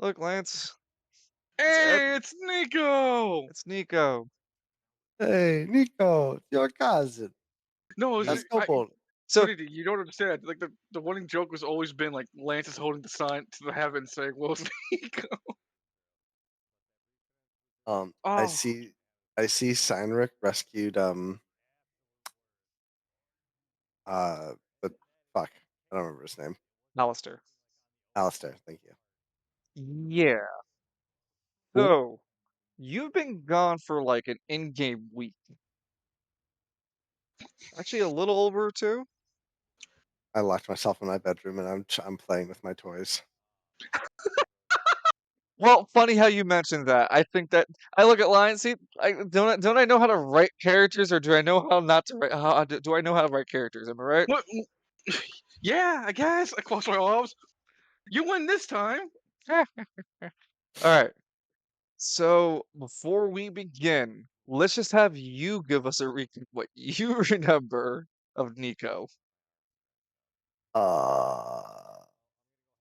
Look, Lance, it's Ed. Hey, it's Nico! It's Nico. Hey, Nico, it's your cousin. No, Ye- Let's go, boy. So dude, you don't understand. Like the running joke has always been like Lance is holding the sign to the heavens saying, "Well, it's Nico." Um, I Oh, see, I see. Seinrich rescued but fuck, I don't remember his name. Alistair. Alistair, thank you. Yeah. Cool. So you've been gone for like an in-game week. Actually, a little over two. I locked myself in my bedroom and I'm playing with my toys. Well, funny how you mentioned that. I think that I look at lines. See, don't I know how to write characters, or do I know how not to write? Do I know how to write characters? Am I right? what? Yeah, I guess. I crossed my arms. You win this time. All right. So before we begin, let's just have you give us a recap what you remember of Nico. Uh,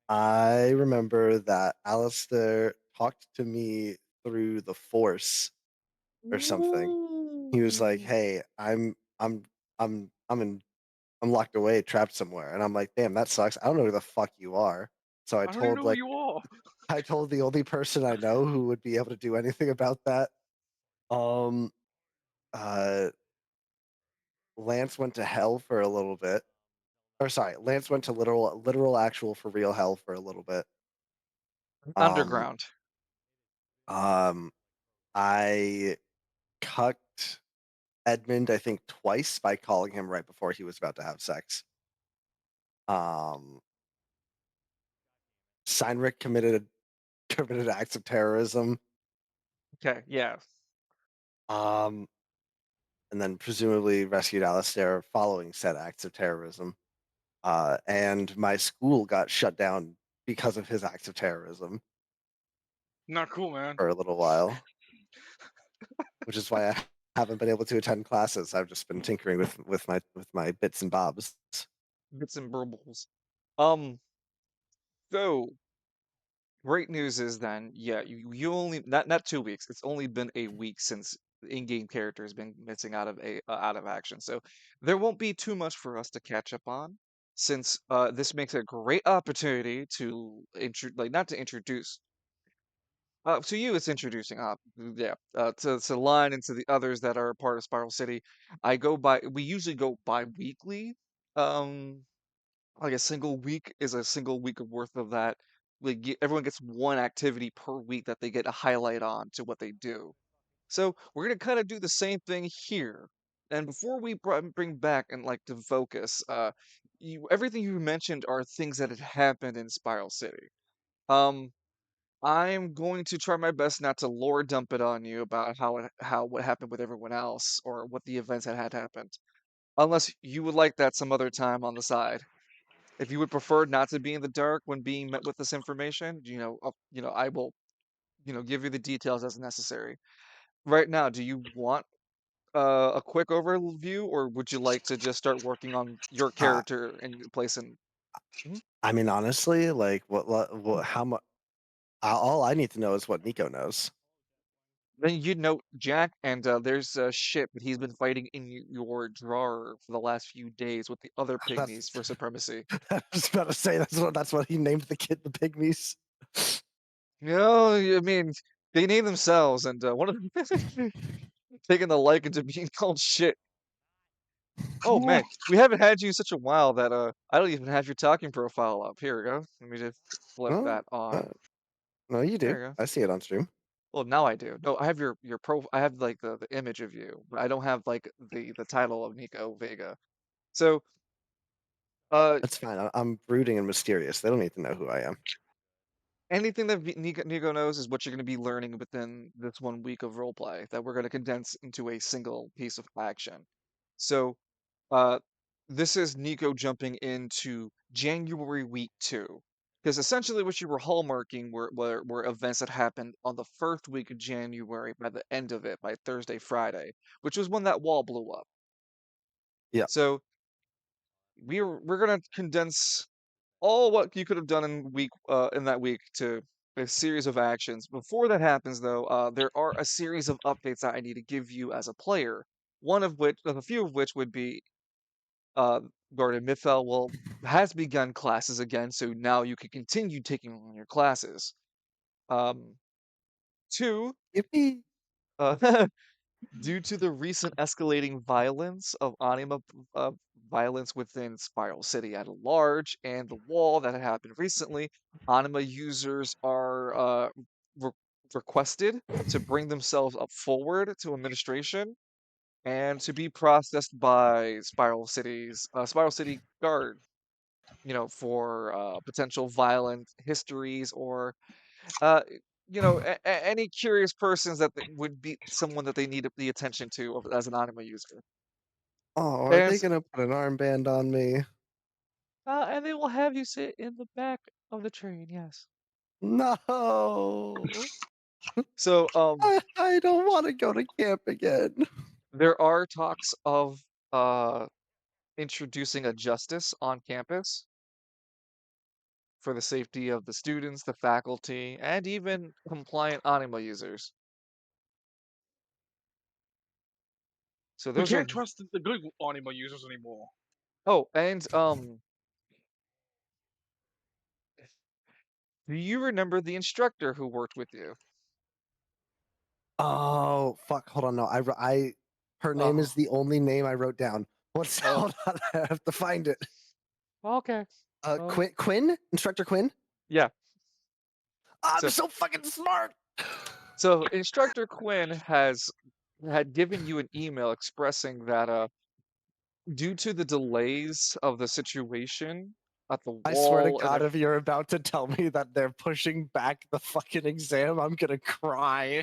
I remember that Alistair talked to me through the Force or something. He was like, Ooh. "Hey, I'm locked away, trapped somewhere," and I'm like, "Damn, that sucks. I don't know who the fuck you are." So I don't even know who you are. I told the only person I know who would be able to do anything about that. Um, uh, Lance went to hell for a little bit. Or sorry, Lance went to literal, actual, for real hell for a little bit. Um, Underground. um, I cucked Edmund, I think, twice by calling him right before he was about to have sex. Um, Seinrich committed acts of terrorism. Okay, yeah. Um, and then presumably rescued Alistair following said acts of terrorism. And my school got shut down because of his acts of terrorism Not cool, man. for a little while, which is why I haven't been able to attend classes. I've just been tinkering with my bits and bobs. Bits and burbles. Um, so great news is then, yeah, you only not 2 weeks. It's only been a week since the in-game character has been missing out of action. So there won't be too much for us to catch up on, since this makes a great opportunity to not to introduce. To you, it's introducing. Yeah. To line into the others that are part of Spiral City. We usually go bi-weekly. Um, like a single week is a single week of worth of that. Everyone gets one activity per week that they get a highlight on to what they do. So we're gonna kind of do the same thing here. And before we bring back and like to focus, everything you mentioned are things that had happened in Spiral City. Um, I'm going to try my best not to lore dump it on you about how what happened with everyone else or what the events that had happened, unless you would like that some other time on the side. If you would prefer not to be in the dark when being met with this information, I will, give you the details as necessary. Right now, do you want a quick overview, or would you like to just start working on your Uh, character and place in? Mhm. I mean, honestly, like how much? All I need to know is what Nico knows. Then you know Jack, and there's a ship that he's been fighting in your drawer for the last few days with the other That's pygmies for supremacy. I was about to say that's what he named the kid, the pygmies. No, I mean they name themselves, and one of them taking the liking to being called shit. Oh man, we haven't had you in such a while that I don't even have your talking profile up. Here we go. Let me just flip No, that on. uh, no, you There do. you go. I see it on stream. Well, now I do. No, I have your pro. I have like the image of you, but I don't have like the title of Nico Vega. So, uh, That's fine. I'm brooding and mysterious. They don't need to know who I am. anything that Nico knows is what you're going to be learning within this 1 week of roleplay that we're going to condense into a single piece of action. So, uh, this is Nico jumping into January week 2. Because essentially what you were hallmarking were events that happened on the first week of January by the end of it, by Thursday, Friday, which was when that wall blew up. Yeah. So we're gonna condense all what you could have done in that week a series of actions. Before that happens, though, there are a series of updates that I need to give you as a player. One of which, a few of which would be uh, Garden Mythel will has begun classes again, so now you can continue taking on your classes. Um, two, Yippee! uh, due to the recent escalating violence of anima violence within Spiral City at large and the wall that had happened recently, anima users are re- requested to bring themselves up forward to administration and to be processed by Spiral City Guard, for potential violent histories or uh, any curious persons that would be someone that they need the attention to as an anime user. Oh, are And they gonna put an armband on me? and they will have you sit in the back of the train, yes. No, So I don't want to go to camp again. there are talks of uh introducing a justice on campus for the safety of the students, the faculty, and even compliant anime users. So We those are can't trust the good anima users anymore. oh, and do you remember the instructor who worked with you? Oh fuck! Hold on, no, her name Oh, is the only name I wrote down. What's oh, hold on? I have to find it. okay. Quinn, Instructor Quinn. Yeah. I'm So so fucking smart. so instructor Quinn had given you an email expressing that due to the delays of the situation at the I swear to wall and God, if you're about to tell me that they're pushing back the fucking exam, I'm gonna cry.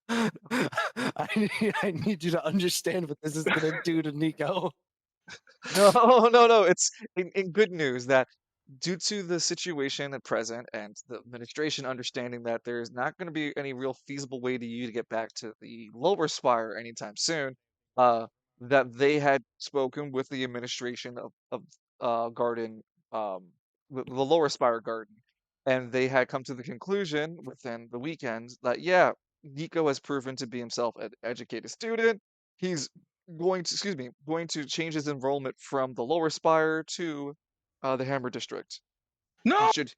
I need you to understand what this is gonna do to Nico. no, no, no. It's in good news that due to the situation at present and the administration understanding that there's not going to be any real feasible way to you to get back to the lower spire anytime soon, uh, that they had spoken with the administration of Garden, um, the lower spire garden, and they had come to the conclusion within the weekend that yeah, Nico has proven to be himself an educated student. He's going to change his enrollment from the lower spire to the Hammer District. He No, should.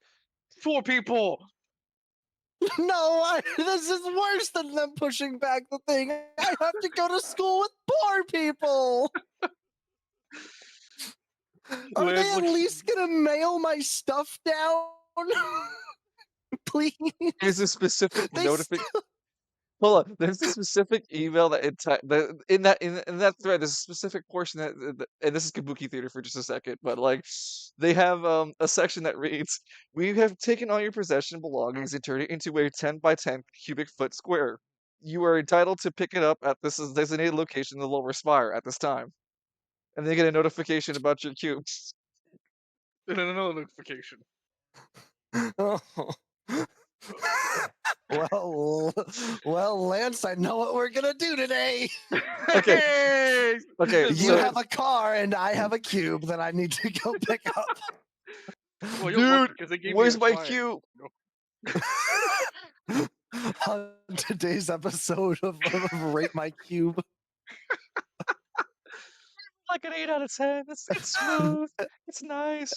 poor people. No, this is worse than them pushing back the thing. I have to go to school with poor people. Are they Lance at looks. least gonna mail my stuff down? Please. There's a specific They notification. Hold on. There's a specific email that in that thread. There's a specific portion and this is Kabuki Theater for just a second, but like they have a section that reads, "We have taken all your possession belongings and turned it into a 10 by 10 cubic foot square. You are entitled to pick it up at this is designated location in the lower spire at this time." And they get a notification about your cubes. And then another notification. Oh. well, well, Lance, I know what we're gonna do today. Okay, Hey! okay. You So, have a car and I have a cube that I need to go pick up. Well, you're lucky dude, because they gave me where's a my sign. cube? On today's episode of Rate My Cube. Like an 8 out of 10. It's smooth. It's nice.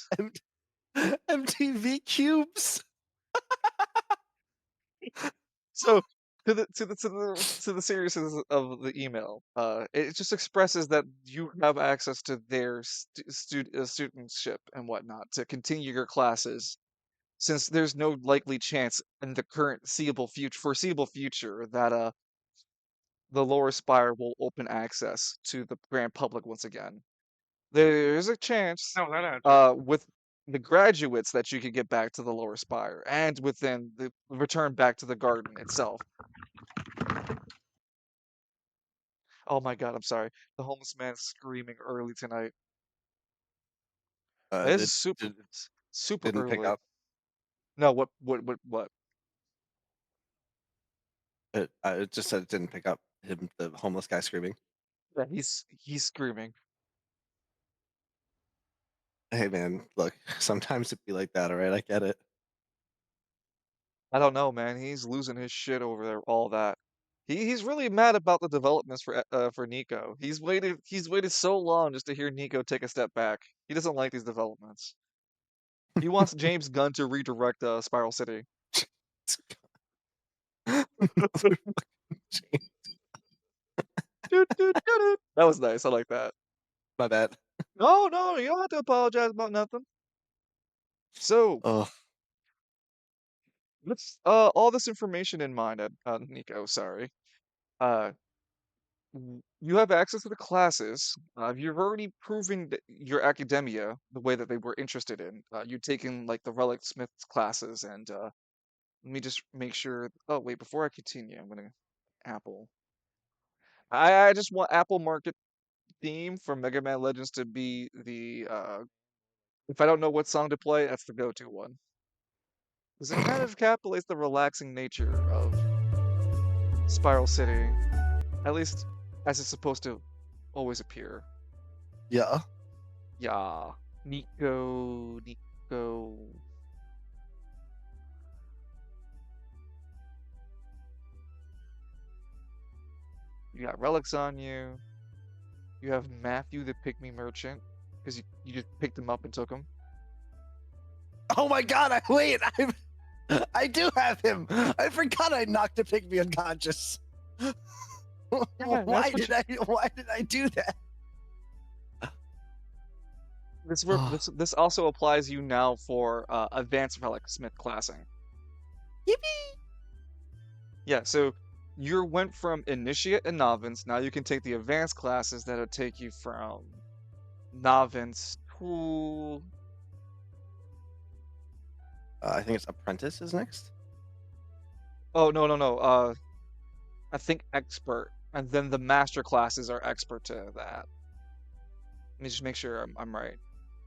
MTV Cubes. So to the seriousness of the email, it just expresses that you have access to their studentship and whatnot to continue your classes, since there's no likely chance in the current foreseeable future that the lower spire will open access to the grand public once again. There's a chance No, that answer. with the graduates that you could get back to the lower spire and within the return back to the garden itself. Oh my god, I'm sorry. The homeless man's screaming early tonight. It is It, super it super didn't pick early. up. No, what? It just said it didn't pick up him, the homeless guy screaming. Yeah, he's screaming. Hey man, look, sometimes it be like that, all right? I get it. I don't know, man. He's losing his shit over there, all that. He's really mad about the developments for Nico. He's waited so long just to hear Nico take a step back. He doesn't like these developments. He wants James Gunn to redirect Spiral City. Doot, doot, doot, doot. That was nice. I like that. My bad. No, no, you don't have to apologize about nothing. So Oh, let's all this information in mind, Nico. Sorry. Uh, you have access to the classes. You've already proven that your academia, the way that they were interested in. You've taken like the Relic Smith's classes, and let me just make sure. Oh wait, before I continue, I'm gonna Apple. I just want Apple Market theme from Mega Man Legends to be the if I don't know what song to play, that's the go-to one. Because it kind of encapsulates the relaxing nature of Spiral City, at least as it's supposed to always appear. yeah. Yeah. Nico, Nico. You got relics on you. You have Matthew the Pygmy Merchant, because you just picked him up and took him. Oh my god! I do have him. I forgot I knocked a pygmy unconscious. Yeah, that's what Why did I do that? this also applies you now for advanced relic smith classing. Yippee! Yeah, so you went from initiate and novice. Now you can take the advanced classes that'll take you from novice to I think it's apprentice is next. oh no. I think expert, and then the master classes are expert to that. Let me just make sure I'm right.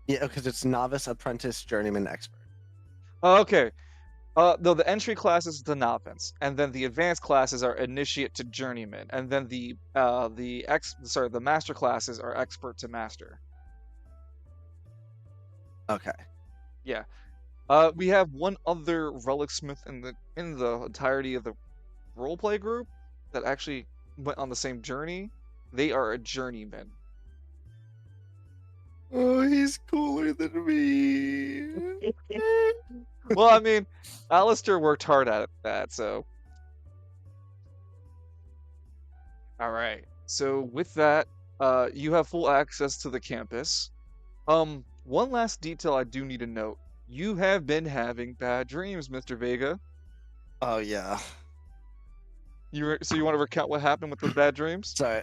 Yeah, because it's novice, apprentice, journeyman, expert. Oh, okay. No, the entry class is the novice, and then the advanced classes are initiate to journeyman, and then the master classes are expert to master. Okay. Yeah. We have one other relic smith in the entirety of the roleplay group that actually went on the same journey. They are a journeyman. Oh, he's cooler than me. Well, I mean, Alistair worked hard at that, so. All right. So with that, you have full access to the campus. One last detail I do need to note. You have been having bad dreams, Mr. Vega. Oh yeah. So you want to recount what happened with those bad dreams? Sorry.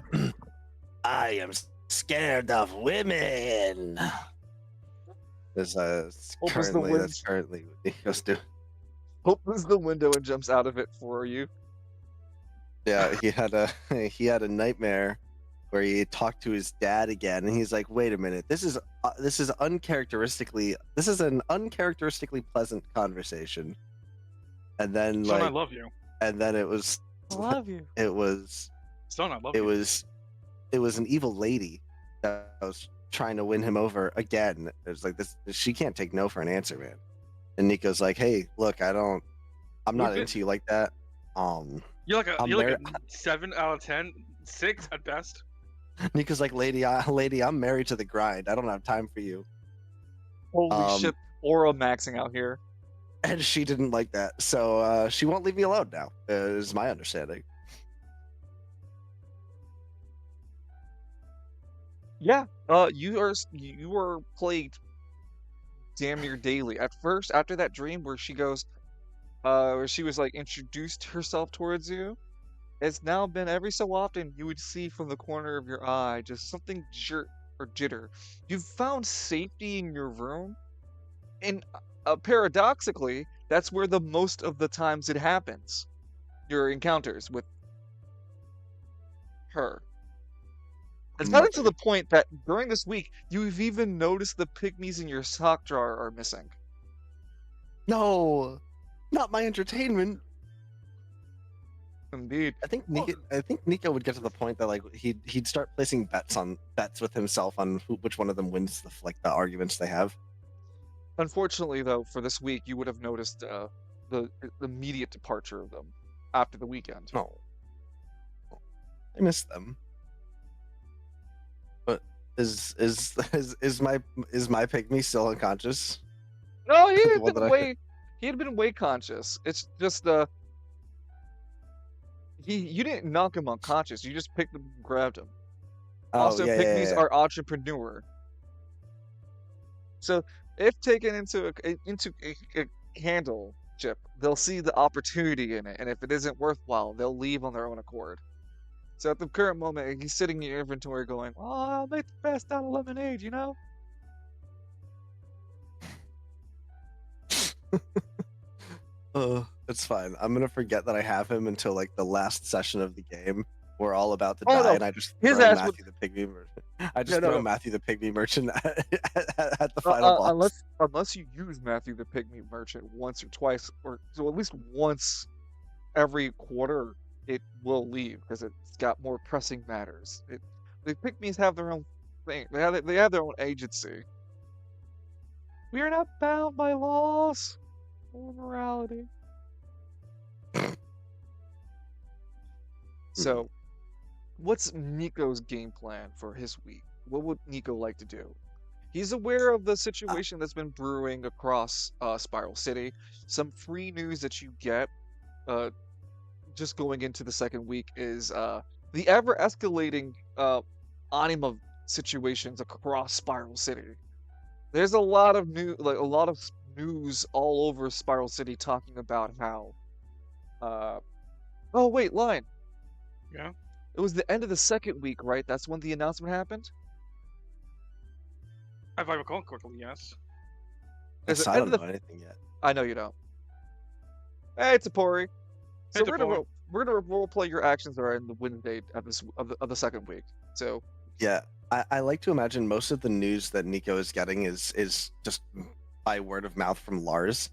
I am scared of women. This Opens the that's currently what Nico's doing. opens the window and jumps out of it for you. Yeah, he had a nightmare where he talked to his dad again, and he's like, "Wait a minute, this is an uncharacteristically pleasant conversation." And then Son, I love you. and then it was I love you. it was Son, I love it you. was an evil lady that was trying to win him over again. It was like this. She can't take no for an answer, man. And Nico's like, "Hey, look, I'm not Look, into you like that. You're I'm like a 7 out of 10, 6 at best. Nico's like, lady, I'm married to the grind. I don't have time for you." Holy shit, aura maxing out here. And she didn't like that, so she won't leave me alone now. Is my understanding. Yeah, you are plagued damn near daily. At first, after that dream where she goes, where she was like introduced herself towards you, it's now been every so often you would see from the corner of your eye just something or jitter. You've found safety in your room, and paradoxically, that's where the most of the times it happens. Your encounters with her. It's gotten to the point that during this week, you've even noticed the pygmies in your sock drawer are missing. No, not my entertainment. Indeed. I think Nico would get to the point that like he'd start placing bets with himself on which one of them wins the arguments they have. Unfortunately, though, for this week, you would have noticed the immediate departure of them after the weekend. No, I miss them. But is my pygmy still unconscious? No, he The had one been that I way conscious. It's just you didn't knock him unconscious. You just picked him and grabbed him. oh Also, yeah yeah yeah, pygmies yeah. are entrepreneur. So if taken into a handle chip, they'll see the opportunity in it, and if it isn't worthwhile, they'll leave on their own accord. So at the current moment, he's sitting in your inventory going, "Oh, I'll make the best out of lemonade," you know? It's fine. I'm gonna forget that I have him until like the last session of the game. We're all about to Oh die, no, and I just his throw ass would. Matthew the Pygmy merchant. I Yeah, just no, throw no. Matthew the Pygmy merchant at the final boss. Unless you use Matthew the Pygmy Merchant once or twice, or so at least once every quarter, it will leave because it's got more pressing matters. The Pygmies have their own thing. They have their own agency. We are not bound by laws or morality. Mhm. So, what's Nico's game plan for his week? What would Nico like to do? He's aware of the Uh, situation that's been brewing across Spiral City. Some free news that you get uh, just going into the second week is the ever escalating anima situations across Spiral City. There's a lot of news all over Spiral City talking about how uh oh wait, line. Yeah. It was the end of the second week, right? That's when the announcement happened? If I recall correctly, yes. Is it I end of don't the know anything yet. I know you don't. Hey, it's a Pori. So Hit the point. we're gonna role play your actions that are in the Wednesday of the second week. So Yeah, I like to imagine most of the news that Nico is getting is just by word of mouth from Lars.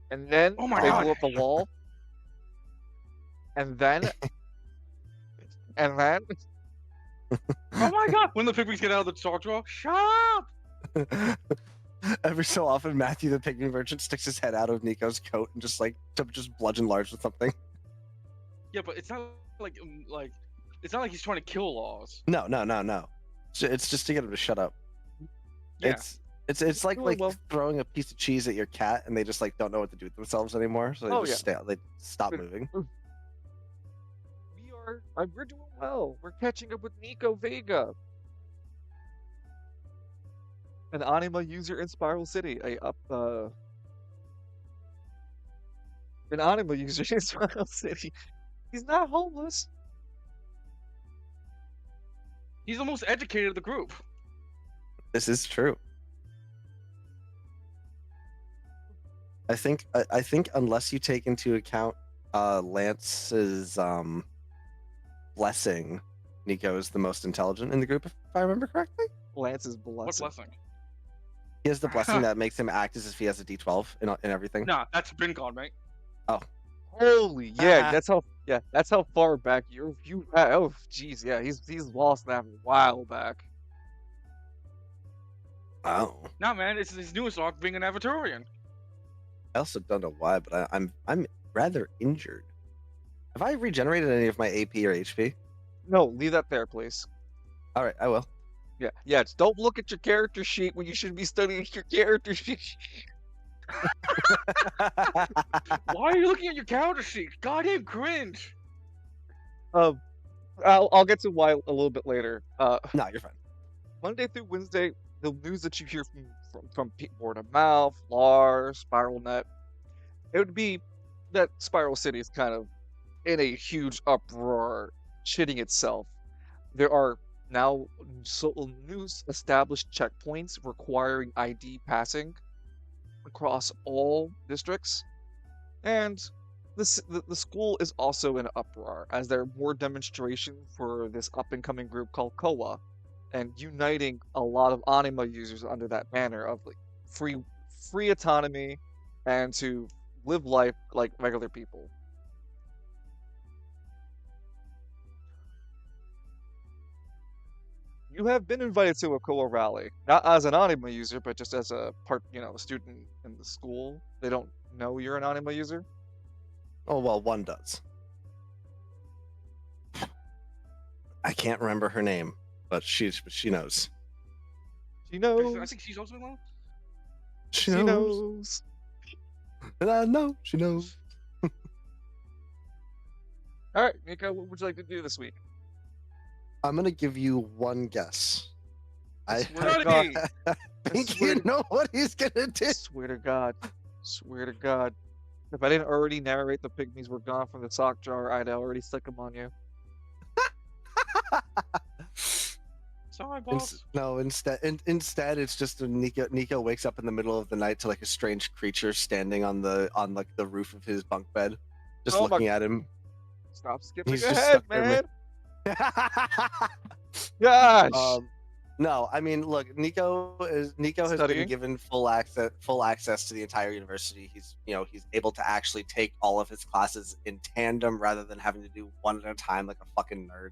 and then Oh my they god. blew up the wall, and then and then Oh my god. When the pygmies get out of the chalk draw, shut up. Every so often, Matthew the Pygmy merchant sticks his head out of Nico's coat and just bludgeon Lars with something. Yeah, but it's not like it's not like he's trying to kill laws. No, no, no, no. It's just to get him to shut up. Yeah. It's like doing well. throwing a piece of cheese at your cat and they just like don't know what to do with themselves anymore, so they Oh just yeah. stay. They stop moving. We're doing well. We're catching up with Nico Vega, an anima user in Spiral City. An anima user in Spiral City. He's not homeless. He's the most educated of the group. This is true. I think unless you take into account Lance's blessing, Nico is the most intelligent in the group, if I remember correctly. Lance's What blessing. blessing? He has the blessing that makes him act as if he has a D12 in everything. Nah, that's been gone, mate. Holy yeah, Ah. that's how far back oh jeez, yeah, he's lost that a while back. Oh, Nah, man, it's his newest arc being an Avatarian. I also don't know why, but I'm rather injured. Have I regenerated any of my AP or HP? No, leave that there, please. All right, I will. Yeah, just don't look at your character sheet when you should be studying your character sheet. Why are you looking at your calendar sheet? Goddamn cringe. I'll get to why a little bit later. No, you're fine. Monday through Wednesday, the news that you hear from word of mouth, Lars, SpiralNet, it would be that Spiral City is kind of in a huge uproar, shitting itself. There are now new established checkpoints requiring ID passing across all districts, and the school is also in uproar as there are more demonstrations for this up and coming group called Koa, and uniting a lot of anima users under that banner of like free free autonomy and to live life like regular people. You have been invited to a Koa rally, not as an anima user, but just as a part, a student in the school. They don't know you're an anima user? Oh well, one does. I can't remember her name, but she knows. She I knows. think she's also alone. She She knows, knows. and I know she knows. All right, Nico, what would you like to do this week? I'm gonna give you one guess. I I, swear to God. Study. I think swear you to, know what he's gonna do. swear to God. Swear to God. If I didn't already narrate the pygmies were gone from the sock jar, I'd already stick them on you. Sorry, boss. No, instead, it's just a Nico wakes up in the middle of the night to like a strange creature standing on like the roof of his bunk bed, just Oh my! looking at him. Stop skipping He's just ahead, stuck there. man. Gosh. No, I mean, look, Nico has been Studying. given full access to the entire university. He's able to actually take all of his classes in tandem rather than having to do one at a time like a fucking nerd.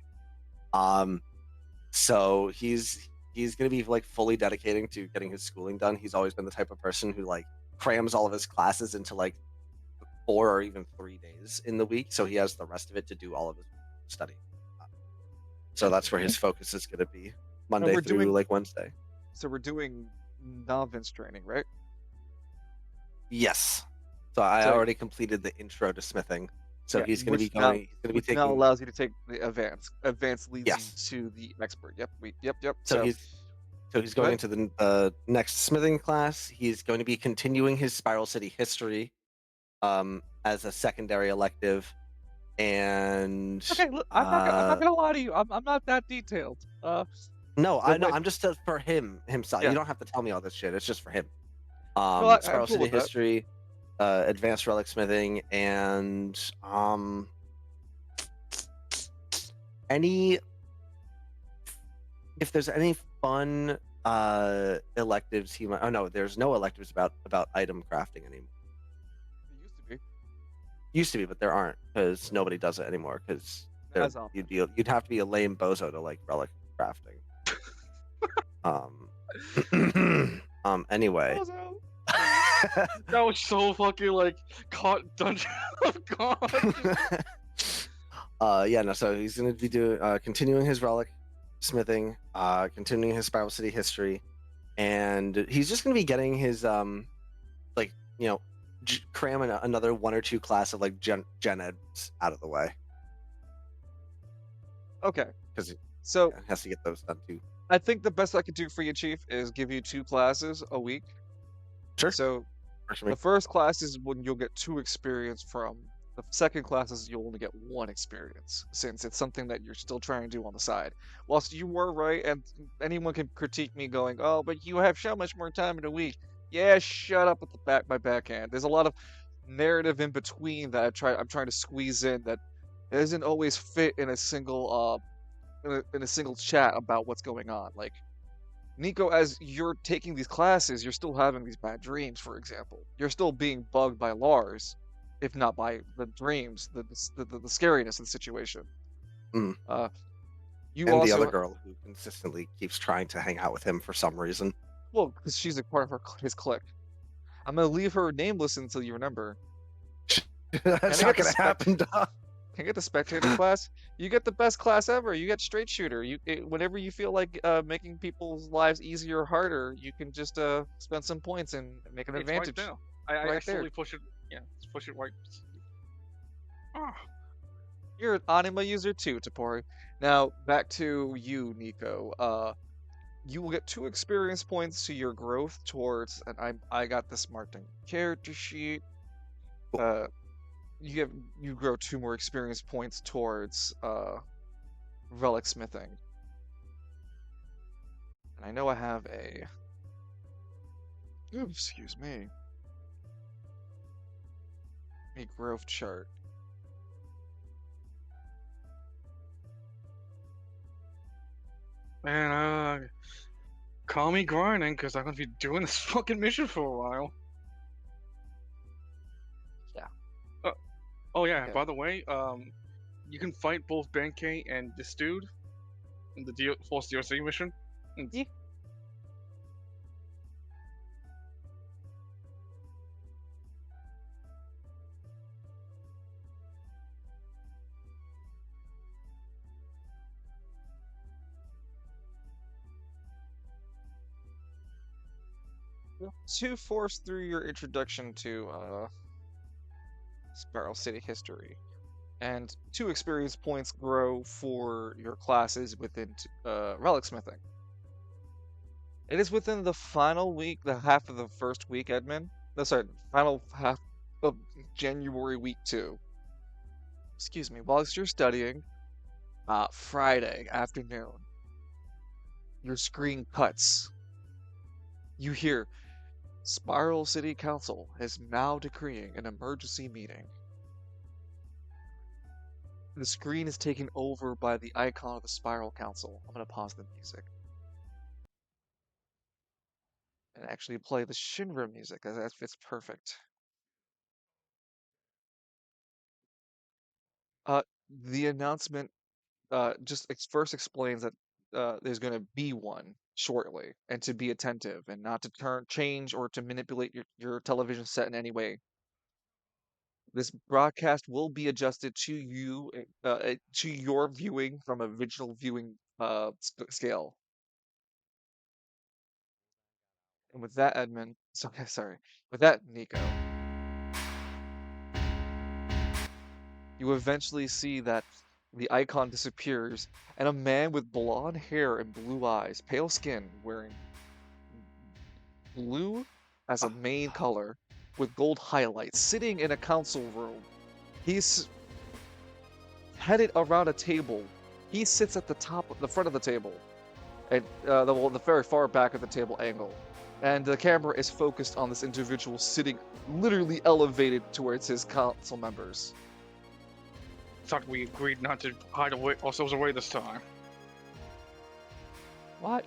So he's gonna be like fully dedicating to getting his schooling done. He's always been the type of person who like crams all of his classes into like 4 or even 3 days in the week, so he has the rest of it to do all of his study. So that's where his focus is gonna be Monday we're through doing- like Wednesday. So we're doing novice training, right? Yes. So I So- already completed the intro to smithing. So Yeah, he's gonna be which now- going. He's gonna be Which now taking. allows you to take the advanced. Advanced leads Yes. you to the expert. Yep. Yep. So he's Go going ahead. into the next smithing class. He's going to be continuing his Spiral City history, as a secondary elective, and Okay, look, I'm not gonna lie to you. I'm not that detailed. no, I know. but- I'm just for himself. Yeah. You don't have to tell me all this shit. It's just for him. I'm Spiral cool City with that. history, advanced relic smithing, and if there's any fun electives he might. Oh no, there's no electives about item crafting anymore. It used to be. Used to be, but there aren't because nobody does it anymore. Because As often. you'd have to be a lame bozo to like relic crafting. Anyway. Bozo. That was so fucking like caught dungeon of God. Yeah, no. So he's gonna be doing continuing his relic smithing, continuing his Spiral City history, and he's just gonna be getting his like cramming another 1 or 2 class of like gen eds out of the way Okay. because he So has to get those done too. I think the best I could do for you, Chief, is give you 2 classes a week. Sure. So Works for me. the first class is when you'll get 2 experience from. The second class is you'll only get 1 experience, since it's something that you're still trying to do on the side. Whilst you were right, and anyone can critique me going, "Oh, but you have so much more time in a week." Yeah, shut up with my backhand. There's a lot of narrative in between that I'm trying to squeeze in that doesn't always fit in a single in a single chat about what's going on. Like, Nico, as you're taking these classes, you're still having these bad dreams, for example. You're still being bugged by Lars, if not by the dreams, the scariness of the situation. Mm. You And also, the other girl who consistently keeps trying to hang out with him for some reason. well, because she's a part of his clique. I'm gonna leave her nameless until you remember. That's I not get the gonna happen, dog. Can I get the spectator class? You get the best class ever. You get straight shooter. Whenever you feel like making people's lives easier or harder, you can just spend some points and make an It's advantage. right there. I Right there. slowly push it. Yeah, let's push it right. Ah, You're an anima user too, Tapori. Now back to you, Nico. You will get 2 experience points to your growth towards, and I got this marked on your character sheet. You grow 2 more experience points towards relic smithing. And I know I have a. Oops, excuse me. A growth chart. man, call me grinding because I'm gonna be doing this fucking mission for a while. Yeah. Oh yeah. Okay. By the way, you can fight both Benkei and this dude in the Force DLC mission. And Yeah. to force through your introduction to Spiral City history, and 2 experience points grow for your classes within relic smithing. It is within the final week, the half of the first week, Edmund. No, sorry, final half of January week 2. Excuse me. Whilst you're studying, Friday afternoon, your screen cuts. You hear Spiral City Council is now decreeing an emergency meeting. The screen is taken over by the icon of the Spiral Council. I'm going to pause the music and actually play the Shinra music, as that fits perfect. Uh, the announcement first explains that there's going to be one shortly, and to be attentive and not to change or to manipulate your television set in any way. This broadcast will be adjusted to you to your viewing from a visual viewing scale. And with that, Edmund, sorry, with that, Nico, you eventually see that the icon disappears, and a man with blonde hair and blue eyes, pale skin, wearing blue as a main color with gold highlights, sitting in a council room. He's headed around a table. He sits at the front of the table, and the very far back of the table angle. And the camera is focused on this individual sitting literally elevated towards his council members. Thought we agreed not to hide ourselves away this time. What?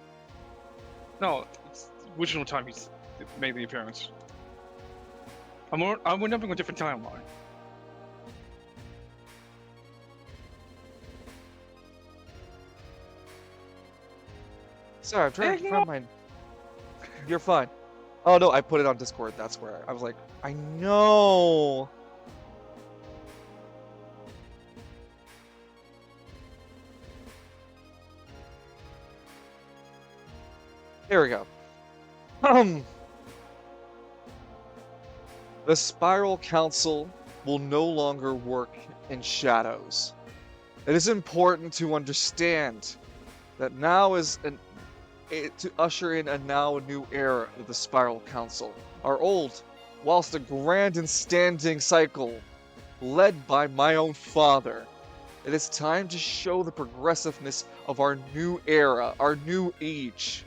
No, it's the original time he made the appearance. We're never going a different timeline. Sorry, I'm trying to find my... You're fine. Oh no, I put it on Discord. That's where I was like, I know. There we go. The Spiral Council will no longer work in shadows. It is important to understand that now is to usher in a new era of the Spiral Council. Our old, whilst a grand and standing cycle, led by my own father. It is time to show the progressiveness of our new era, our new age.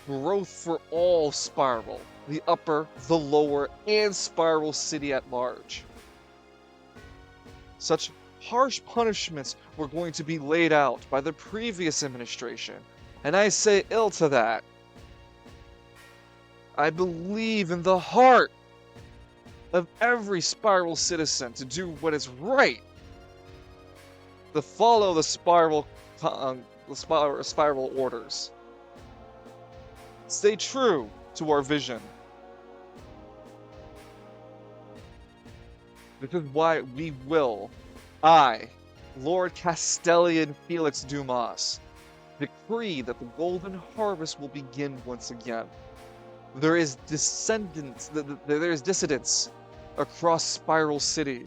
Growth for all Spiral, the upper, the lower, and Spiral City at large. Such harsh punishments were going to be laid out by the previous administration, and I say ill to that. I believe in the heart of every Spiral citizen to do what is right, to follow the Spiral orders. Stay true to our vision. This is why I, Lord Castellian Felix Dumas, decree that the golden harvest will begin once again. There is dissidence across Spiral City.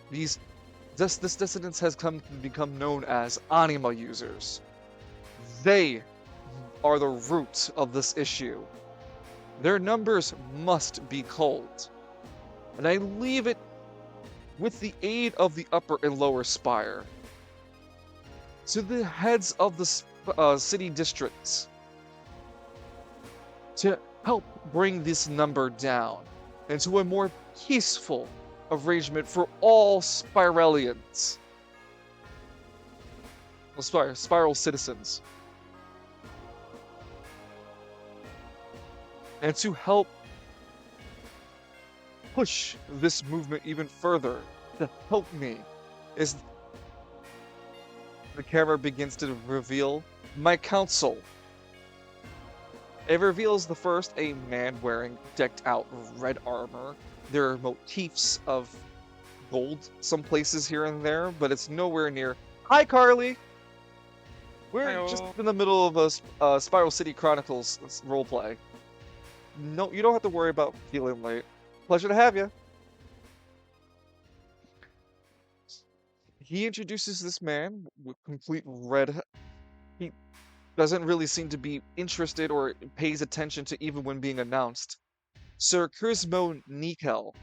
This dissidence has become known as anima users. They are the root of this issue. Their numbers must be culled. And I leave it with the aid of the upper and lower spire to the heads of the city districts to help bring this number down into a more peaceful arrangement for all Spiralians. Spiral citizens. And to help push this movement even further, to help me, is the camera begins to reveal my council. It reveals the first a man wearing decked out red armor. There are motifs of gold some places here and there, but it's nowhere near. Hi, Carly! We're Hi-oh. just in the middle of a Spiral City Chronicles roleplay. No, you don't have to worry about feeling late. Pleasure to have you. He introduces this man with complete red. He doesn't really seem to be interested or pays attention to even when being announced. Sir Crismo Nickel.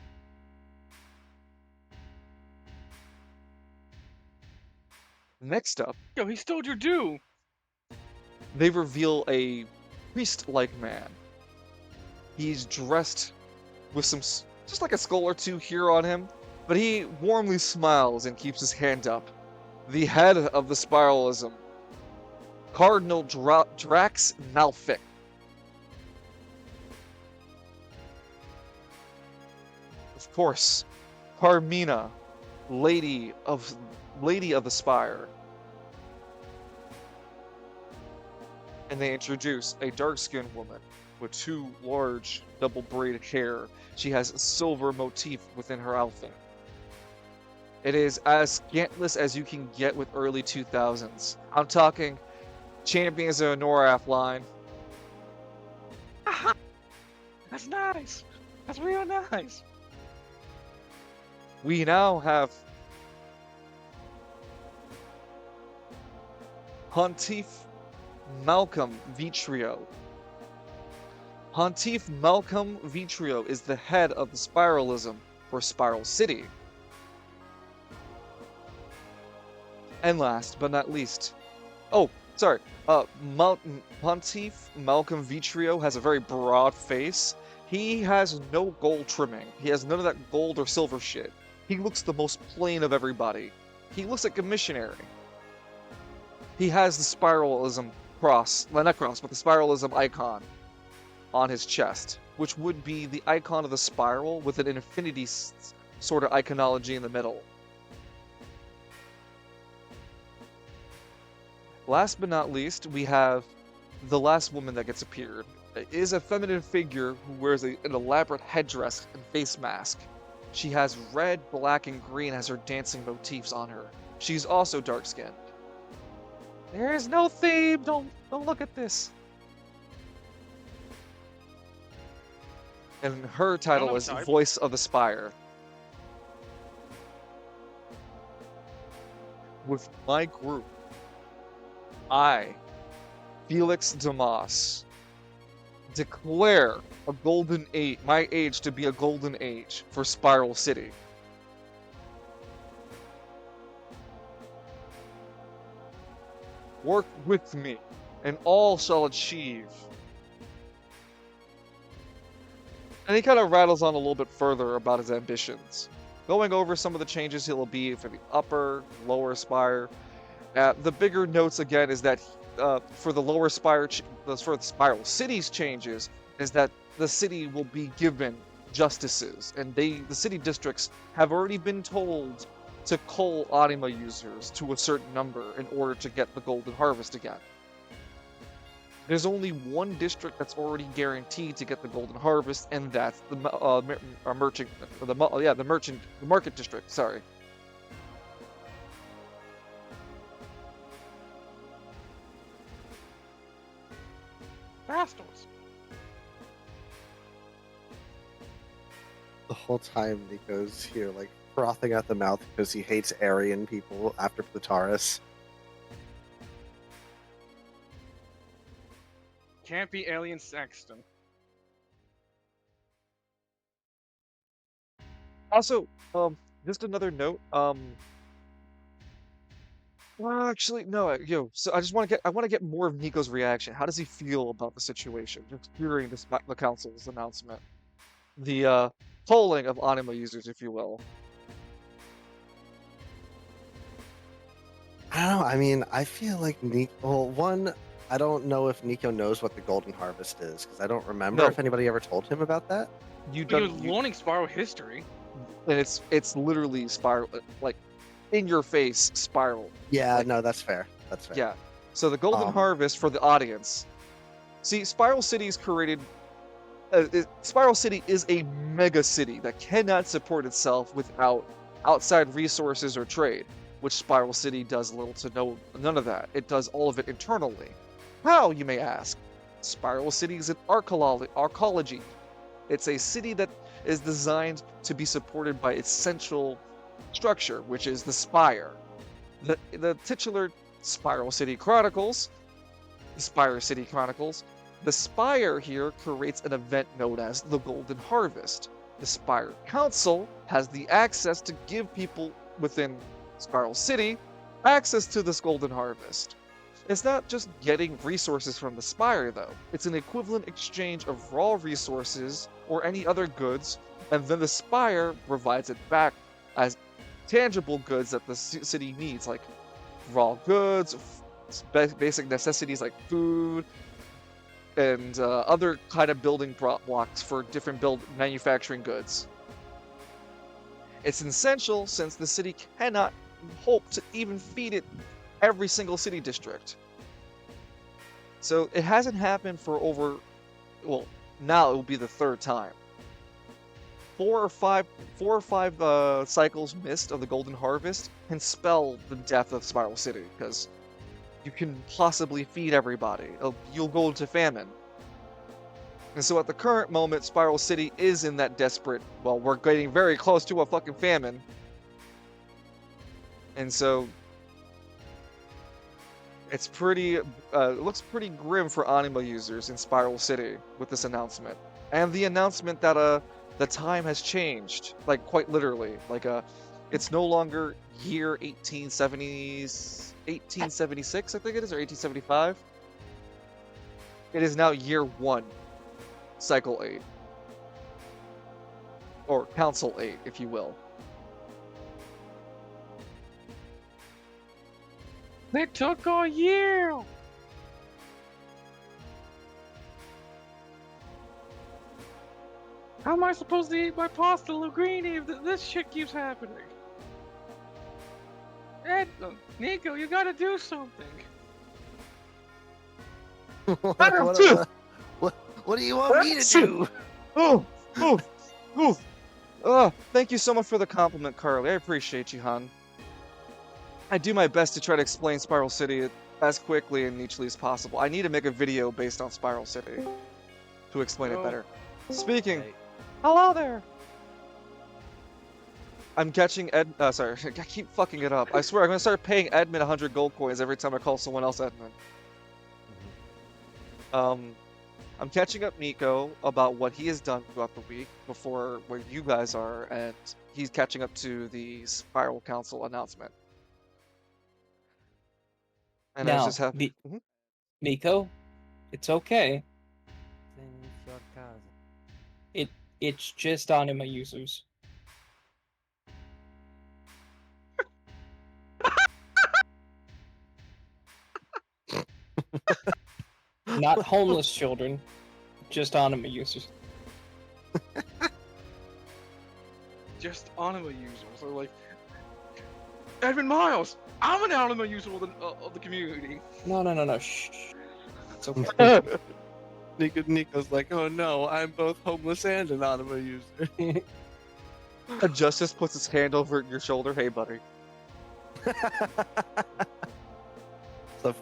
Next up, Yo, he stole your due. they reveal a priest-like man. He's dressed with just like a skull or two here on him, but he warmly smiles and keeps his hand up. The head of the spiralism, Cardinal Drax Malfic. Of course, Carmina, Lady of the Spire. And they introduce a dark-skinned woman with two large double-braided hair. She has a silver motif within her outfit. It is as scantless as you can get with early 2000s. I'm talking Champions of Noraf line. That's nice. That's real nice. We now have Pontiff Malcolm Vitrio. Pontiff Malcolm Vitrio is the head of the spiralism for Spiral City. And last but not least, sorry, Pontiff Malcolm Vitrio has a very broad face. He has no gold trimming. He has none of that gold or silver shit. He looks the most plain of everybody. He looks like a missionary. He has the spiralism cross, well, not cross, but the spiralism icon on his chest, which would be the icon of the spiral with an infinity sort of iconology in the middle. Last but not least, we have the last woman that gets appeared. It is a feminine figure who wears an elaborate headdress and face mask. She has red, black, and green as her dancing motifs on her. She's also dark-skinned. There is no theme! Don't look at this! And her title is outside. Voice of the Spire. With my group, I, Felix Damas, declare a golden age, my age to be a golden age for Spiral City. Work with me, and all shall achieve. And he kind of rattles on a little bit further about his ambitions, going over some of the changes he'll be for the upper, lower spire. The bigger notes again is that for the lower spire, for the Spiral City's changes, is that the city will be given justices, and the city districts have already been told to cull anima users to a certain number in order to get the golden harvest again. There's only one district that's already guaranteed to get the golden harvest, and that's the market district. Sorry. Bastards. The whole time Nico's here, like, frothing at the mouth because he hates Aryan people after Plutaris. Can't be Alien Sexton. Also, just another note. Well, actually, no. So I just want to get more of Nico's reaction. How does he feel about the situation? Just hearing the council's announcement, the polling of anima users, if you will. I don't know. I mean, I feel like Nico. Well, one, I don't know if Nico knows what the Golden Harvest is because I don't remember No. if anybody ever told him about that. You But you're don't, learning Spiral history. and it's literally spiral, like in your face spiral. Yeah, Like- no, that's fair. That's fair. Yeah. So the golden Um, harvest for the audience. See, Spiral City is created. Spiral City is a mega city that cannot support itself without outside resources or trade, which Spiral City does little to none of that. It does all of it internally. How, you may ask? Spiral City is an arcology. It's a city that is designed to be supported by its central structure, which is the spire. The titular Spiral City Chronicles, the Spire City Chronicles, the Spire here creates an event known as the Golden Harvest. The Spire Council has the access to give people within Spiral City access to this Golden Harvest. It's not just getting resources from the Spire, though. It's an equivalent exchange of raw resources or any other goods, and then the Spire provides it back as tangible goods that the city needs, like raw goods, basic necessities like food, and other kind of building blocks for different manufacturing goods. It's essential since the city cannot hope to even feed it every single city district. So it hasn't happened for over, well, now it will be the third time. Four or five cycles missed of the Golden Harvest can spell the death of Spiral City, because you can possibly feed everybody. You'll go into famine. And so at the current moment, Spiral City is in that desperate, well, we're getting very close to a fucking famine. And so it's pretty, it looks pretty grim for Anima users in Spiral City with this announcement. And the announcement that the time has changed, like quite literally. Like it's no longer year 1876, I think it is, or 1875. It is now year 1, cycle 8. Or council 8, if you will. They took our year. How am I supposed to eat my pasta linguine if this shit keeps happening? Ed, Nico, you gotta do something. what, Adam, what do you want me to do? Oh, oh, thank you so much for the compliment, Carly. I appreciate you, hon. I do my best to try to explain Spiral City as quickly and neatly as possible. I need to make a video based on Spiral City to explain it better. Speaking, Hey, hello there. I'm catching sorry, I keep fucking it up. I swear, I'm gonna start paying Edmund 100 gold coins every time I call someone else Edmund. I'm catching up Nico about what he has done throughout the week before where you guys are, and he's catching up to the Spiral Council announcement. And I was Now, just happy. Nico, it's okay. Since your cousin. It's just anima users. Not homeless children, just anima users. Just anima users are like, Edmund Miles, I'm an anima user of the community. No, shh. It's okay. Nico's like, oh no, I'm both homeless and an anima user. Justice puts his hand over your shoulder. Hey, buddy.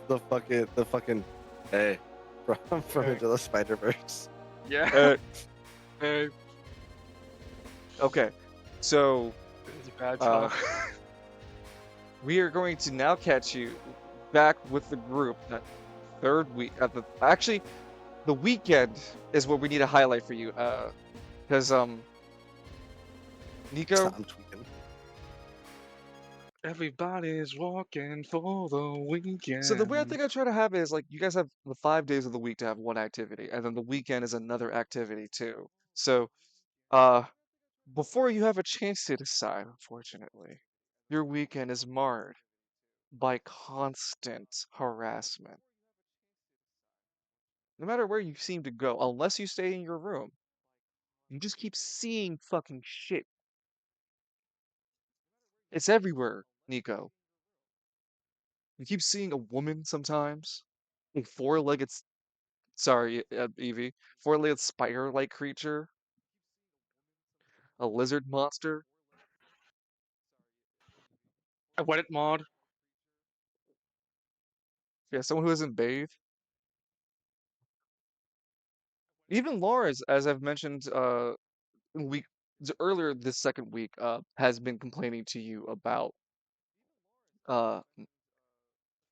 the fucking, hey, from Hey. Into the Spider-Verse. Yeah. Hey, Okay, so it's a bad Uh, time. we are going to now catch you back with the group that third week at actually the weekend is what we need to highlight for you, because Nico, I'm tweaking. Everybody's walking for the weekend. so the weird thing I try to have is like you guys have the 5 days of the week to have one activity, and then the weekend is another activity too. So uh before you have a chance to decide, unfortunately, your weekend is marred by constant harassment. No matter where you seem to go, unless you stay in your room, you just keep seeing fucking shit. It's everywhere, Nico. You keep seeing a woman sometimes, a four-legged, sorry, Evie, four-legged spider-like creature, a lizard monster. A Reddit mod. Yeah, someone who isn't bathed. even Lars, as I've mentioned, week earlier this second week, has been complaining to you about uh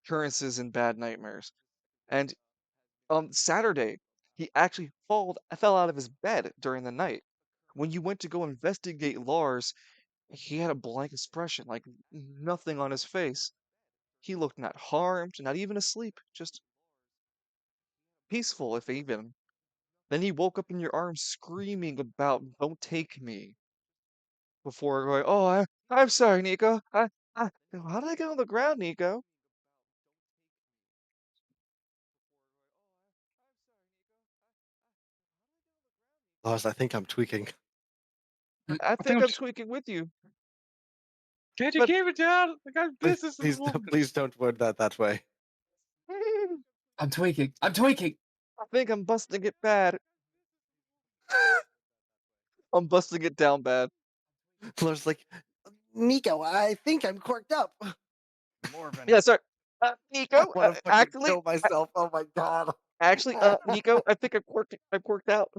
occurrences and bad nightmares. And on Saturday, he actually fell out of his bed during the night. When you went to go investigate Lars, he had a blank expression, like nothing on his face. He looked not harmed, not even asleep, just peaceful, if even. Then he woke up in your arms screaming about, "Don't take me," before going, "Oh, I'm sorry, Nico. How did I get on the ground, Nico?" Lars, I think I'm tweaking. I I think think I'm I'm just. tweaking with you, Can't you but keep it down? I got Please, business in the please, morning. please don't word that way. I I'm tweaking. I'm tweaking. think I'm busting it bad. I'm busting it down bad. Lars like, Nico, I think I'm quirked up. Yeah, sorry. I Nico, want to fucking actually, kill myself. Oh my god. Nico, I think I'm quirked out.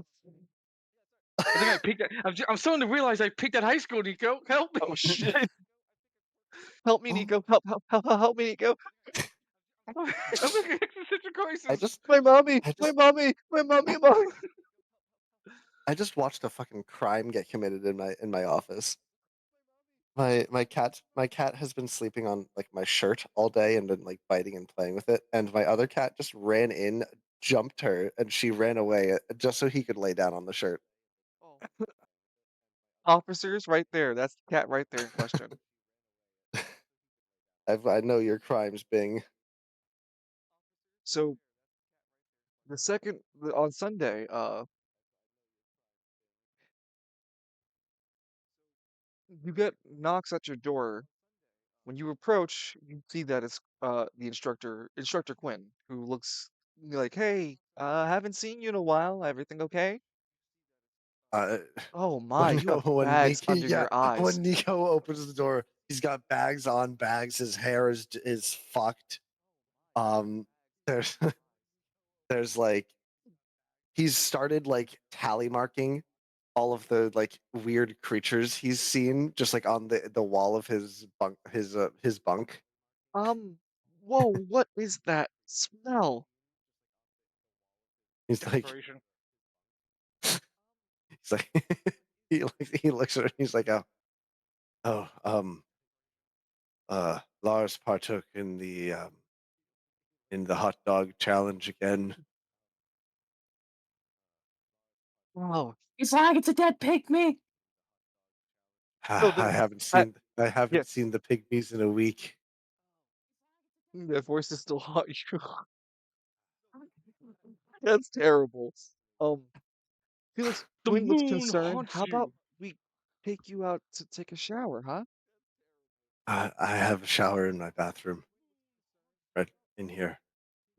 I think I peaked. I'm starting to realize I peaked at high school, Nico. Help me! Oh shit! Help me, Nico! Help me, Nico! I'm in an existential I crisis. just, My mommy! I My just, mommy! My mommy! Mommy! I just watched a fucking crime get committed in my office. My cat has been sleeping on like my shirt all day and been like biting and playing with it, and my other cat just ran in, jumped her, and she ran away just so he could lay down on the shirt. Officers, right there. That's the cat right there in question. I know your crimes, Bing. So on Sunday, you get knocks at your door. When you approach, you see that it's the instructor Quinn, who looks like, "Hey, haven't seen you in a while. Everything okay?" Uh, Oh my, when you have when bags Nico, under yeah, your eyes. when Nico opens the door, he's got bags on bags. His hair is fucked. Um, there's there's like he's started like tally marking all of the like weird creatures he's seen just like on the wall of his bunk. Um, whoa, what is that smell? He's like Desperation. he's like he looks at her and he's like, oh Lars partook in the hot dog challenge again. Oh, It's like it's a dead pygmy. no, I yeah, haven't seen the pygmies in a week. the voice is still hot. That's terrible. Um, Felix The Quinn looks moon concerned. haunts How about you. we take you out to take a shower, huh? I have a shower in my bathroom right in here.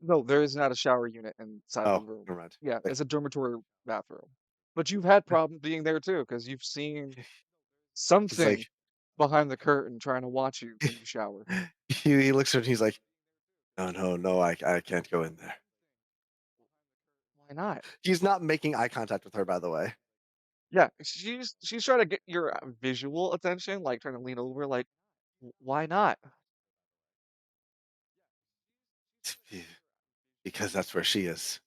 No, there is not a shower unit inside the Oh, room. never mind. Yeah, Like it's a dormitory bathroom. But you've had problems being there too, because you've seen he's something like behind the curtain trying to watch you when you shower. he looks at her and he's like, no, I can't go in there. Why not? He's not making eye contact with her, by the way. Yeah, she's trying to get your visual attention, like trying to lean over, like, Why not?" Because that's where she is.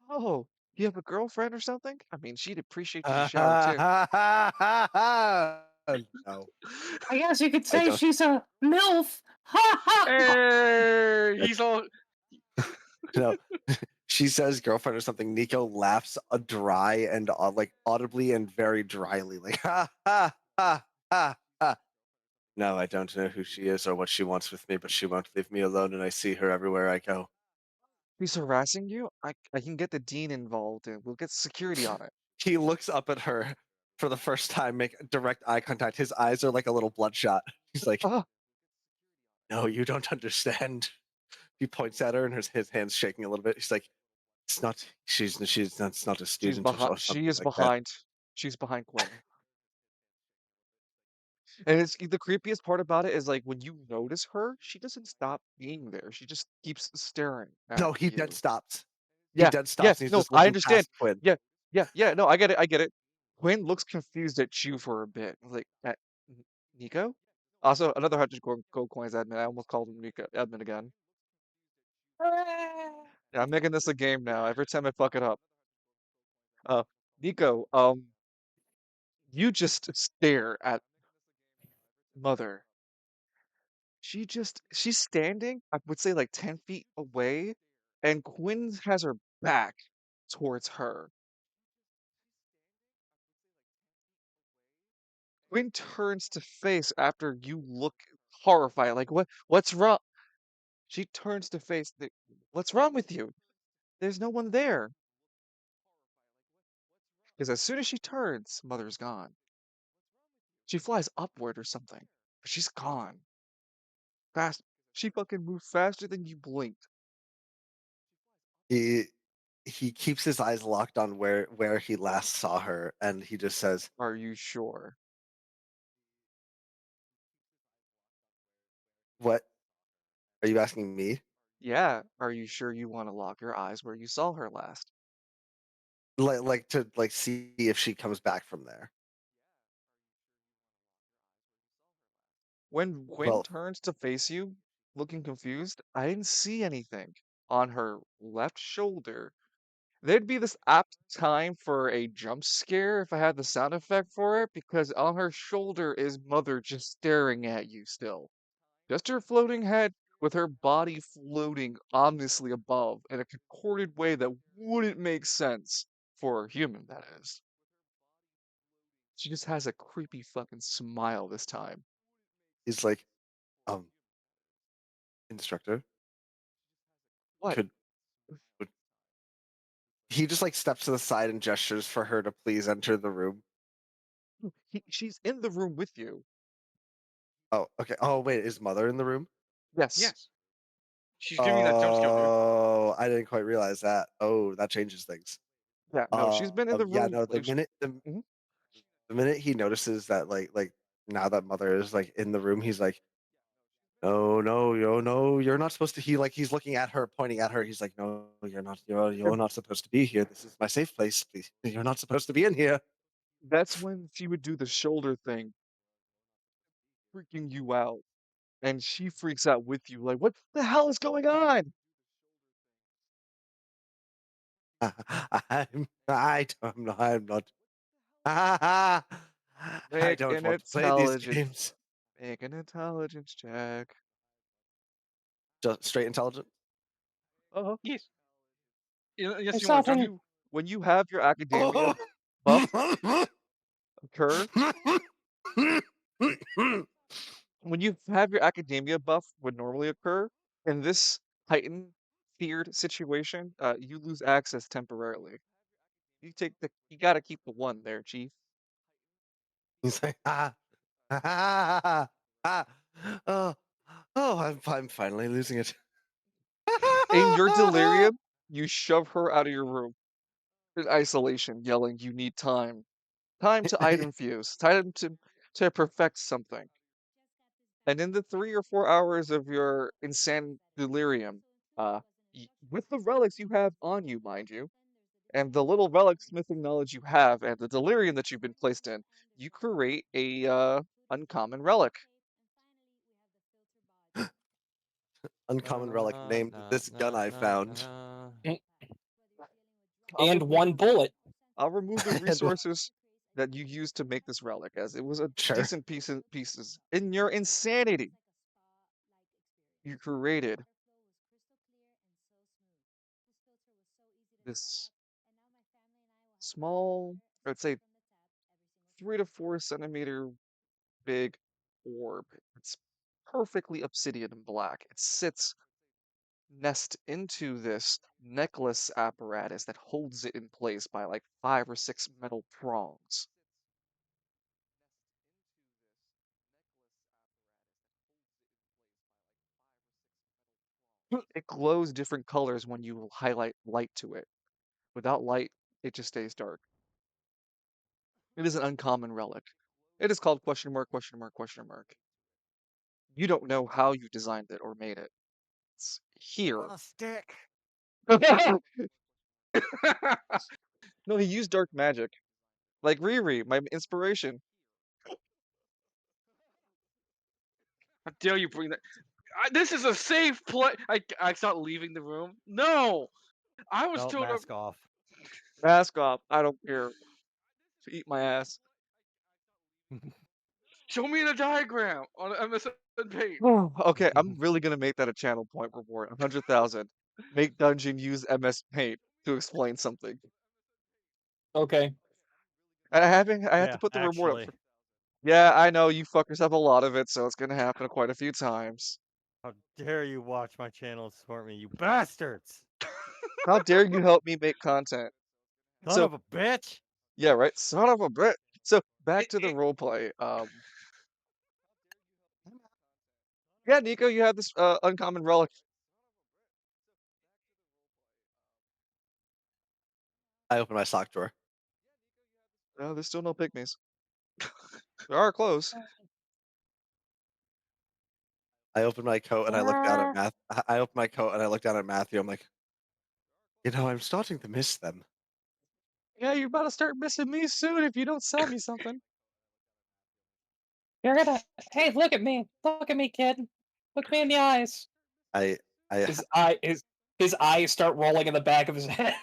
"Oh, you have a girlfriend or something? I mean, she'd appreciate you to shower too." No, I guess you could I say don't. she's a MILF. Ha ha! Hey, I, he's all. no, she says girlfriend or something. Nico laughs dry and like audibly and very dryly, like ha ha ha ha ha. No, I don't know who she is or what she wants with me, but she won't leave me alone, and I see her everywhere I go. "He's harassing you? I can get the dean involved and we'll get security on it." He looks up at her for the first time, make direct eye contact. His eyes are like a little bloodshot. He's like, "Oh, "No, you don't understand." He points at her, and his hands shaking a little bit. He's like, "It's not. She's not. It's not a student or she something is like that." behind. She's behind Quinn. And it's the creepiest part about it is like when you notice her, she doesn't stop being there. She just keeps staring at No, he dead you. stops. He Yeah, dead yeah, stops and he's no, just I looking understand. past Quinn. Yeah, yeah, yeah, no, I get it, I get it. Quinn looks confused at you for a bit. Like, at Nico? Also, another 100 gold coins admin. I almost called him Nico admin again. Yeah, I'm making this a game now. Every time I fuck it up. Uh, Nico, you just stare at Mother. She's standing, I would say like 10 feet away, and Quinn has her back towards her. Quinn turns to face after you look horrified, like, what's wrong? She turns to face, what's wrong with you? There's no one there. Because as soon as she turns, Mother's gone. She flies upward or something, but she's gone. Fast. She fucking moved faster than you blinked. He he keeps his eyes locked on where he last saw her, and he just says, Are you sure? "What? Are you asking me?" Yeah. Are you sure you want to lock your eyes where you saw her last? Like to like see if she comes back from there. When Quinn Well, turns to face you, looking confused, I didn't see anything on her left shoulder. There'd be this apt time for a jump scare if I had the sound effect for it, because on her shoulder is Mother just staring at you still. Just her floating head with her body floating ominously above in a concorded way that wouldn't make sense for a human, that is. She just has a creepy fucking smile this time. he's like, um, "Instructor, What? could would he just like steps to the side and gestures for her to please enter the room?" She's in the room with you. Oh, okay. Oh, wait, is Mother in the room? Yes. Yes. She's giving me that jump scare, dude. Oh, I didn't quite realize that. Oh, that changes things. Yeah, no, she's been in the Yeah, room. no, Like, Mhm. the minute he notices that like now that Mother is like in the room, he's like, "No, no, no, you're not supposed to." He's looking at her, pointing at her. He's like, "No, you're not supposed to be here. This is my safe place. Please, you're not supposed to be in here." That's when she would do the shoulder thing, freaking you out. And she freaks out with you, like, what the hell is going on? I'm not. I Make don't an want to play these intelligence, games. make an intelligence check. Just straight intelligent. Uh-huh. Yes. Yes, There's you want to jump? nothing. When you have your academia Oh. buff occur, when you have your academia buff would normally occur, in this heightened, feared situation, you lose access temporarily. You gotta keep the one there, Chief. He's like, ah, ah, oh, oh, I'm finally losing it. In your delirium, you shove her out of your room in isolation, yelling, "You need time. Time to item fuse. Time to perfect something." And in the 3 or 4 hours of your insane delirium, uh, with the relics you have on you, mind you, and the little relic smithing knowledge you have, and the delirium that you've been placed in, you create a uncommon relic. Uncommon relic named this gun I found. I'll And remove one bullet. I'll remove the And resources that you used to make this relic, as it was a sure, decent pieces. In your insanity, you created this small, I'd say 3 to 4 centimeter big orb. It's perfectly obsidian and black. It sits nest into this necklace apparatus that holds it in place by like 5 or 6 metal prongs. It glows different colors when you highlight light to it. Without light, it just stays dark. It is an uncommon relic. It is called question mark, question mark, question mark. You don't know how you designed it or made it. It's here. On a stick. No, he used dark magic. Like Riri, my inspiration. How dare you bring that? This is a safe play. I start leaving the room. No, I was No, told. mask off. Mask off. I don't care. Eat my ass. Show me the diagram on MSN page. Okay, I'm really gonna make that a channel point reward. 100,000. Make dungeon use MS Paint to explain something. Okay. I have to Yeah, put the reward up. actually. Yeah, I know you fuckers have a lot of it, so it's gonna happen quite a few times. How dare you watch my channel and support me, you bastards! How dare you help me make content? Son So of a bitch! yeah, right. Son of a bitch. So back It, to the it, roleplay. Yeah, Nico, you have this uncommon relic. I open my sock drawer. No, there's still no pygmies. There are clothes. I open my coat and I look down at Math. I open my coat and I look down at Matthew. I'm like, I'm starting to miss them. Yeah, you're about to start missing me soon if you don't sell me something. You're gonna. Hey, look at me. Look at me, kid. Look me in the eyes. I I His eyes start rolling in the back of his head.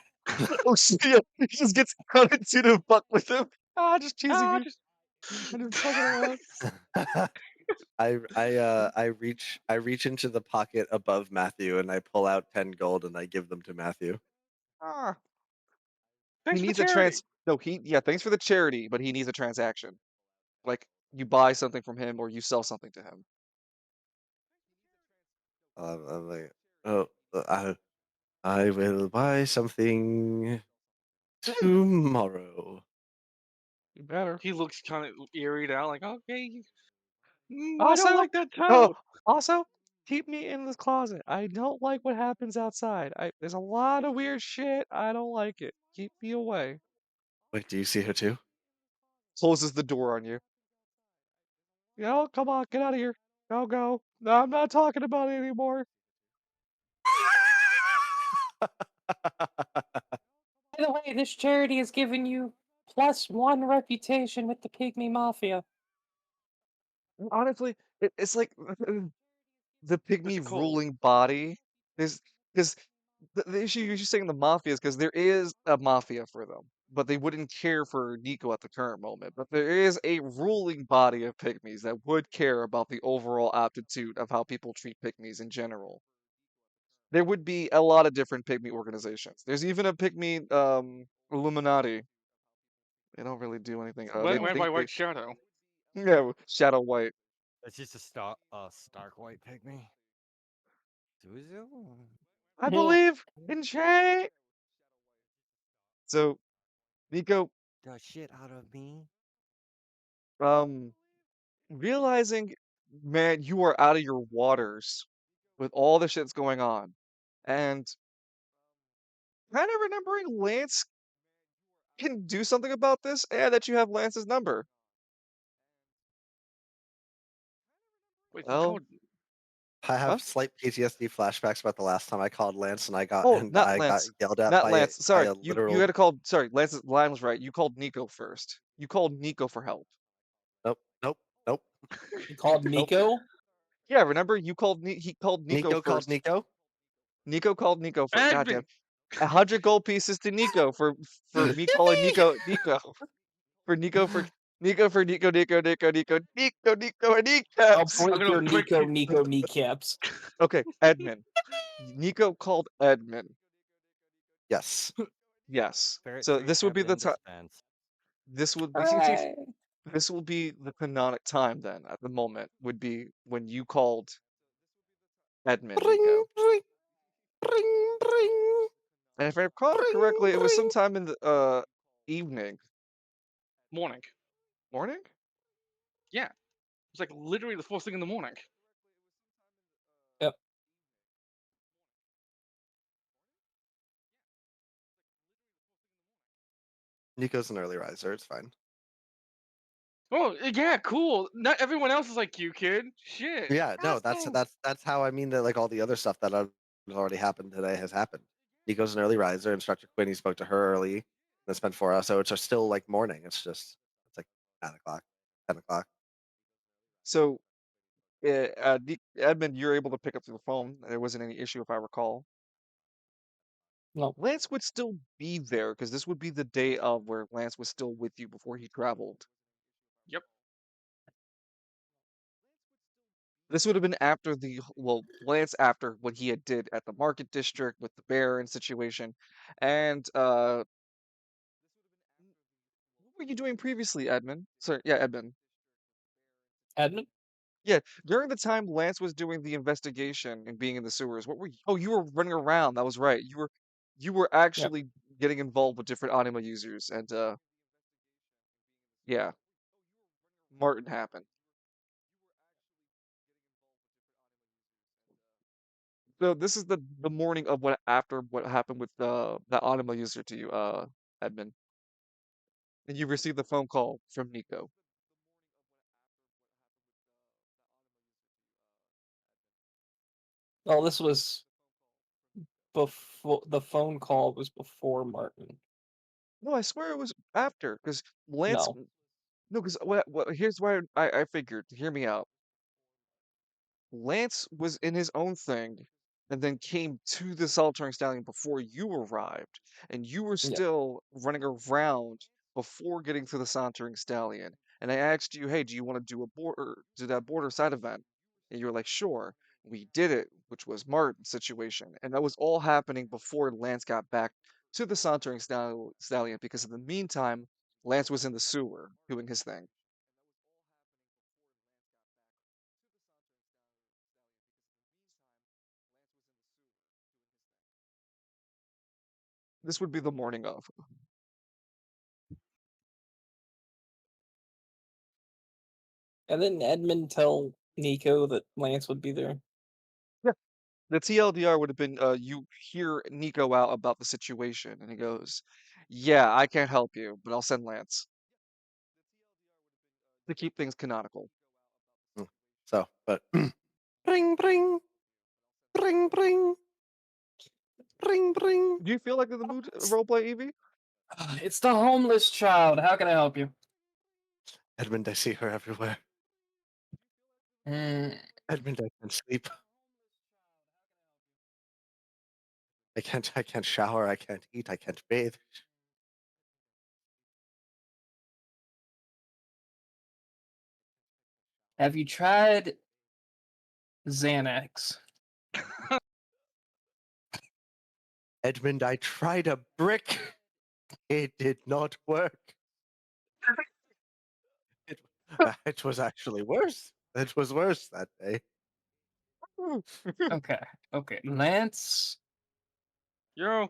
Oh shit! Yeah, he just gets crowded to fuck with him. Ah, just teasing ah, you. just. I'm just fucking around. I reach into the pocket above Matthew and I pull out 10 gold and I give them to Matthew. Ah, he Thanks for the needs a charity. No, yeah. Thanks for the charity, but he needs a transaction. Like you buy something from him or you sell something to him. I'm like, oh, I will buy something tomorrow. You better. He looks kind of eerie out, like, okay, I don't Also, like that oh, toad. also, keep me in this closet. I don't like what happens outside. There's a lot of weird shit. I don't like it. Keep me away. Wait, do you see her too? Closes the door on you. Come on, get out of here. Go. No, I'm not talking about it anymore. By the way, this charity has given you +1 reputation with the Pygmy Mafia. Honestly, it's like the What's pygmy it called? ruling body is because the issue you're saying the mafia is because there is a mafia for them, but they wouldn't care for Nico at the current moment. But there is a ruling body of pygmies that would care about the overall aptitude of how people treat pygmies in general. There would be a lot of different pygmy organizations. There's even a pygmy Illuminati. They don't really do anything. They Led think by they White Shadow. yeah, Shadow White. It's just a stark white pygmy. Suzu? I believe in change. So Nico, The shit out of me? um, realizing, man, you are out of your waters with all the shit's going on, and kind of remembering Lance can do something about this, and that you have Lance's number. Wait, he Well, called. I huh? have slight PTSD flashbacks about the last time I called Lance and Oh, I got yelled at not Lance. by Sorry, a you literal had to call. Sorry, Lance's line was right. You called Nico first. You called Nico for help. nope nope nope You called nope. Nico? Yeah, remember you called he called Nico Nico called first. Nico. Nico called Nico first. Goddamn, Admin! 100 gold pieces to Nico for me calling Nico. For Nico for Nico and I'll kneecaps. I'm break gonna your break Nico you. Nico kneecaps. Okay, Edmund. Nico called Edmund. Yes. Yes. Ferret So tree this would be the Captain time. Dispense. This would be Hooray! this will be the canonic time then. At the moment would be when you called Edmund Bring Nico. bring bring bring And if I recall bring correctly, it was bring. sometime in the evening, Morning. morning. Yeah. It's like literally the first thing in the morning. Yep. Nico's an early riser. It's fine. Oh, yeah, cool. Not everyone else is like you, kid. Shit. Yeah, no, Disgusting. that's how I mean that like all the other stuff that has already happened today has happened. Nico's an early riser. Instructor Quinn, he spoke to her early. Then spent 4 hours. So it's still like morning. It's like 9 o'clock, 10 o'clock. So, Edmund, you're able to pick up the phone. There wasn't any issue, if I recall. No. Lance would still be there because this would be the day of where Lance was still with you before he traveled. Yep. This would have been after Lance after what he had did at the Market District with the Baron situation, and what were you doing previously, Edmund? Sorry, yeah, Edmund. Edmund? Yeah, during the time Lance was doing the investigation and being in the sewers, what were you? Oh, you were running around. That was right. You were Yep. actually getting involved with different anima users, and yeah, Martin happened. So this is the morning of what after what happened with the anima user to you, Edmund, and you received the phone call from Nico. Well, this was before the phone call was before Martin. No, I swear it was after, because Lance. No. No, because what? Here's why I figured. Hear me out. Lance was in his own thing and then came to the Solitary Stallion before you arrived, and you were Yep. still running around before getting to the Sauntering Stallion. And I asked you, hey, do you want to do that border side event? And you were like, sure. We did it, which was Martin's situation. And that was all happening before Lance got back to the Sauntering Stallion because in the meantime, Lance was in the sewer doing his thing. This would be the morning of. And then Edmund tell Nico that Lance would be there. The TLDR would have been you hear Nico out about the situation, and he goes, yeah, I can't help you, but I'll send Lance to keep things canonical. Mm. So, but bring, bring, bring, bring, bring, bring. Do you feel like in the mood to roleplay, Evie? It's the homeless child. How can I help you? Edmund, I see her everywhere. Mm, Edmund, I can't sleep. I can't shower. I can't eat. I can't bathe. have you tried Xanax? Edmund, I tried a brick. It did not work. It, it was actually worse. It was worse that day. Okay. Okay. Lance Yo,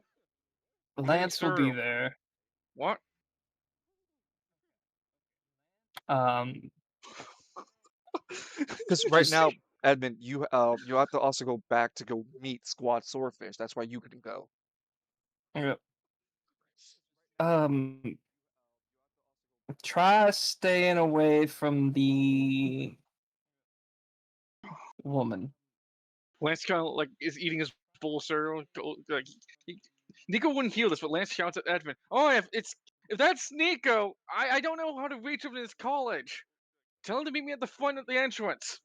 coming Lance will be through. there. What? Um Because right just now, Edmund, you have to also go back to go meet Squad Swordfish. That's why you couldn't go. uh, um try staying away from the woman. Lance kind of like is eating his bowl of cereal. Like Nico wouldn't heal this, but Lance shouts at Edmund, "Oh, if that's Nico, I don't know how to reach him in his college. Tell him to meet me at the front of the entrance."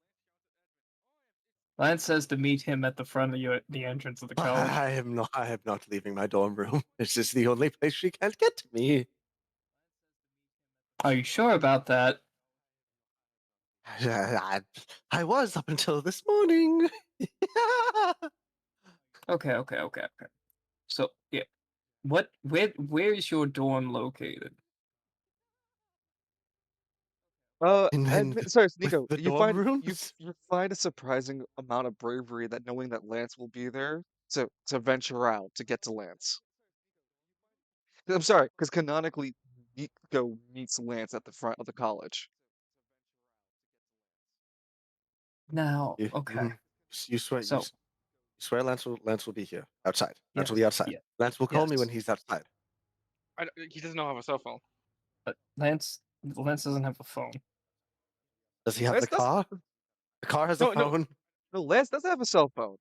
Lance says to meet him at the front of the entrance of the college. I am not. I am not leaving my dorm room. This is the only place she can't get to me. Are you sure about that? I was up until this morning. Okay, okay, okay, okay. So yeah. Where is your dorm located? In Edmund, sorry, it's with Nico. the You dorm find you rooms. you find a surprising amount of bravery that knowing that Lance will be there to venture out to get to Lance. I'm sorry, because canonically, Nico meets Lance at the front of the college. Now, You, okay. mhm. You swear. So You swear Lance will be here outside. Lance will yes, be outside. yeah, Lance will call me when yes. he's outside. He doesn't know how to have a cell phone. But Lance doesn't have a phone. Does he have the Lance does car? The car has a No, no, phone. no, Lance doesn't have a cell phone.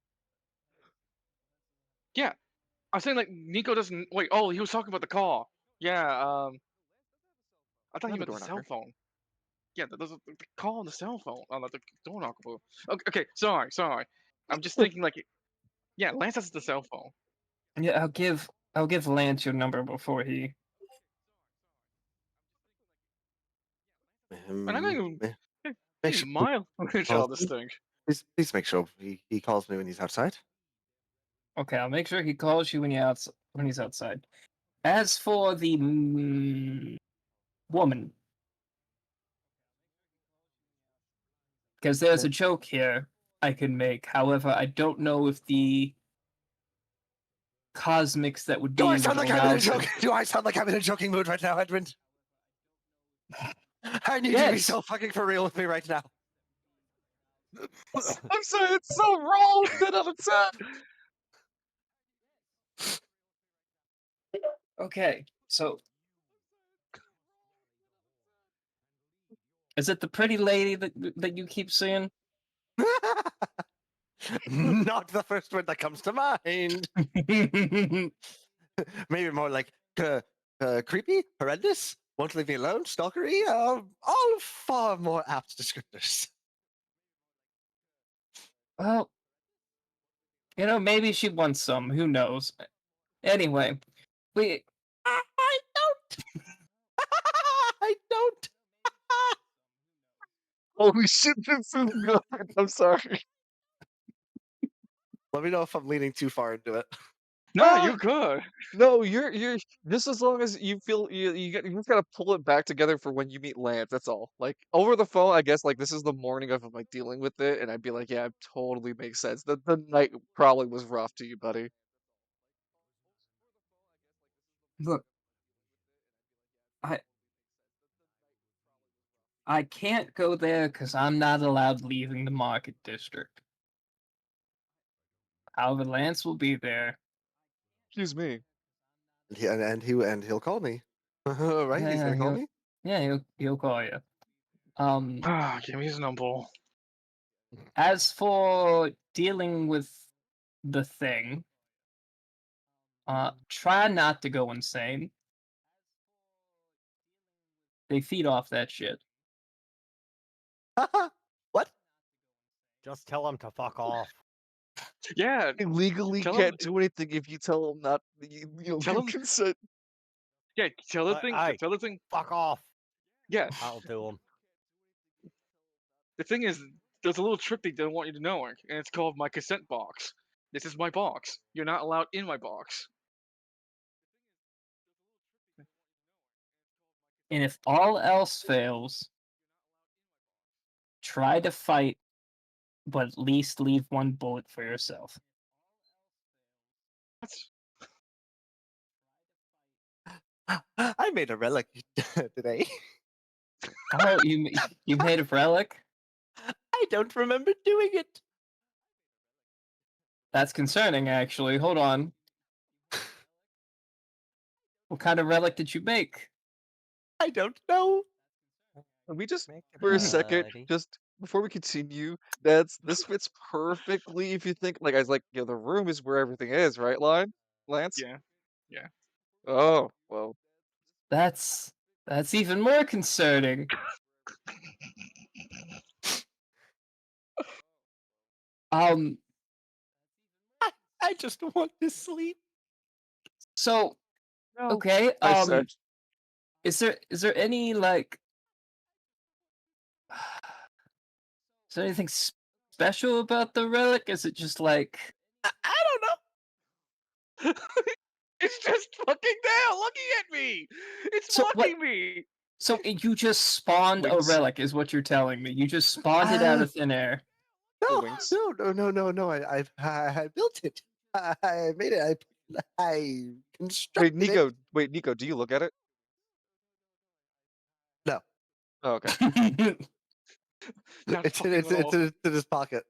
yeah. I was saying like Nico doesn't wait. Oh, he was talking about the call. Yeah. I I thought he have a meant the door cell knocker. phone. Yeah, there's a the call on the cell phone. Oh, not the door knocker. Okay, sorry. I'm just thinking like, yeah, Lance has the cell phone. Yeah, I'll give Lance your number before he. And I'm not Um, even ma- hey, make hey, sure mile calls all this me. thing. Please make sure he calls me when he's outside. Okay, I'll make sure he calls you when he's outside. As for the woman, because there's a joke here I can make. However, I don't know if the cosmics that would Do I be sound would like I'm in allow a joke? to. Do I sound like I'm in a joking mood right now, Edmund? I need you to be Yes. so fucking for real with me right now. I'm sorry, it's so wrong. 10 out of 10. Okay, so is it the pretty lady that you keep seeing? Not the first word that comes to mind. Maybe more like creepy, horrendous, won't leave me alone, stalkery. All far more apt descriptors. Well, maybe she wants some. Who knows? Anyway, we. I don't. I don't. Holy shit, this is good. I'm sorry. Let me know if I'm leaning too far into it. Nah, Ah, you good. no, you're just as long as you feel you just gotta pull it back together for when you meet Lance. That's all. Like over the phone, I guess like this is the morning of like dealing with it, and I'd be like, yeah, it totally makes sense. The night probably was rough to you, buddy. Look, I I can't go there because I'm not allowed leaving the market district. However, Lance will be there. Excuse me. And he'll call me. Right? He's Yeah, gonna call me. he'll call you. Ah, give me his number. As for dealing with the thing, try not to go insane. They feed off that shit. What? Just tell him to fuck off. Yeah, I legally tell him. can't do anything if you tell him not. You don't Tell give him. consent. Yeah, tell the thing. Hey, Tell the thing. fuck off. Yeah, I'll do him. the thing is, there's a little trick they don't want you to know, and it's called my consent box. This is my box. You're not allowed in my box. And if all else fails, try to fight, but at least leave one bullet for yourself. That's I made a relic today. Oh, you made a relic? I don't remember doing it. That's concerning, actually. Hold on. What kind of relic did you make? I don't know. Can we just Make it, for a second, buddy. just before we continue, this fits perfectly if you think like as like the room is where everything is, right, Lance? yeah, yeah. Oh, well, That's even more concerning. Um, I just want to sleep. so no. okay, I said is there any like is there anything special about the relic? Is it just like I don't know. It's just fucking there, looking at me. It's so what mocking me. so you just spawned a wings. relic is what you're telling me. You just spawned it out Uh, of thin air. The no, wings. no. I built it. I made it. I Wait, constructed it. Nico. Wait, Nico. Do you look at it? No, Oh, okay. Not it's in, fucking it's with it's all. in, it's in his pocket.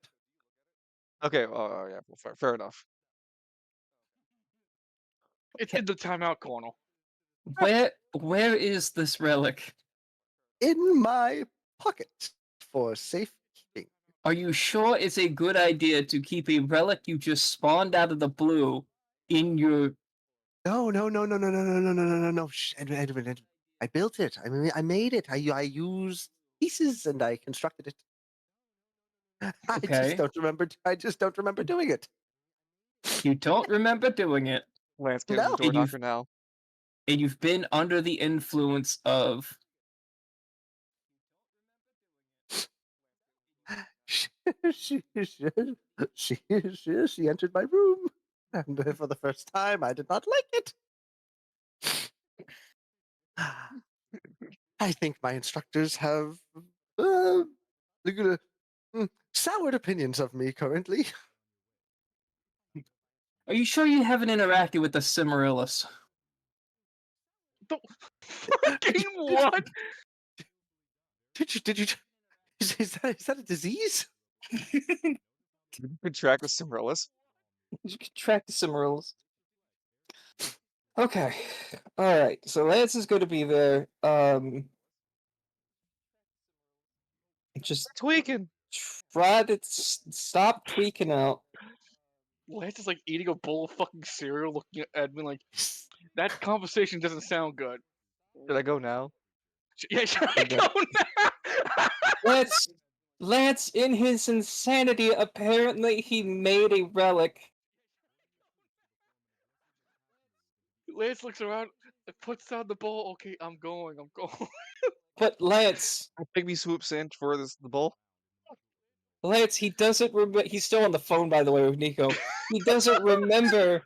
Okay. Oh, yeah. Well, fair enough. It's Ca- in the timeout corner. where is this relic? In my pocket for safekeeping. Are you sure it's a good idea to keep a relic you just spawned out of the blue in your. No, no, no, no, no, no, no, no, no, no, no, no. Shh, Edwin. I built it. I mean, I made it. I used pieces and I constructed it. I just Okay. don't remember. I just don't remember doing it. You don't remember doing it, Lance, get him the No. door knocker now. and you've been under the influence of. She, she entered my room, and for the first time, I did not like it. I think my instructors have uh, soured opinions of me currently. Are you sure you haven't interacted with the Cimarillus? The Did fucking you, what? did you, is that a disease? Good track with Cimrillus. You can track the Cimarrillas. Okay. Alright, so Lance is going to be there. Just Tweaking. try to stop tweaking out. Lance is like eating a bowl of fucking cereal, looking at Edmund like, that conversation doesn't sound good. Should I go now? Yeah, should I Okay. go now? Lance, in his insanity, apparently he made a relic. Lance looks around, puts down the bowl. Okay, I'm going. But Lance, Pygmy swoops in for the bull. he doesn't remember. He's still on the phone, by the way, with Nico. He doesn't remember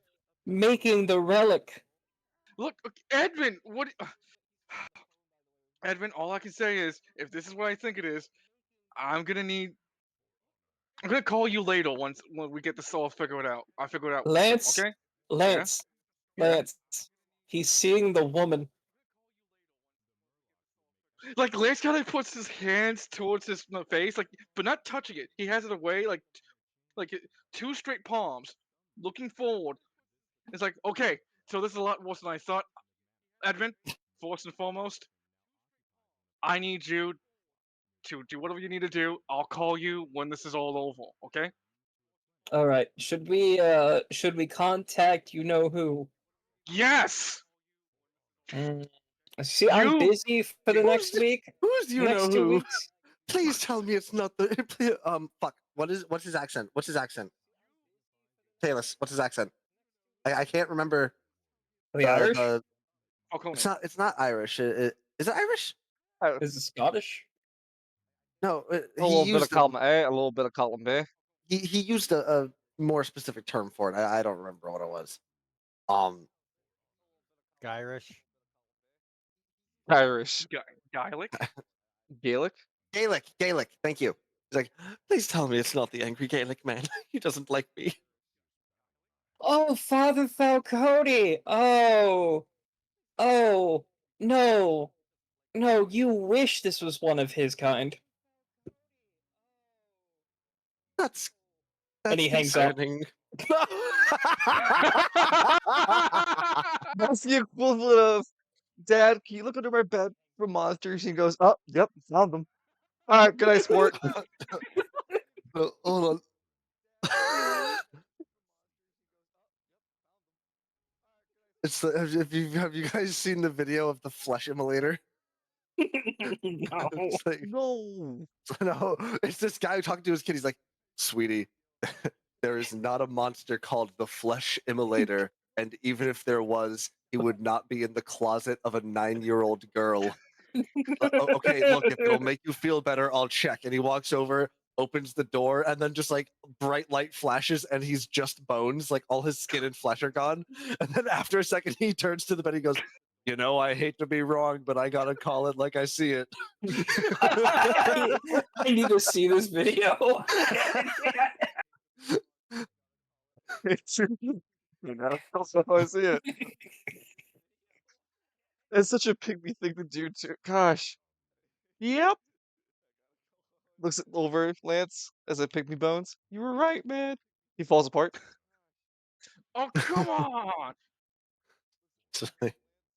making the relic. Look, Edmund, what? Edmund, all I can say is, if this is what I think it is, I'm gonna need. I'm gonna call you later when we get this all figured out. I'll figure it out later. Lance, Okay? Lance, Yeah. Lance. He's seeing the woman. Like Lance kind of puts his hands towards his face, like, but not touching it. He has it away, like two straight palms, looking forward. It's like, okay, so this is a lot worse than I thought. Edmund, first and foremost, I need you to do whatever you need to do. I'll call you when this is all over. Okay? All right. Should we contact you know who? Yes. Mm. See, I'm You. busy for the next week. Who's you know Next 2 who? weeks. Please tell me it's not the fuck. What's his accent? What's his accent? Taylor, what's his accent? I can't remember The Irish? the Falcone. it's not Irish. Is it Irish? A Is it Scottish? No, he little bit of used a, column A, a little bit of column B. he used a more specific term for it. I don't remember what it was. Irish. Irish. Gaelic. Gaelic. Gaelic. Thank you. He's like, please tell me it's not the angry Gaelic man. He doesn't like me. Oh, Father Falcone! Oh, no. No, you wish this was one of his kind. That's And he hangs up. concerning. That's the equivalent of, Dad, can you look under my bed for monsters? He goes, oh, yep, found them. All right, good night, sport. Hold on. Have you guys seen the video of the flesh immolator? No. It's like, No. no, it's this guy talking to his kid. He's like, sweetie, there is not a monster called the flesh immolator, and even if there was, he would not be in the closet of a 9-year-old girl. Okay, look, if it'll make you feel better, I'll check. And he walks over, opens the door, and then just like bright light flashes, and he's just bones, like all his skin and flesh are gone. And then after a second, he turns to the bed. He goes, "You know, I hate to be wrong, but I gotta call it like I see it." I need to see this video. It's that's how I see it. It's such a pygmy thing to do, too. Gosh. Yep. Looks over Lance as a pygmy bones. You were right, man. He falls apart. Oh, come on. It's like,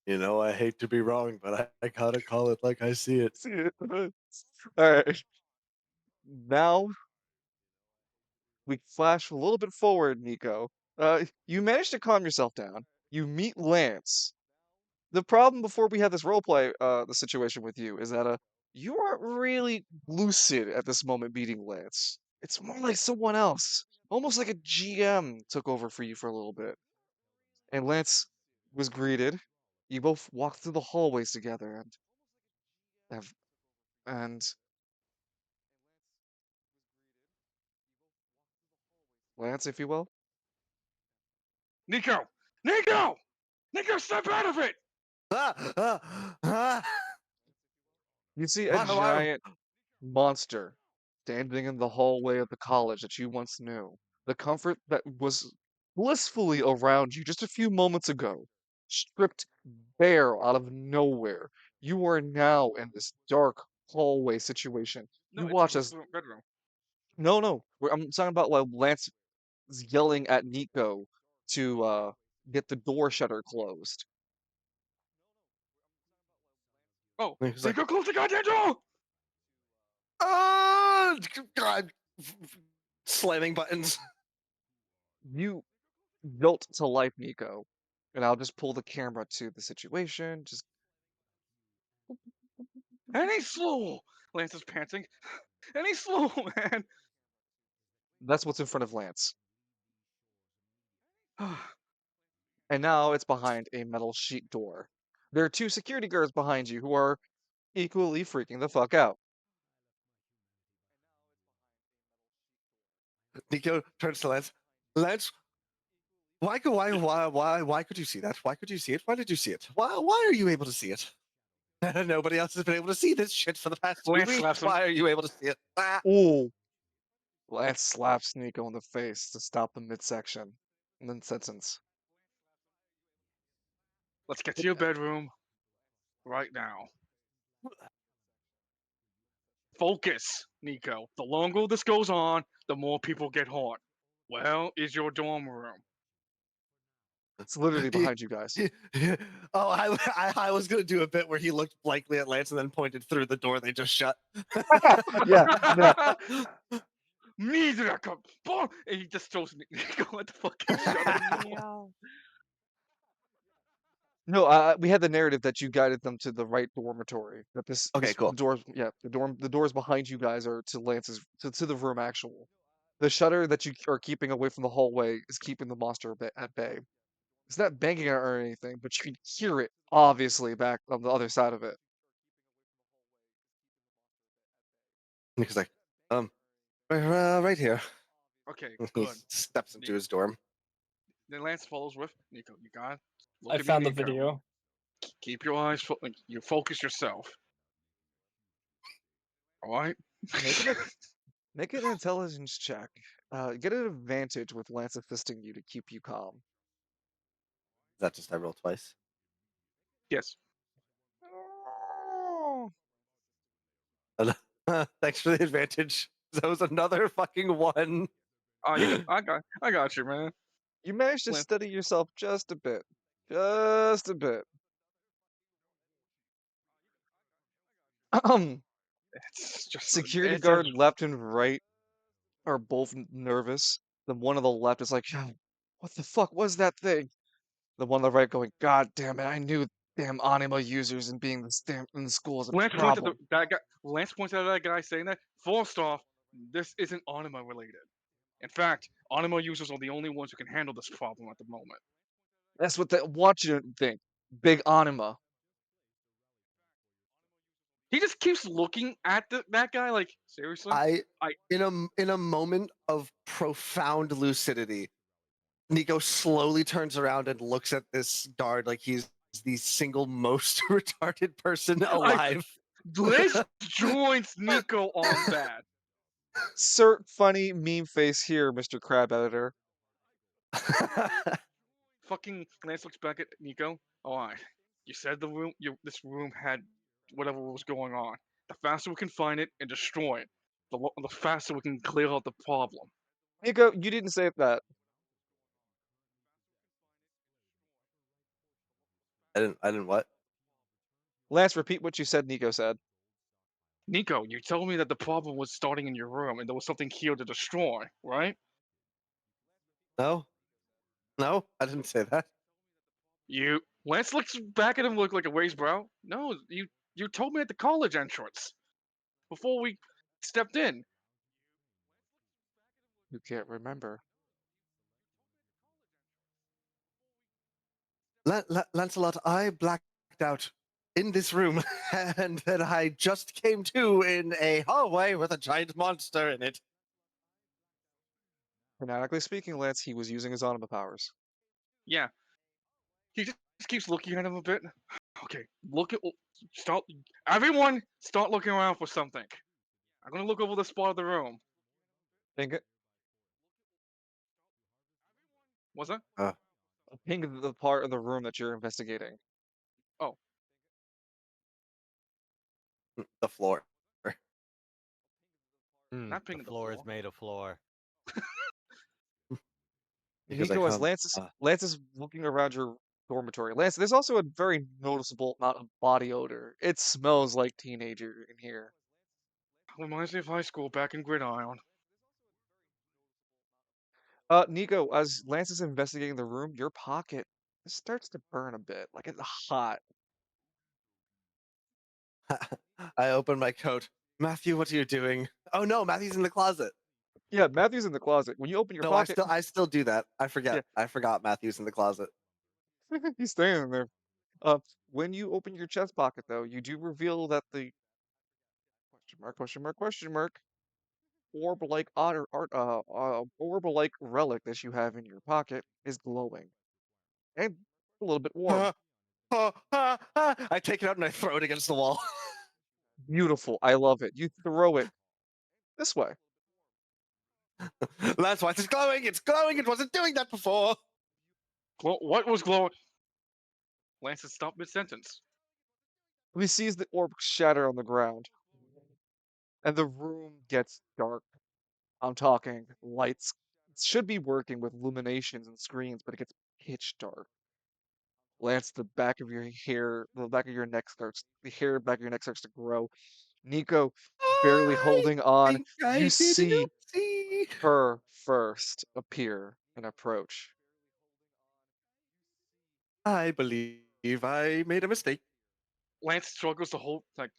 you know, I hate to be wrong, but I gotta call it like I see it. See it. All right. Now we flash a little bit forward, Nico. You manage to calm yourself down. You meet Lance. The problem before we had this roleplay, the situation with you is that you aren't really lucid at this moment meeting Lance. It's more like someone else, almost like a GM took over for you for a little bit. And Lance was greeted. You both walked through the hallways together have and Lance, if you will. Nico! Nico! Nico, step out of it! Ah. You see a Why? giant monster standing in the hallway of the college that you once knew. The comfort that was blissfully around you just a few moments ago, stripped bare out of nowhere. You are now in this dark hallway situation. No, You it's a watch as bedroom. no, I'm talking about like Lance is yelling at Nico to get the door shutter closed. Oh, He's like, Nico, close the goddamn door! oh God, slamming buttons. You jolt to life, Nico. And I'll just pull the camera to the situation. Just And he's slow! Lance is panting. And he's slow, man! that's what's in front of Lance. And now it's behind a metal sheet door. There are two security guards behind you who are equally freaking the fuck out. Nico turns to Lance. Lance, why could you see that? Why could you see it? Why did you see it? Why are you able to see it? Nobody else has been able to see this shit for the past 2 Lance weeks. slaps him. Why are you able to see it? Ah. Ooh. Lance slaps Nico in the face to stop the midsection. And then sentence. Let's get to your bedroom right now. Focus, Nico. The longer this goes on, the more people get hurt. Well, is your dorm room. It's literally He- behind you guys. oh, I was gonna do a bit where he looked blankly at Lance and then pointed through the door they just shut. Yeah, yeah. Me, Nico. And he just throws Nico at the fucking shutter. No, we had the narrative that you guided them to the right dormitory. That Okay, this cool. doors, yeah, the doors behind you guys are to Lance's to the room actual. The shutter that you are keeping away from the hallway is keeping the monster at bay. It's not banging or anything, but you can hear it obviously back on the other side of it. Nico's like, right here. Okay, He good. steps into his dorm. Then Lance follows with Nico. You got. Look I at found me, the Nico. video. Keep your eyes. You focus yourself. All right. Make it make an intelligence check. Get an advantage with Lance assisting you to keep you calm. Is that just I roll twice? Yes. Thanks for the advantage. That was another fucking one. You got. I got you, man. You managed to Lance. steady yourself just a bit. Just a bit. It's just. Security It's a. guard left and right are both nervous. The one on the left is like, "Yeah, what the fuck was that thing?" The one on the right going, God damn it, I knew damn anima users and being this damn in the school is a Lance points at problem. that guy. Lance points at that guy saying that. First off, this isn't anima related. In fact, anima users are the only ones who can handle this problem at the moment. That's what they want you to think. Big anima. He just keeps looking at that guy like, seriously? I I- in a moment of profound lucidity, Nico slowly turns around and looks at this guard like he's the single most retarded person alive. Lance joins Nico on that. Cert funny meme face here, Mr. Crab Editor. Fucking Lance looks back at Nico. Alright. You said this room had whatever was going on. The faster we can find it and destroy it, the faster we can clear out the problem. Nico, you didn't say that. I didn't what? Lance, repeat what you said Nico said. Nico, you told me that the problem was starting in your room and there was something here to destroy, right? No? No, I didn't say that. You Lance looks back at him, look like a raised brow. No, you told me at the college entrance before we stepped in. You can't remember. Lancelot, I blacked out in this room, and then I just came to in a hallway with a giant monster in it. Fanatically speaking, Lance, he was using his anima powers. Yeah, he just keeps looking at him a bit. Okay, look at start. Everyone, start looking around for something. I'm gonna look over the spot of the room. Think it. What's that? Uh, Ping the part of the room that you're investigating. Oh, the floor. not The pinging the floor is floor. made of floor. Because I Nico, as can't. Lance is looking around your dormitory. Lance, there's also a very noticeable amount of body odor. It smells like teenager in here. Reminds me of high school back in Gridiron. Nico, as Lance is investigating the room, your pocket starts to burn a bit, like it's hot. I open my coat. Matthew, what are you doing? Oh no, Matthew's in the closet. Yeah, Matthew's in the closet. When you open your No, I pocket, still do that. yeah, I forgot Matthew's in the closet. he's standing there. Uh, when you open your chest pocket, though, you do reveal that the question mark orb-like orb-like relic that you have in your pocket is glowing and a little bit warm. I take it out and I throw it against the wall. Beautiful. I love it. You throw it this way. That's why it's glowing. It's glowing. It wasn't doing that before. What was glowing? Lance had stopped mid-sentence. He sees the orb shatter on the ground, and the room gets dark. I'm talking lights should be working with illuminations and screens, but it gets pitch dark. Lance, the back of your neck the hair back of your neck starts to grow. Nico, barely I holding on, think you I did an see oopsie. her first appear and approach. I believe I made a mistake. Lance struggles to hold, like,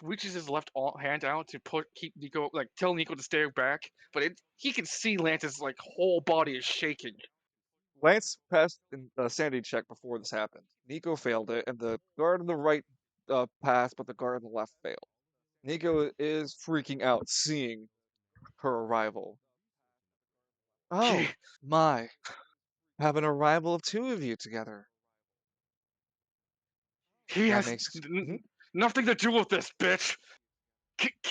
reaches his left hand out to keep Nico, like, tell Nico to stay back, but he can see Lance's like whole body is shaking. Lance passed a sanity check before this happened. Nico failed it, and the guard on the right passed, but the guard on the left failed. Nico is freaking out seeing her arrival. He Oh, my. Have an arrival of two of you together. he That has makes... Mhm. nothing to do with this, bitch.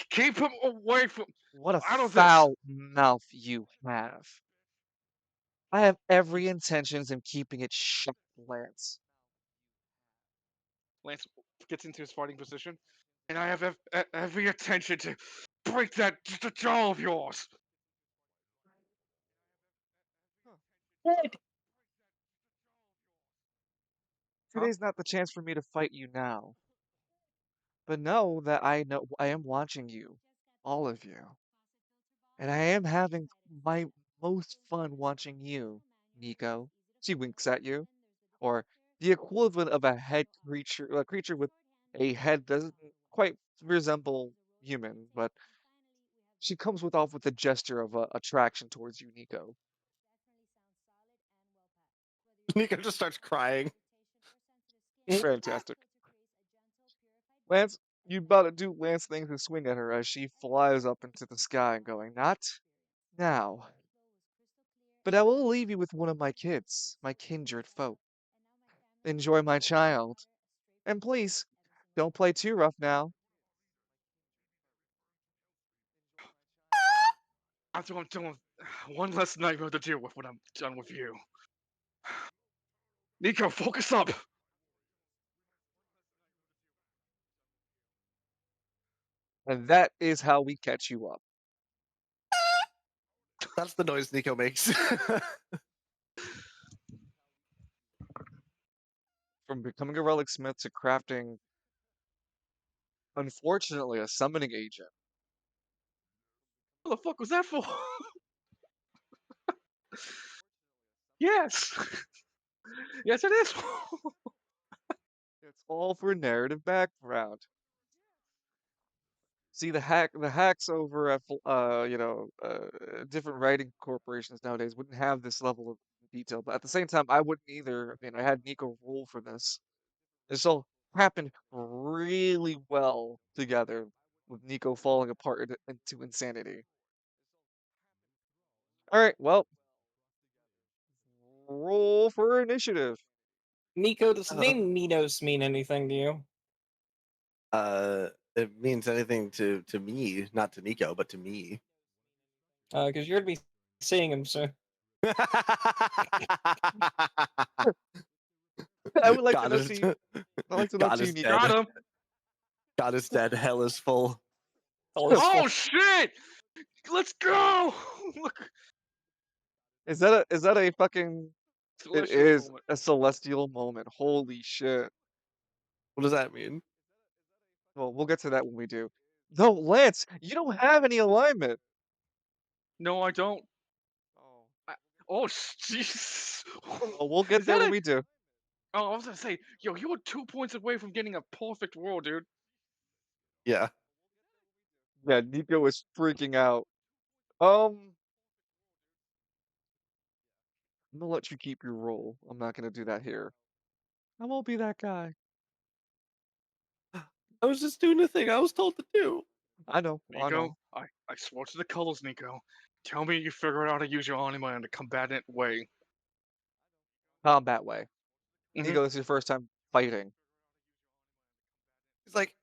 Keep him away from What a out of this. foul mouth you have. I have every intentions in keeping it shut, Lance. Lance gets into his fighting position, and I have every intention to break that jaw of yours. What? Huh? Today's not the chance for me to fight you now. But know I am watching you, all of you. And I am having my most fun watching you, Nico. She winks at you. Or the equivalent of a creature with a head doesn't quite resemble human, but she comes with a gesture of attraction towards you, Nico. Nico just starts crying. Fantastic. Lance, you about to do Lance things and swing at her as she flies up into the sky, going, "Not now. But I will leave you with one of my kids, my kindred folk. Enjoy my child. And please, don't play too rough now." After I'm done with one less nightmare to deal with when I'm done with you. Nico, focus up. And that is how we catch you up. That's the noise Nico makes. From becoming a relic smith to crafting, unfortunately, a summoning agent. What the fuck was that for? Yes. Yes, it is. It's all for narrative background. See the hacks over at different writing corporations nowadays wouldn't have this level of detail, but at the same time, I wouldn't either. I mean, I had Nico roll for this. This all happened really well together, with Nico falling apart into insanity. All right, well, roll for initiative. Nico, does the Uh, name Minos mean anything to you? it means anything to me, not to Nico, but to me. Because you're gonna be seeing him soon. I would like to God know is to you. I'd like to know God to you, is Nico. Got dead. him. God is dead. Hell is full. All his Oh fault. shit! Let's go! Look, Is that a fucking? It celestial is moment. a celestial moment. Holy shit. What does that mean? Well, we'll get to that when we do. No, Lance, you don't have any alignment. No, I don't. Oh. I, oh, jeez. Well, we'll get Is there that when a? we do. Oh, I was gonna say, yo, you were 2 points away from getting a perfect roll, dude. Yeah. Yeah, Nico is freaking out. Um, I'm gonna let you keep your roll. I'm not gonna do that here. I won't be that guy. I was just doing the thing I was told to do. I know. I Nico, know. I swore to the colors, Nico. Tell me you figure out how to use your anima in a combatant way. Combat way. Mm-hmm. Nico, this is your first time fighting. He's like,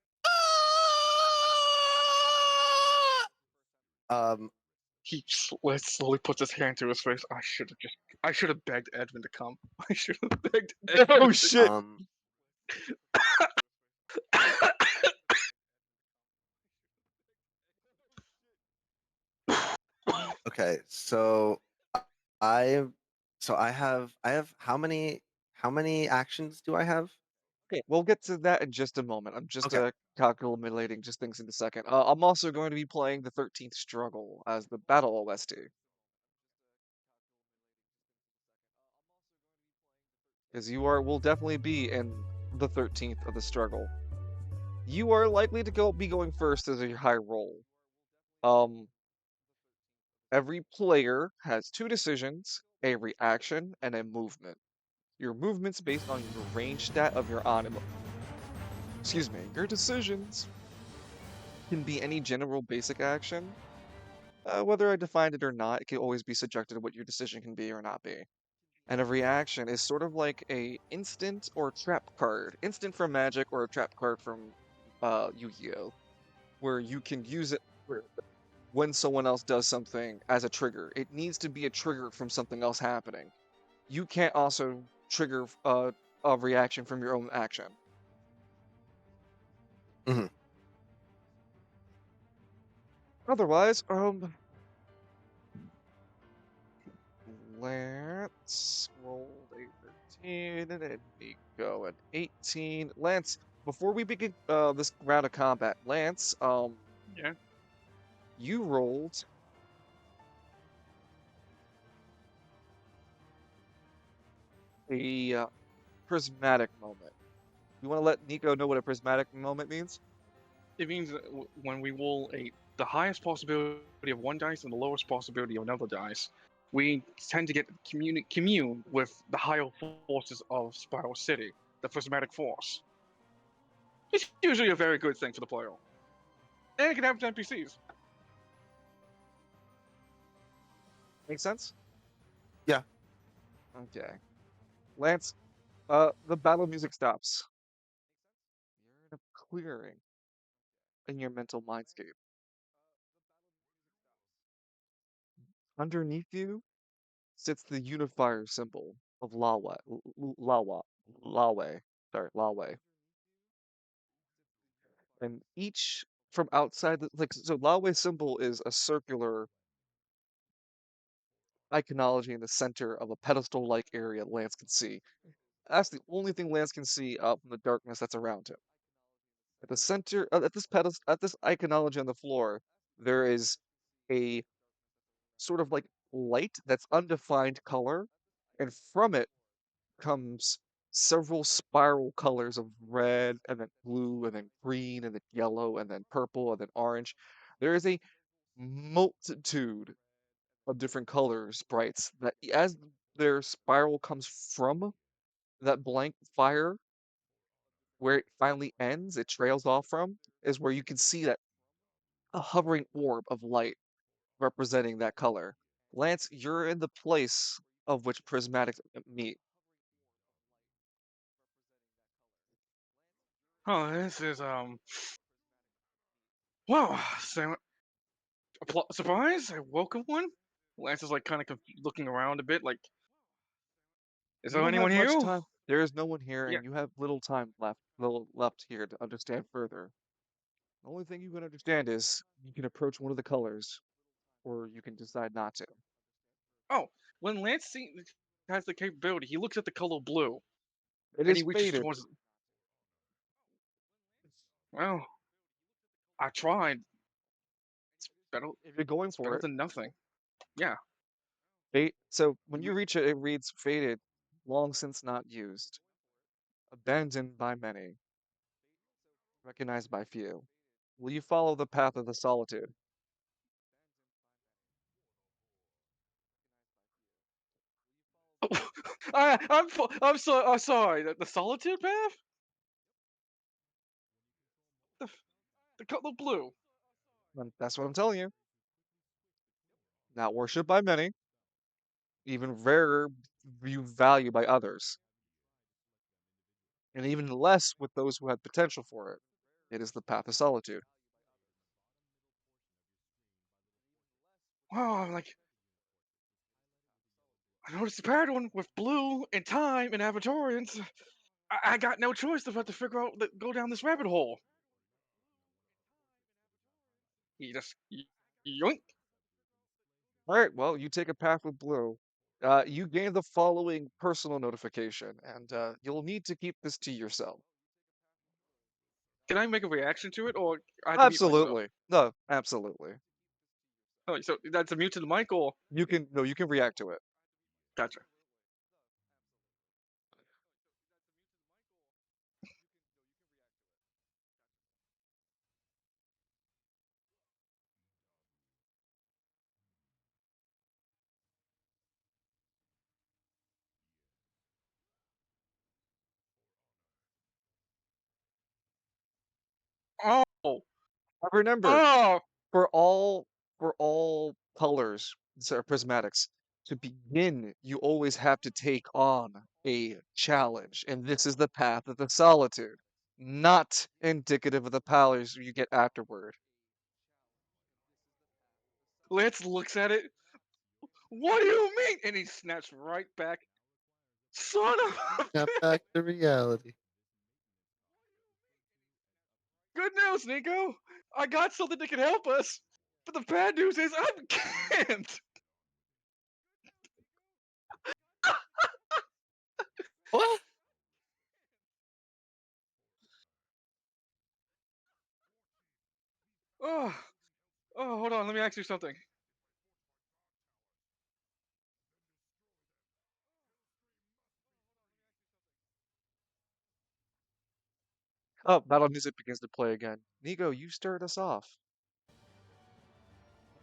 um, He slowly puts his hand to his face. I should have begged Edwin to come. I should have begged Oh Edwin to shit! okay, so I I have how many actions do I have? Okay, we'll get to that in just a moment. I'm just Okay. calculating just things in a second. I'm also going to be playing the 13th Struggle as the Battle OST, because you will definitely be in the 13th of the Struggle. You are likely to be going first as a high roll. Um, every player has two decisions, a reaction, and a movement. Your movement's based on your range stat of your anima. Excuse me. Your decisions can be any general basic action. Whether I defined it or not, it can always be subjective to what your decision can be or not be. And a reaction is sort of like a instant or trap card. Instant from Magic or a trap card from Yu-Gi-Oh! Where you can use it when someone else does something as a trigger. It needs to be a trigger from something else happening. You can't also trigger a reaction from your own action. Mhm. Otherwise, Lance rolled a 13 and Nico an 18. Lance, before we begin this round of combat, Lance, Yeah. you rolled a prismatic moment. You want to let Nico know what a prismatic moment means? It means that when we roll the highest possibility of one dice and the lowest possibility of another dice, we tend to get commune with the higher forces of Spiral City, the prismatic force. It's usually a very good thing for the player, and it can happen to NPCs. Make sense? Yeah. Okay. Lance, the battle music stops. You're in a clearing in your mental mindscape. Underneath you sits the unifier symbol of Lawe, Lawa, Lawe, sorry, Lawe. And each from outside, so Lawe's symbol is a circular iconology in the center of a pedestal-like area Lance can see. That's the only thing Lance can see out from the darkness that's around him. At the center, at this iconology on the floor, there is a sort of like light that's undefined color and from it comes several spiral colors of red, and then blue, and then green, and then yellow, and then purple, and then orange. There is a multitude of different color sprites that, as their spiral comes from that blank fire, where it finally ends, it trails off from, is where you can see that a hovering orb of light representing that color. Lance, you're in the place of which prismatics meet. Oh, this is wow. So, surprise! A welcome one. Lance is like kind of looking around a bit, like, is You there don't have anyone much here? time. There is no one here, Yeah. and you have little left here to understand further. The only thing you can understand is you can approach one of the colors, or you can decide not to. Oh, when has the capability, he looks at the color blue It and is he reaches faded. towards. Well, I tried. It's better. If you're going It's for better it, than nothing. Yeah. so when You- you reach it, it reads faded, long since not used, abandoned by many, recognized by few. Will you follow the path of the solitude? I'm sorry. The solitude path. The the color blue. That's what I'm telling you. Not worshipped by many, even rarer viewed value by others, and even less with those who had potential for it. It is the path of solitude. Wow. I'm like, I noticed the pattern with blue and time and Avatorians. I got no choice but to figure out go down this rabbit hole. He just yoink. All right, well, you take a path with blue. You gain the following personal notification, and you'll need to keep this to yourself. Can I make a reaction to it, or I have to mute myself? Absolutely. No, absolutely. Oh, so that's a mute to the mic, or You can no, you can react to it. gotcha. Oh, Remember, oh, for all colors, so prismatics, to begin, you always have to take on a challenge, and this is the path of the solitude, not indicative of the powers you get afterward. Lance looks at it. What do you mean? And he snaps right back. Son of a Snap bitch. back to reality. Good news, Nico. I got something that can help us. But the bad news is I can't. What? Oh, oh, hold on. Let me ask you something. Oh, battle music begins to play again. Nico, you started us off.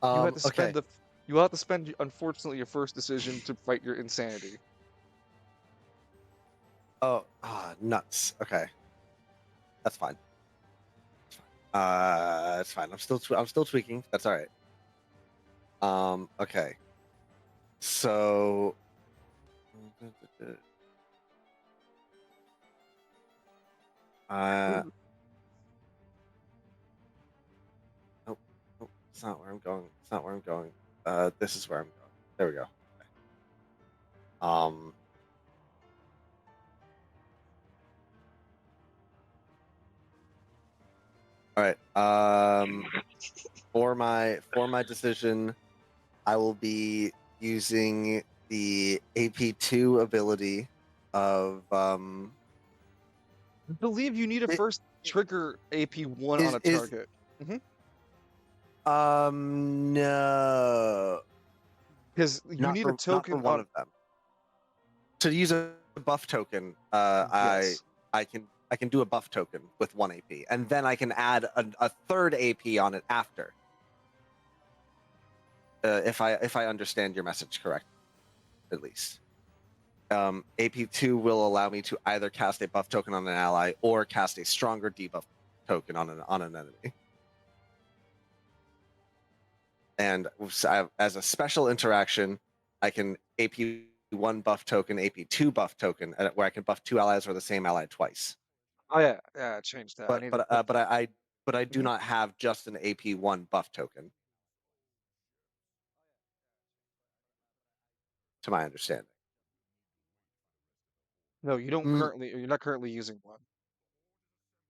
You had to spend Okay. the you have to spend, unfortunately, your first decision to fight your insanity. Oh, nuts. Okay, that's fine. It's fine. I'm still tweaking. That's all right. Okay. So, uh, nope, nope. It's not where I'm going. It's not where I'm going. This is where I'm going. There we go. Okay. All right. For my decision, I will be using the AP2 ability of I believe you need to it first trigger AP1 on is a target. no, Because you need a not for token one on. of them. to use a buff token, Yes. I can do a buff token with 1 AP, and then I can add a third AP on it after. If I understand your message correct, at least. AP2 will allow me to either cast a buff token on an ally or cast a stronger debuff token on an enemy. And as a special interaction, I can AP1 buff token, AP2 buff token, where I can buff 2 allies or the same ally twice. Oh yeah, I changed that. I But need to put. I do Mhm. not have just an AP1 buff token, to my understanding. No, you don't Mm, currently. You're not currently using one.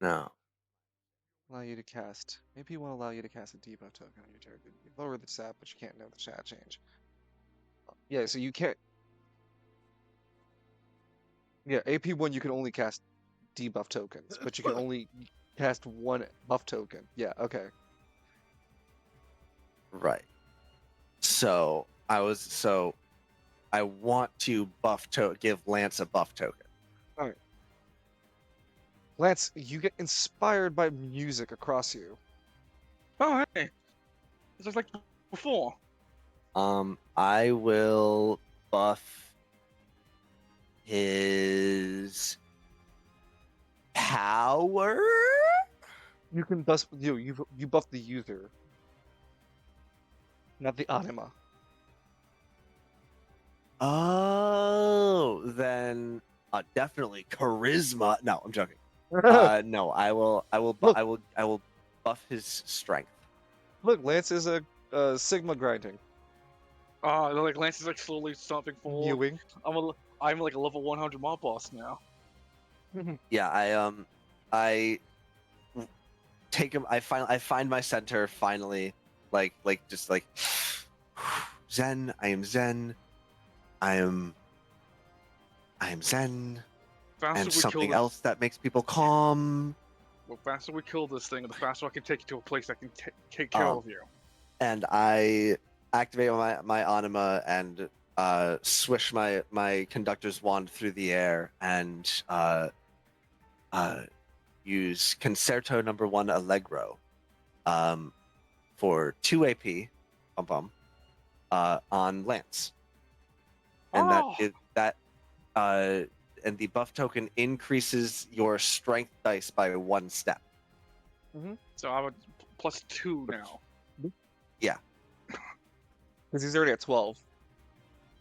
no. Allow you to cast. Maybe won't allow you to cast a debuff token on your target. You lower the stat, but you can't know the chat change. Yeah, so you can't. Yeah, AP1 you can only cast debuff tokens, but you can only cast one buff token. Yeah, okay. Right. So I want to give Lance a buff token. All right. Lance, you get inspired by music across you. Oh, hey. It's just like before. I will buff his power. You can buff you buff the user, not the anima. Oh, then definitely charisma. No, I'm joking. No, I will Look, I will buff his strength. look, Lance is a Sigma grinding. Like Lance is like slowly stomping forward. Mewing. I'm like a level 100 mob boss now. Yeah, I take him. I find my center finally. Just like Zen. I am Zen. I am Zen. Faster And we something kill else that makes people calm. the faster we kill this thing, the faster I can take you to a place that can take care of you. And I activate my anima and swish my conductor's wand through the air and use Concerto number 1 Allegro for 2 AP on Lance. And and the buff token increases your strength dice by 1 step. So I'm at +2 now. Yeah. Because he's already at 12.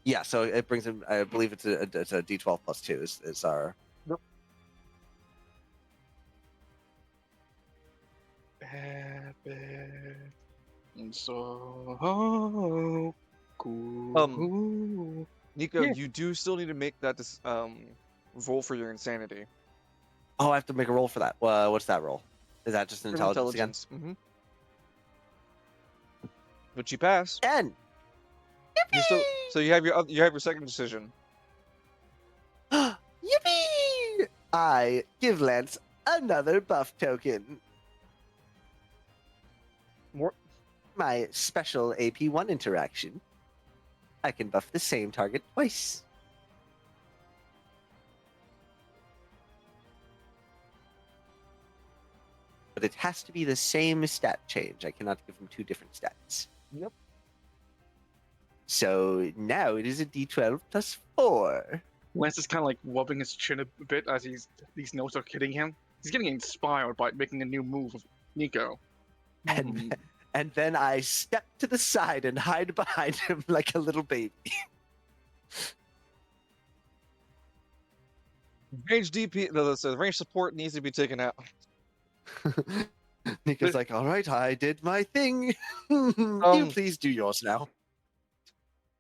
Yeah, so it brings him. I believe it's a D12 plus 2 is our. Nope. Epic. And so cool. Nico, Yeah. you do still need to make that roll for your insanity. Oh, I have to make a roll for that. What's that roll? Is that just an For intelligence again? Mm-hmm. But you pass. 10. So you have your second decision. Yippee! I give Lance another buff token. More. My special AP1 interaction. I can buff the same target twice. But it has to be the same stat change. I cannot give him 2 different stats. Yep. So now it is a D12 plus 4. Lance is kind of like rubbing his chin a bit as these notes are hitting him. He's getting inspired by making a new move of Nico. And then I step to the side and hide behind him like a little baby. Range DP, the range support needs to be taken out. Nico's like, all right, I did my thing. You please do yours now.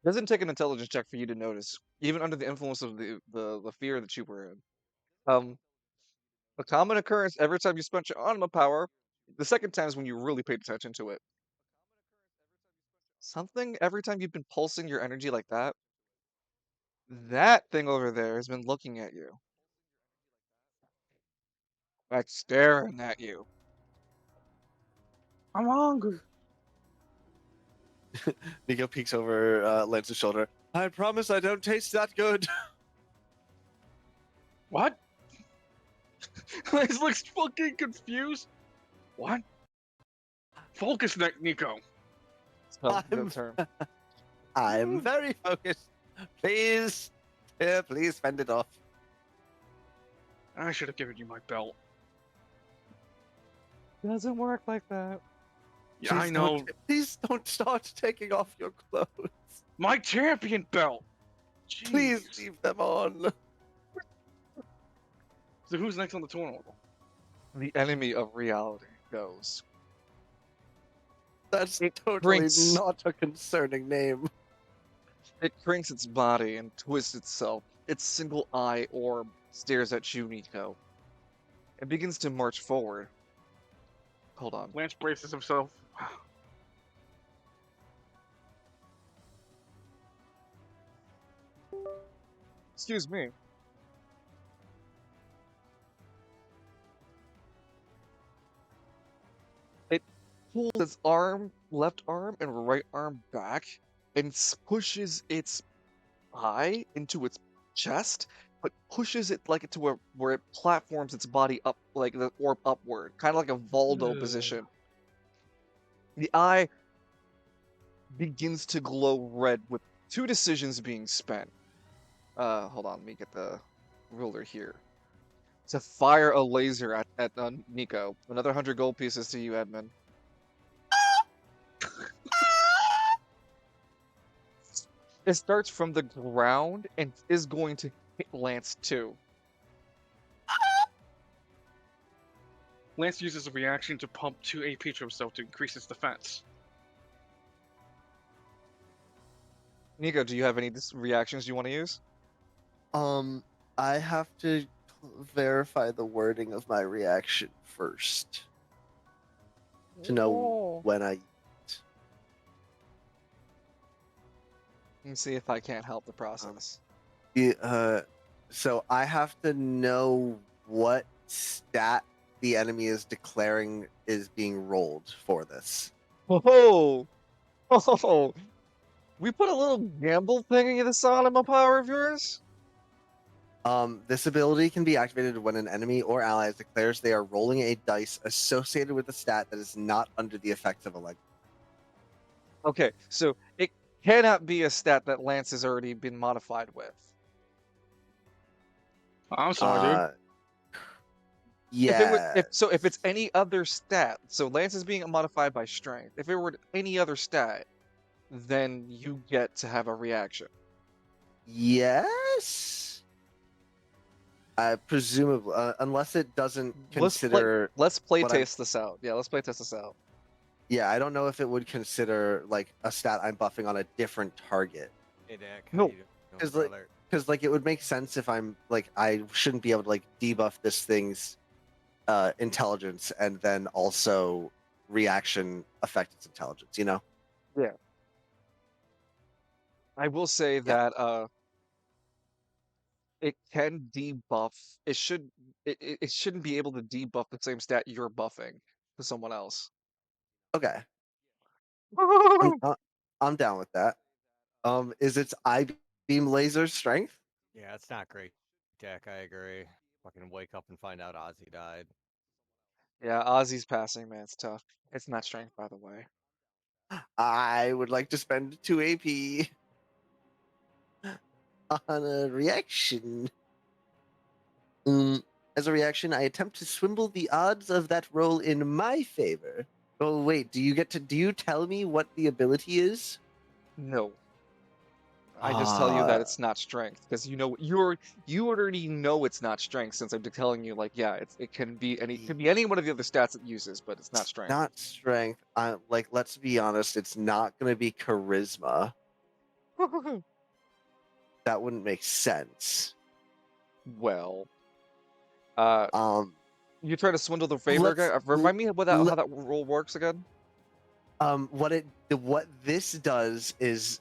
Doesn't take an intelligence check for you to notice, even under the influence of the fear that you were in. A common occurrence every time you spent your anima power. The second time is when you really paid attention to it. Something every time you've been pulsing your energy like that. That thing over there has been looking at you. Like staring at you. I'm hungry. Nico peeks over Lance's shoulder. I promise I don't taste that good. What? Lance looks fucking confused. What? Focus, Nico. So, the I'm, term. I'm very focused. Please, please fend it off. I should have given you my belt. Doesn't work like that. Yeah, I Please know. Please don't start taking off your clothes. My champion belt. Please Jeez. leave them on. So who's next on the tournament? The enemy of reality goes. That's It totally shrinks. not a concerning name. It shrinks its body and twists itself. Its single eye orb stares at you, Nico. It begins to march forward. Hold on. Lance braces himself. Excuse me. It pulls its left arm and right arm back and pushes its eye into its chest, but pushes it like to where it platforms its body up, like the orb upward, kind of like a Voldo position. The eye begins to glow red with 2 decisions being spent. Hold on, let me get the ruler here. To fire a laser at Nico. Another 100 gold pieces to you, Edmund. It starts from the ground and is going to hit Lance too. Lance uses a reaction to pump 2 AP to himself to increase his defense. Nico, do you have any reactions you want to use? I have to verify the wording of my reaction first to know when I. Let me see if I can't help the process. So I have to know what stat the enemy is declaring is being rolled for this. Oh, oh, we put a little gamble thing in the Sonoma power of yours? This ability can be activated when an enemy or ally declares they are rolling a dice associated with a stat that is not under the effects of a leg. Okay, so it cannot be a stat that Lance has already been modified with. I'm sorry, dude. Yeah. If it's any other stat, so Lance is being modified by strength. If it were any other stat, then you get to have a reaction. Yes. Presumably, unless it doesn't consider. Let's play what I'm- test this out. Yeah, let's play test this out. Yeah, I don't know if it would consider like a stat I'm buffing on a different target. Hey, Dak. No. How you doing, 'Cause, like, brother? Because like it would make sense if I'm like I shouldn't be able to like debuff this thing's intelligence and then also reaction affect its intelligence. You know. I will say that it can debuff. It shouldn't be able to debuff the same stat you're buffing to someone else. Okay. I'm, uh, I'm down with that. Is its I beam laser strength? Yeah, it's not great, Dak. I agree. Fucking wake up and find out Ozzy died. Yeah, Ozzy's passing, man. It's tough. It's not strength, by the way. I would like to spend 2 AP on a reaction. As a reaction, I attempt to swindle the odds of that roll in my favor. Oh wait, do you tell me what the ability is? No. I just tell you that Ah. it's not strength because you already know it's not strength since I'm telling you like yeah it can be any one of the other stats it uses but it's not strength. Not strength. Like let's be honest, it's not going to be charisma. That wouldn't make sense. Well, you try to swindle the favor guy. Remind me how that rule works again. What this does is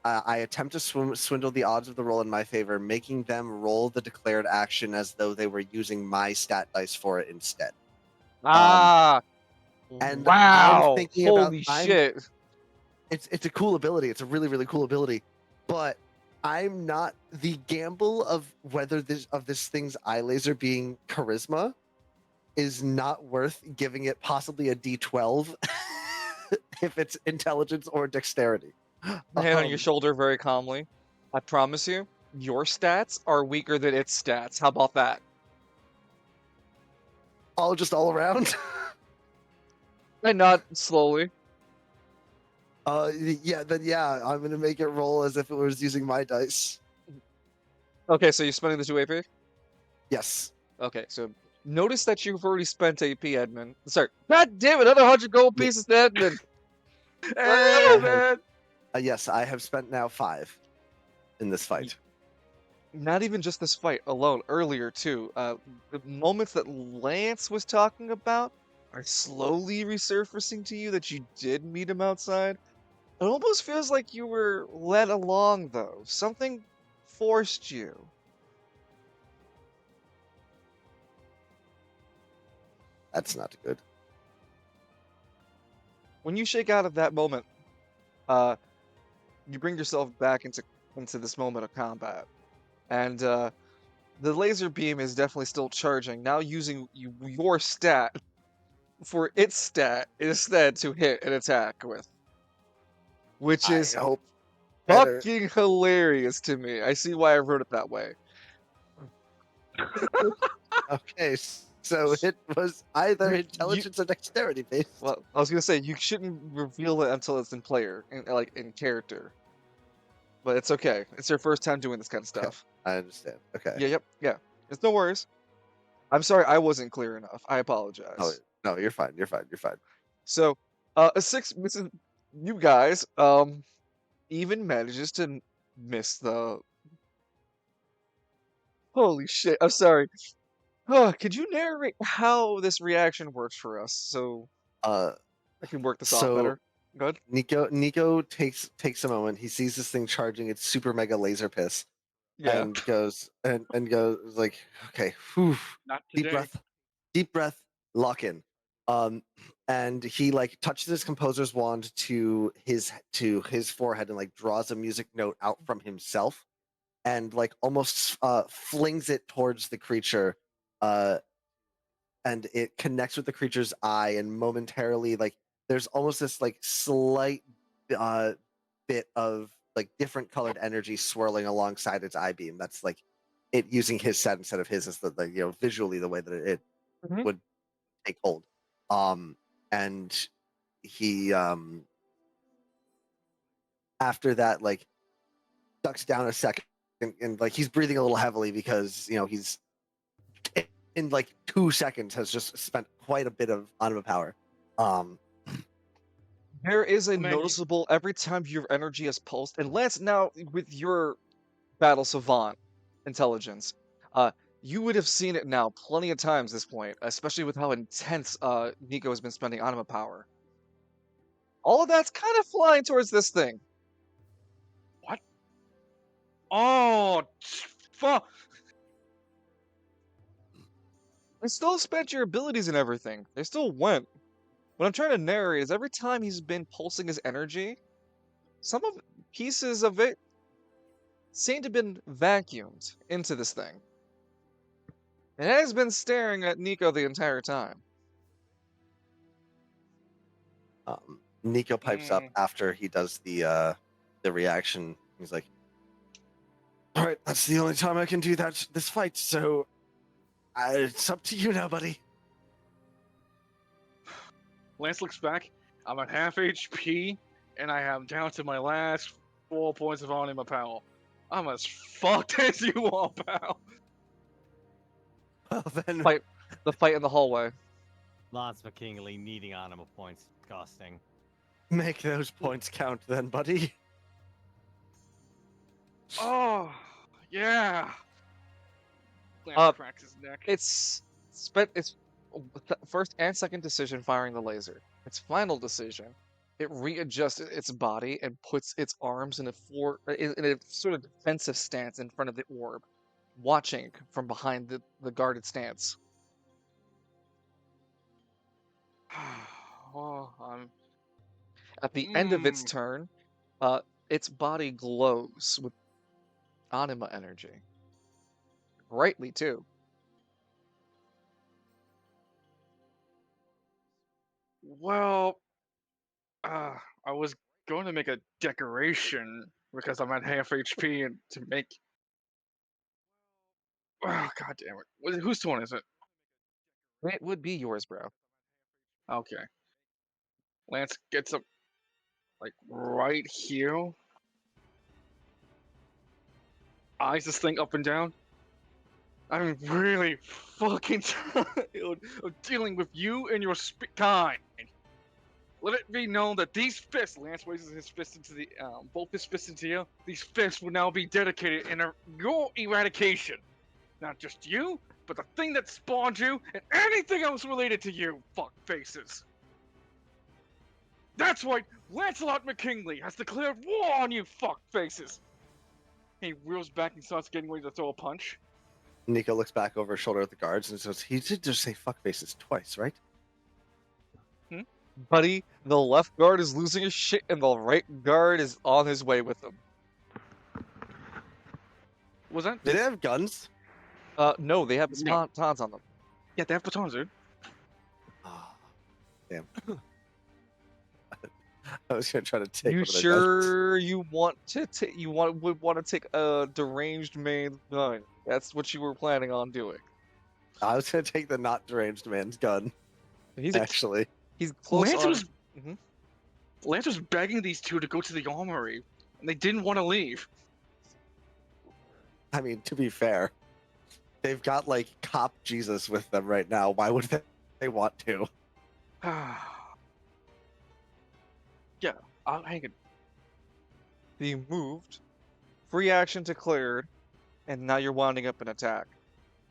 I attempt to swindle the odds of the roll in my favor, making them roll the declared action as though they were using my stat dice for it instead. And Wow! I'm thinking Holy shit! It's a cool ability. It's a really, really cool ability. But I'm not the gamble of whether this thing's eye laser being charisma is not worth giving it possibly a D12 if it's intelligence or dexterity. Hand on your shoulder very calmly. I promise you, your stats are weaker than its stats. How about that? All around. And not slowly. Yeah, then yeah, I'm gonna make it roll as if it was using my dice. Okay, so you're spending the 2 AP? Yes. Okay, so notice that you've already spent AP, Edmund. Sorry. God damn it, another 100 gold Yeah. pieces to Edmund. Hey, have- man. Yes, I have spent now 5 in this fight. Not even just this fight alone, earlier too. The moments that Lance was talking about are slowly resurfacing to you that you did meet him outside. It almost feels like you were led along, though. Something forced you. That's not good. When you shake out of that moment, uh, you bring yourself back into this moment of combat, and the laser beam is definitely still charging. Now using your stat for its stat instead to hit an attack with, which I is hope better. fucking hilarious to me. I see why I wrote it that way. Okay, so it was either You, intelligence or dexterity based. well, I was gonna say you shouldn't reveal it until it's in player, like in character. But it's okay. It's your first time doing this kind of Okay. stuff. I understand. Okay. Yeah, yep, yeah. It's no worries. I'm sorry I wasn't clear enough. I No, apologize. no, you're fine. You're fine. You're fine. So, a 6 misses you guys. Even manages to miss the. Holy shit! I'm sorry. Could you narrate how this reaction works for us so Uh, I can work this off so better? Good. Nico takes a moment. He sees this thing charging its super mega laser piss, Yeah. and goes and goes like, okay, whew, Not deep today. deep breath, lock in. And he like touches his composer's wand to his forehead and like draws a music note out from himself, and like almost flings it towards the creature, uh, and it connects with the creature's eye, and momentarily like there's almost this like slight uh, bit of like different colored energy swirling alongside its eye beam. That's like it using his set instead of his as the visually the way that it Mhm. would take hold. And he after that like ducks down a second, and like he's breathing a little heavily because he's in like 2 seconds has just spent quite a bit of anima power. Um, There is a Man, noticeable every time your energy is pulsed, and Lance, now with your battle savant intelligence, uh, you would have seen it now plenty of times this point, especially with how intense Nico has been spending anima power. All of that's kind of flying towards this thing. what? Oh, fuck. They still spent your abilities and everything. They still went. What I'm trying to narrate is every time he's been pulsing his energy, some of pieces of it seem to have been vacuumed into this thing. It has been staring at Nico the entire time. Nico pipes up Mm. after he does the reaction. He's like, "All right, that's the only time I can do that this fight. So it's up to you now, buddy." Lance looks back. I'm at half HP, and I am down to my last 4 points of anima power. I'm as fucked as you are, pal. Well then, The fight in the hallway. Lance McKinley needing anima points. Disgusting. make those points count, then, buddy. Oh, yeah. Uh, Lance cracks his neck. It's first and second decision firing the laser. Its final decision, it readjusts its body and puts its arms in a sort of defensive stance in front of the orb, watching from behind the guarded stance. Oh, I'm. At the end of its turn, its body glows with Anima energy. Rightly, too. Well, I was going to make a decoration because I'm at half HP and to make. Oh, God damn it! Whose turn is it? It would be yours, bro. Okay. Lance gets up like right here. Eyes this thing up and down. I'm really fucking tired of dealing with you and your kind. Let it be known that these fists, Lance raises his fist into the, both his fists into you. These fists will now be dedicated in your eradication. Not just you, but the thing that spawned you and anything else related to you, fuck faces. That's right, Lancelot McKinley has declared war on you, fuck faces. He reels back and starts getting ready to throw a punch. NICO looks back over his shoulder at the guards and says, "He did just say fuck faces twice, right?" Buddy, the left guard is losing his shit, and the right guard is on his way with him. Was that? Did they have guns? No, they have No. batons on them. Yeah, they have batons, dude. Ah, damn. I was gonna try to take You one of their guns. sure you want to take? Would want to take a deranged man's gun? That's what you were planning on doing. I was gonna take the not deranged man's gun. He's Actually, he's close Lance on. was Mhm. Lance was begging these two to go to the armory, and they didn't want to leave. I mean, to be fair, they've got like cop Jesus with them right now. Why would they want to? Yeah, I'll hang it. He moved, free action declared, and now you're winding up an attack.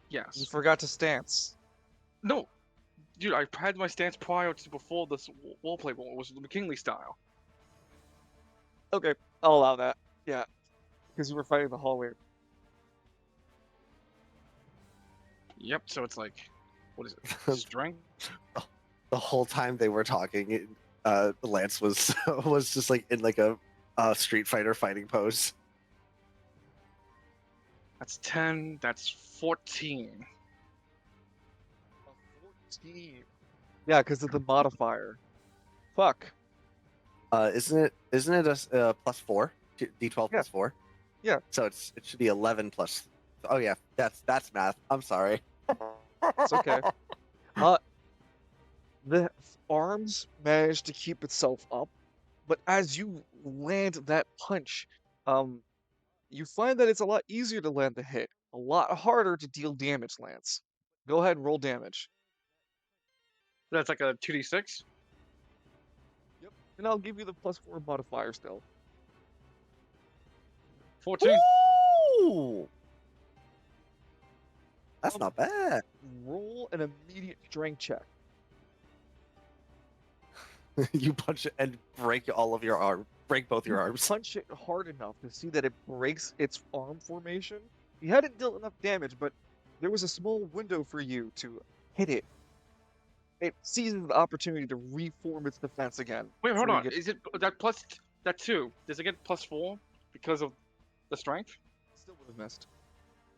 You Yes. forgot to stance. No, dude, I had my stance prior to before this wall play. It was the McKinley style. Okay, I'll allow that. Yeah, because you were fighting the hallway. Yep. So it's like, what is it? Strength. The whole time they were talking, Lance was was just like in like a Street Fighter fighting pose. That's 10. That's 14. 14. Yeah, because of the modifier. Fuck. Isn't it a +4? D12 Yeah. plus 4? Yeah. So it should be 11 plus. Oh yeah, that's math. I'm sorry. It's okay. The arms managed to keep itself up, but as you land that punch, you find that it's a lot easier to land the hit, a lot harder to deal damage, Lance. Go ahead and roll damage. That's like a 2d6. Yep. And I'll give you the +4 modifier still. 14. Ooh! That's not bad. Roll an immediate strength check. You punch it and break all of your arm. Break both your arms. Punch it hard enough to see that it breaks its arm formation. You hadn't dealt enough damage, but there was a small window for you to hit it. It seizes the opportunity to reform its defense again. Wait, hold before you on. get- Is it that plus that 2? Does it get +4 because of the strength? Still would have missed.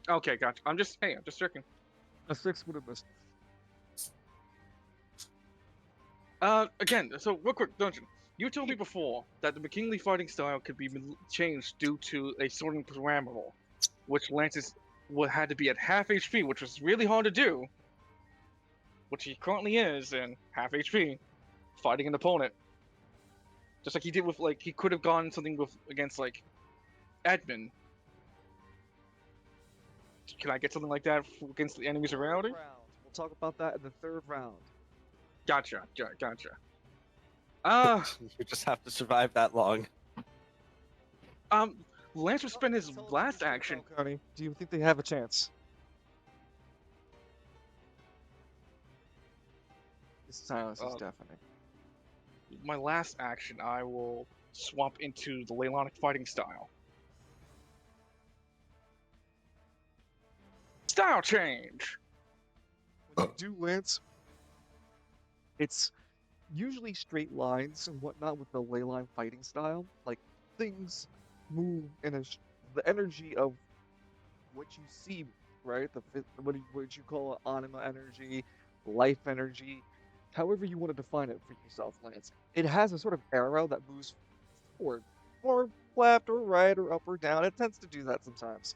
Okay, gotcha. I'm just checking. A 6 would have missed. Again, so real quick, Dungeon. You told me before that the McKinley fighting style could be changed due to a sorting parameter, which Lance's had to be at half HP, which was really hard to do. Which he currently is in half HP, fighting an opponent. Just like he did with he could have gone something with against Edmund. Can I get something like that against the enemies around him? We'll talk about that in the third round. Gotcha. You just have to survive that long. Lance would spend his Tell us last what you think, action. Falcone. Do you think they have a chance? This silence is Uh, deafening. My last action, I will swap into the Leylonic fighting style. Style change. When you do, Lance, it's usually straight lines and whatnot with the ley line fighting style. Like things move in the energy of what you see, right? What you call anima energy, life energy, however you want to define it for yourself, Lance. It has a sort of arrow that moves forward, or left, or right, or up or down. It tends to do that sometimes.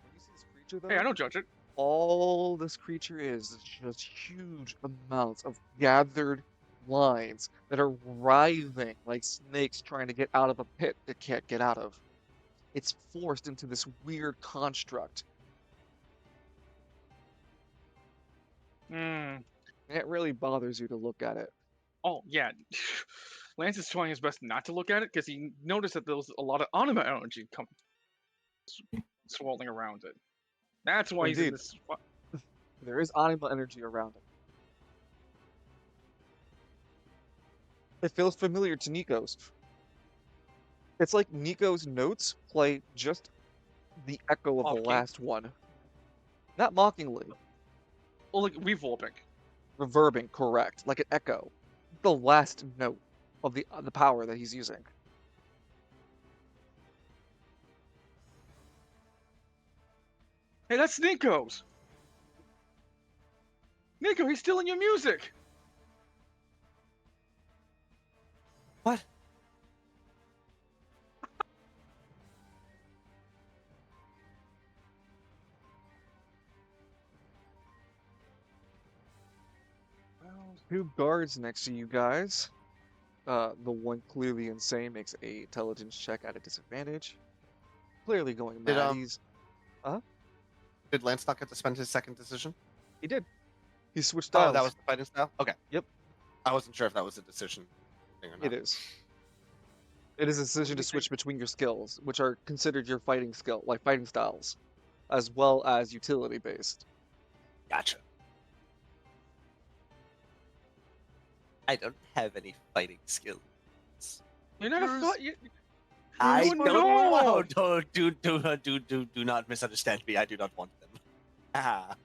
When you see this creature, Hey, I though, don't judge it. all this creature is just huge amounts of gathered lines that are writhing like snakes trying to get out of a pit they can't get out of. It's forced into this weird construct, Hmm. and it really bothers you to look at it. Oh yeah. Lance is trying his best not to look at it because he noticed that there was a lot of anima energy swirling around it. That's why he's in Indeed, this. there is anima energy around it. It feels familiar to Nico's. It's like Nico's notes play just the echo of the Off key. last one. Not mockingly, Well, like revolving. reverbing, correct, like an echo. The last note of the power that he's using. Hey, that's Nico's. Nico, he's stealing your music. What? Two guards next to you guys. The one clearly insane makes a intelligence check at a disadvantage. Clearly going Did mad. He's did Lance not get to spend his second decision? he did. He switched Oh, styles. that was the fighting style. Okay. Yep. I wasn't sure if that was a decision thing or not. It is. It is a decision to switch between your skills, which are considered your fighting styles, as well as utility based. Gotcha. I don't have any fighting skills. You're not a Yours- fight. I You're don't know. not. Do not misunderstand me. I do not want them. Ah.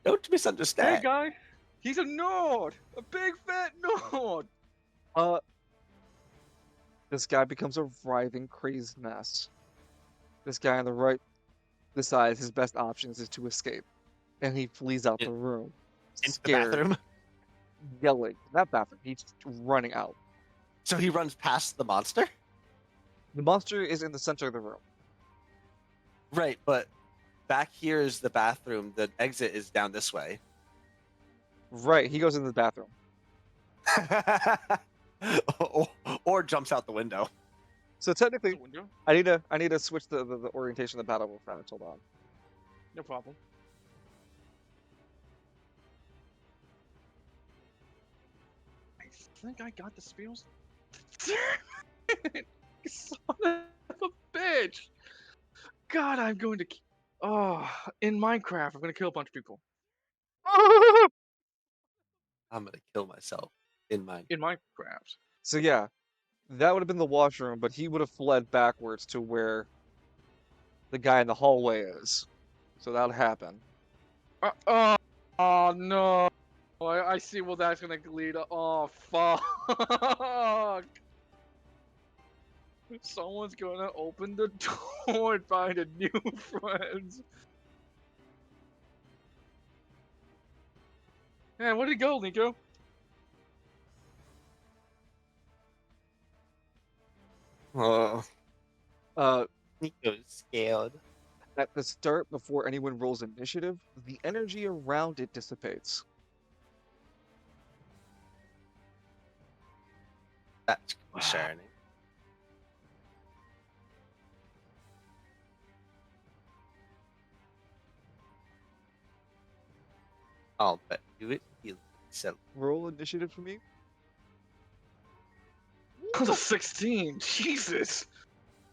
Don't Hey, misunderstand. guy. He's a nerd. A big fat nerd. This guy becomes a writhing, crazed mess. This guy on the right decides his best options is to escape, and he flees out the room, Into the scared, bathroom. yelling. Not bathroom. He's just running out. So he runs past the monster? The monster is in the center of the room. Right, but back here is the bathroom. The exit is down this way. Right, he goes into the bathroom. or jumps out the window. So technically, Window? I need to switch the orientation of the battle real fast. Hold on. No problem. I think I got the spells. Son of a bitch! God, I'm going to. Oh, in Minecraft, I'm going to kill a bunch of people. I'm gonna kill myself in mine. In Minecraft. So yeah, that would have been the washroom, but he would have fled backwards to where the guy in the hallway is. So that'll happen. Oh no! I see what that's gonna lead. Oh fuck! Someone's gonna open the door and find a new friends. Man, where'd he go, Nico? Oh, Uh, Nico's scared. at the start, before anyone rolls initiative, the energy around it dissipates. That's concerning. I'll bet you it heals itself. Roll initiative for me. That was a 16. Jesus.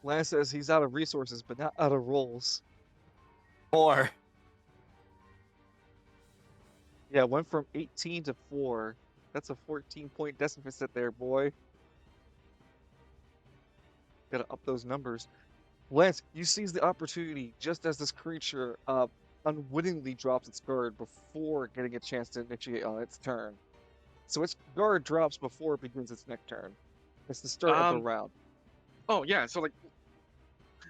Lance says he's out of resources, but not out of rolls. 4. Yeah, went from 18 to 4. That's a 14-point deficit there, boy. Gotta up those numbers. Lance, you seize the opportunity just as this creature unwittingly drops its guard before getting a chance to initiate on its turn. So its guard drops before it begins its next turn. It's the start of the round. Oh yeah, so like,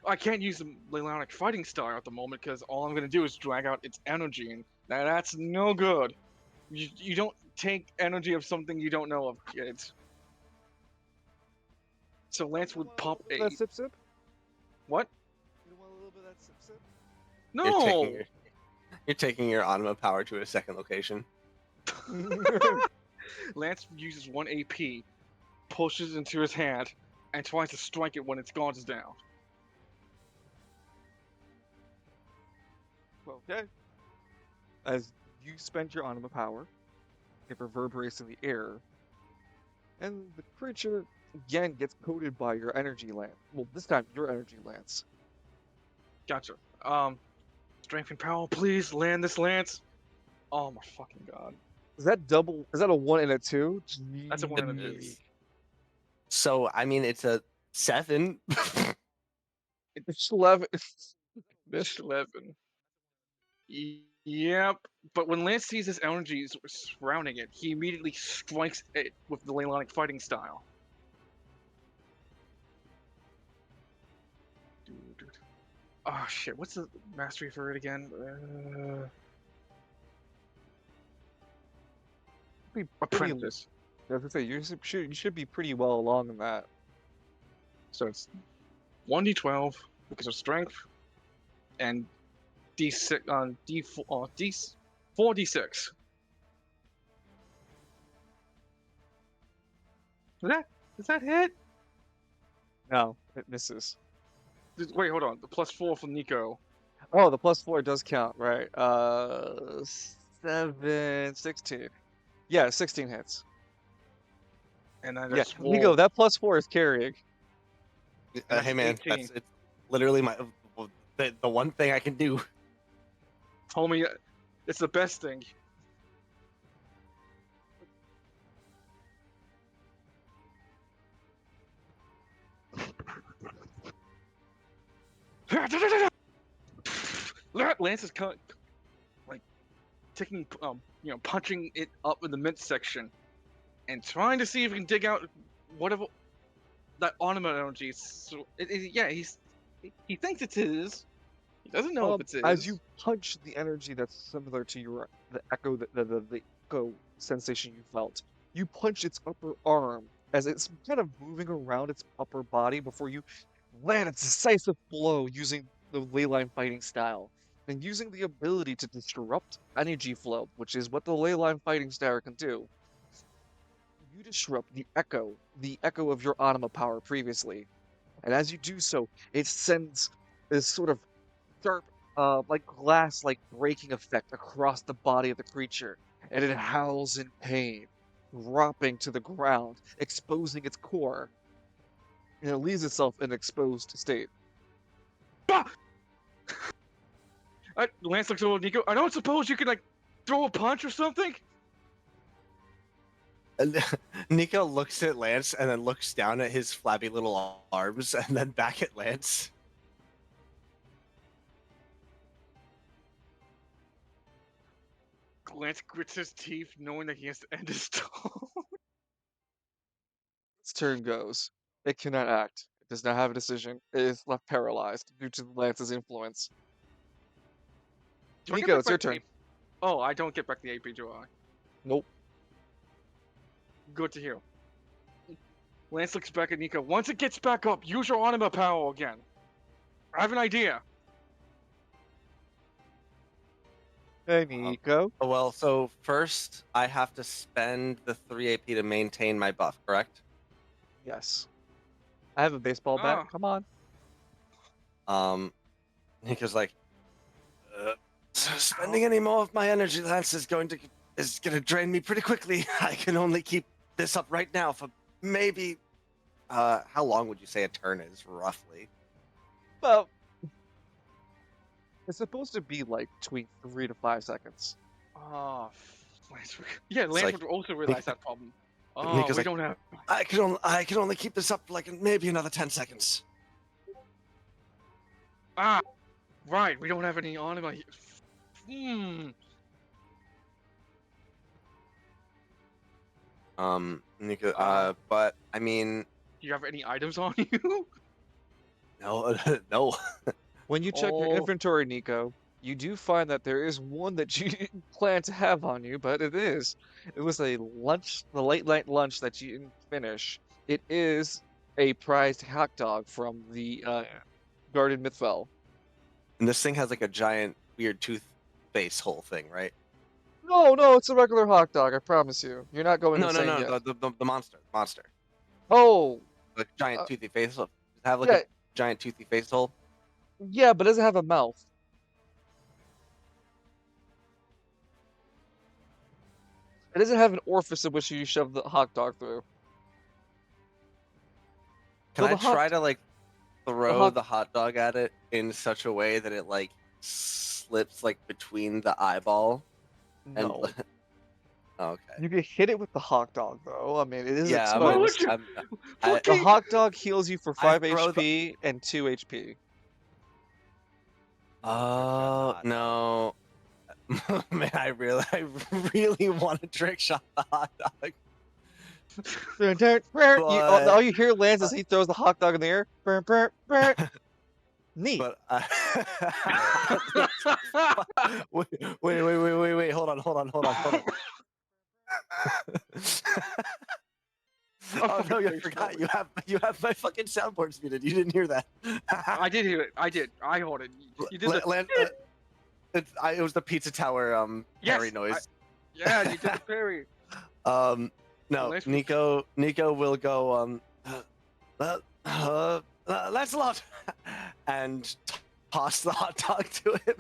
I can't use the Leonic Fighting Star at the moment because all I'm gonna do is drag out its energy, and that's no good. You don't take energy of something you don't know of, kids. So Lance You would want a pop little bit of a that sip sip? what? You want a little bit of that sip sip? You're taking No. your you're taking your anima power to a second location. Lance uses 1 AP, pushes into his hand, and tries to strike it when its guard is down. Okay. As you spend your anima power, it reverberates in the air, and the creature again gets coated by your energy lance. Well, this time your energy lance. Gotcha. Strength and power, please land this Lance. Oh my fucking god. Is that double? Is that a 1 and a 2? That's a 1 and a 2. Jeez. So I mean, it's a 7. It's 11. It's Missed. 11. Yep. But when Lance sees his energies surrounding it, he immediately strikes it with the Leylonic fighting style. Oh shit, what's the mastery for it again? Be pretty. Apprentice. I was gonna say you should be pretty well along in that. So it's 1d12 because of strength, and d6 on d4 4d6. Does that hit? No, it misses. Wait, hold on. The +4 from NICO. Oh, the +4 does count, right? 7, 16. Yeah, 16 hits. And I Yeah, just Nico, roll. that +4 is carrying. And that's Hey man, 18. it's literally the one thing I can do. Homie, it's the best thing. Lance is like taking, punching it up in the midsection and trying to see if he can dig out whatever that ornament energy is. So, yeah, he thinks it's his. He doesn't know if it's As his. you punch the energy that's similar to the echo the echo sensation you felt, you punch its upper arm as it's kind of moving around its upper body before you land a decisive blow using the leyline fighting style. And using the ability to disrupt energy flow, which is what the leyline fighting style can do, you disrupt the echo of your anima power previously. And as you do so, it sends this sort of sharp, like glass, like breaking effect across the body of the creature, and it howls in pain, dropping to the ground, exposing its core, and it leaves itself in an exposed state. Bah! Lance looks over at Nico. I don't suppose you could like throw a punch or something. And Nico looks at Lance and then looks down at his flabby little arms and then back at Lance. Lance grits his teeth, knowing that he has to end his turn. Its turn goes. It cannot act. It does not have a decision. It is left paralyzed due to Lance's influence. Do I get Nico, back it's your my turn. AP? Oh, I don't get back the AP, do I? Nope. Good to hear. Lance looks back at Nico. Once it gets back up, use your anima power again. I have an idea. Hey, Nico. Well, so first I have to spend the 3 AP to maintain my buff, correct? Yes. I have a baseball bat. Ah. Come on. Nico's like, spending any more of my energy, Lance, is going to drain me pretty quickly. I can only keep this up right now for maybe. How long would you say a turn is, roughly? Well, it's supposed to be like between 3 to 5 seconds. Oh, Lance. Yeah, Lance like- would also realize that problem. Oh, Nico's we like, don't have. I can only keep this up for like maybe another 10 seconds. Ah, right. We don't have any anima. Nico, Uh. but I mean, Do you have any items on you? No, no. When you check your Oh, inventory, Nico, you do find that there is one that you didn't plan to have on you, but it was a lunch, the late night lunch that you didn't finish. It is a prized hot dog from the Garden Mythfell. And this thing has like a giant weird tooth face hole thing, right? No, no, it's a regular hot dog, I promise you. You're not going No, no, insane no, yet. the monster. Oh, The giant uh, toothy face hole. Does it have like a yeah, giant toothy face hole? yeah, but it doesn't have a mouth. It doesn't have an orifice in which you shove the hot dog through. Can No, I try to like the throw hot, the hot dog at it in such a way that it like slips like between the eyeball and no. okay. You can hit it with the hot dog, though. I mean, it is Yeah, why would exposed. you I The fucking? hot dog heals you for I 5 throw the HP and 2 HP. oh no. Man, I really want to trick shot the hot dog. All But you hear Lance uh, as he throws the hot dog in the air. Neat. but wait, hold on. Oh, Oh no, fucking you Christ, forgot. no. You have my fucking soundboard muted. You didn't hear that. I did hear it. I did. I heard it. You did the. It was the pizza tower parry Yes. noise. Yeah, you did the parry. No, Nice. Nico will go Lancelot and toss the hot dog to him.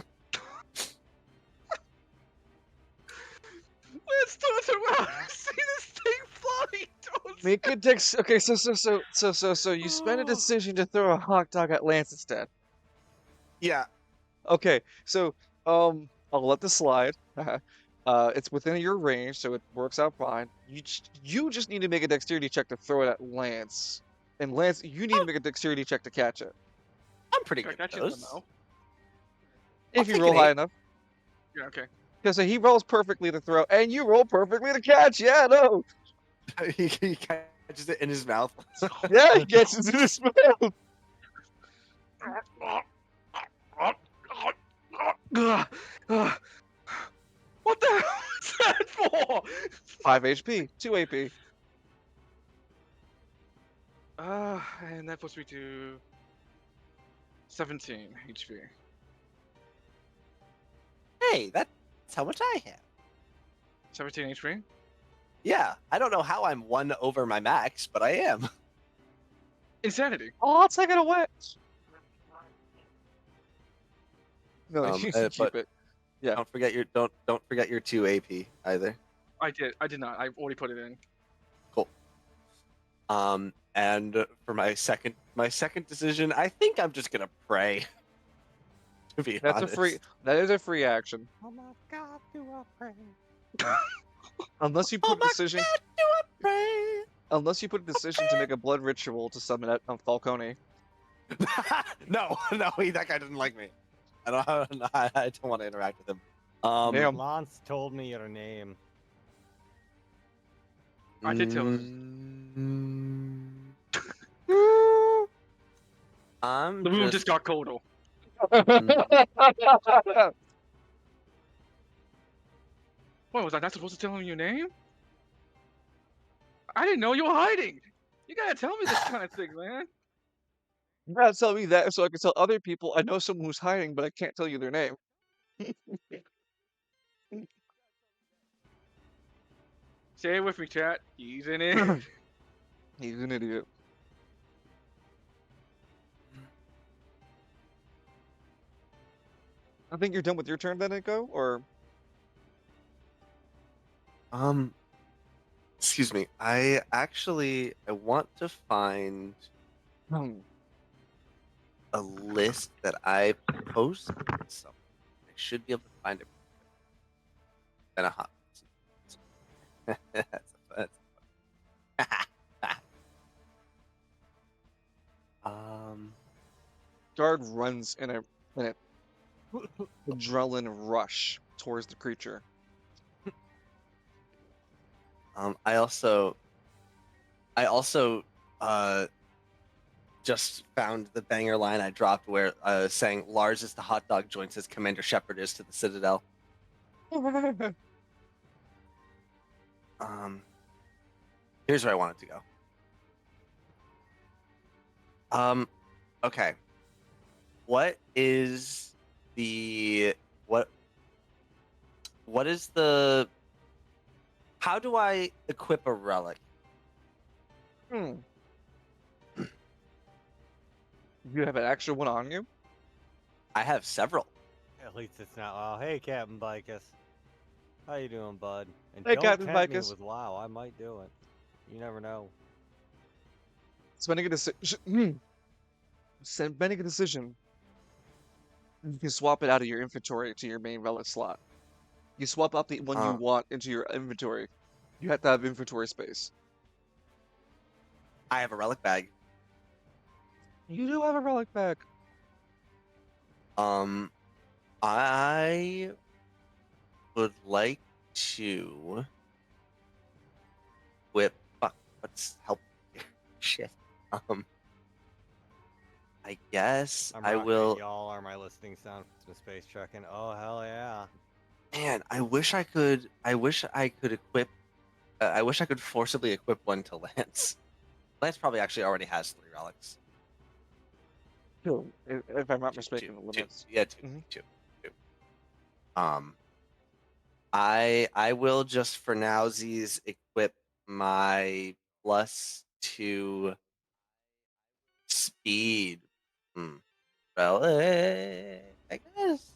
Let's turn around. See this thing flying towards. Make a dex. Okay, so you spend a Oh. decision to throw a hot dog at Lance instead. Yeah. Okay, so I'll let this slide. It's within your range, so it works out fine. You just need to make a dexterity check to throw it at Lance, and Lance, you need to make a dexterity check to catch it. I'm pretty Okay, good that at shit in the those. mouth. I'll If you take roll an high 8. enough. Yeah. Okay. Okay, so he rolls perfectly to throw, and you roll perfectly to catch. Yeah, no. he catches it in his mouth. Yeah, he gets into the smell. What the hell is that for? 5 HP, 2 AP. And that puts me to 17 HP. Hey, that's how much I have. 17 HP? Yeah, I don't know how I'm 1 over my max, but I am. Insanity. Oh, I'll take it away. No, you can keep But it. Yeah. don't forget your 2 AP either. I did not. I've already put it in. Cool. And for my second decision, I think I'm just gonna pray. To be That's honest. that is a free action. Oh my God, do I pray? Unless you Oh put a my decision God, do I pray? unless you put a decision to make a blood ritual to summon that Falcone. No, that guy doesn't like me. I don't want to interact with him. Damn. Lance told me your name. I did tell him. I'm The room just got colder. What, was I not supposed to tell him your name? I didn't know you were hiding. You gotta tell me this kind of thing, man. You gotta tell me that so I can tell other people I know someone who's hiding, but I can't tell you their name. Say it with me, chat. He's in it. He's an idiot. I think you're done with your turn then, Nico? Or excuse me. I want to find a list that I posted somewhere. I should be able to find it. Been a hot. That's guard runs in an adrenaline rush towards the creature. I also just found the banger line I dropped where saying Lars is the hot dog joint as Commander Shepard is to the Citadel. Here's where I want it to go. Okay. What is the what is the how do I equip a relic? Hmm. You have an extra one on you? I have several. At least it's not wow. Hey, Captain Bicus. How you doing, bud? And Hey, don't Captain tempt me Vicus. with WoW. I might do it. You never know. Spending a decision. Spending a decision. You can swap it out of your inventory to your main relic slot. You swap out the one you want into your inventory. You have to have inventory space. I have a relic bag. You do have a relic bag. I would like to whip. Fuck. What's help? Shit. I guess I'm I rocking will. it. Y'all are my listening sound from space trucking. Oh hell yeah! Man, I wish I could. I wish I could equip. I wish I could forcibly equip one to Lance. Lance probably actually already has 3 relics. Two, if I'm not Two, mistaken, the two, limits. yeah, Mhm. two. I will just for nowsies equip my +2 speed. Relic, I guess.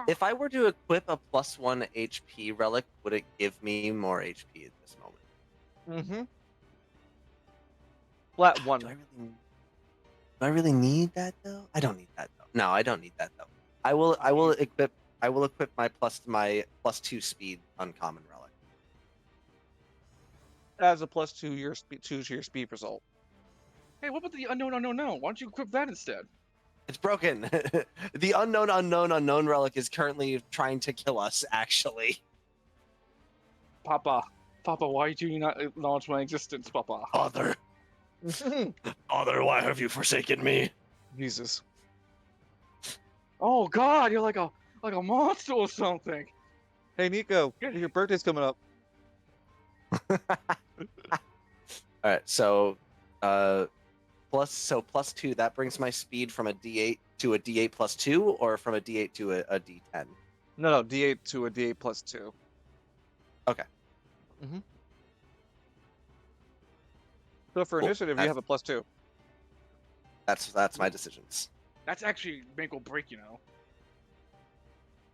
If I were to equip a +1 HP relic, would it give me more HP at this moment? Mm-hmm. Flat Do one. I really need that though? I don't need that though. No, I don't need that though. I will equip my +2 speed uncommon relic. As a +2 your speed to your speed result. Hey, what about the unknown unknown? Why don't you equip that instead? It's broken. The unknown relic is currently trying to kill us, actually. Papa, why do you not acknowledge my existence, Papa? Father, why have you forsaken me? Jesus. Oh God, you're like a monster or something. Hey Nico, your birthday's coming up. All right, so +2, that brings my speed from a D8 to a D8 +2, or from a D8 to a D10. No, D8 to a D8 +2. Okay. Mm-hmm. So for Cool. initiative, you have a +2. That's my decisions. That's actually make or break, you know.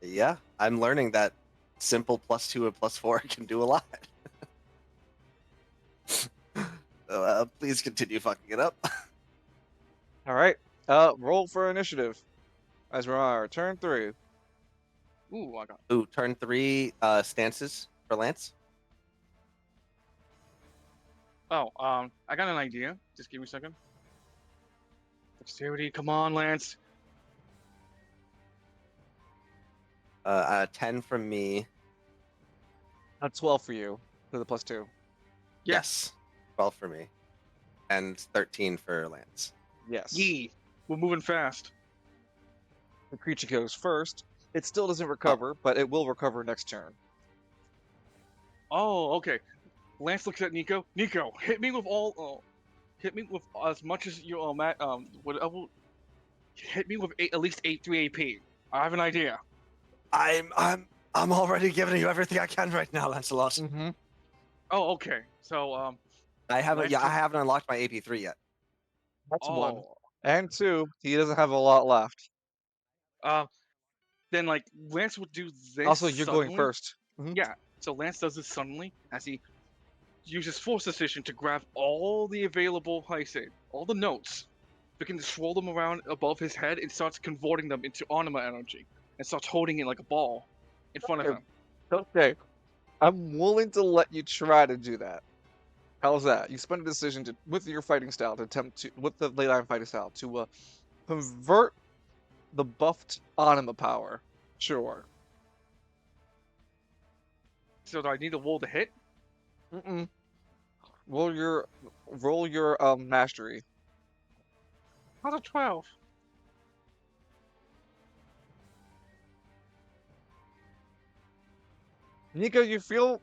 Yeah, I'm learning that simple +2 and +4 can do a lot. Please continue fucking it up. All right. Roll for initiative. As we're on our turn 3. Ooh, I got. Ooh, turn 3 stances for Lance. Oh, I got an idea. Just give me a second. Dexterity, come on, Lance. 10 from me. 12 for you for the +2. Yes. 12 for me. And 13 for Lance. Yes. Yee, we're moving fast. The creature goes first. It still doesn't recover, but it will recover next turn. Oh, okay. Lance looks at Nico. Nico, hit me with all. Hit me with as much as you whatever. Hit me with at least 3 AP. I have an idea. I'm already giving you everything I can right now, Lancelot. Mm-hmm. Oh, okay. So I haven't Lance I haven't unlocked my AP3 yet. That's one. oh, And 2, he doesn't have a lot left. then like Lance would do this. Also, you're going suddenly. first. Mm-hmm. Yeah. So Lance does this suddenly as he uses force decision to grab all the available, how you say, all the notes, begin to swirl them around above his head and starts converting them into anima energy and starts holding it like a ball in front of him. Okay. I'm willing to let you try to do that. How's that? You spend a decision to, with your fighting style, to attempt to, with the late iron fighting style, to convert the buffed anima power. Sure. So do I need to roll the hit? Mm-mm. Roll your mastery. How's a 12? Nico, you feel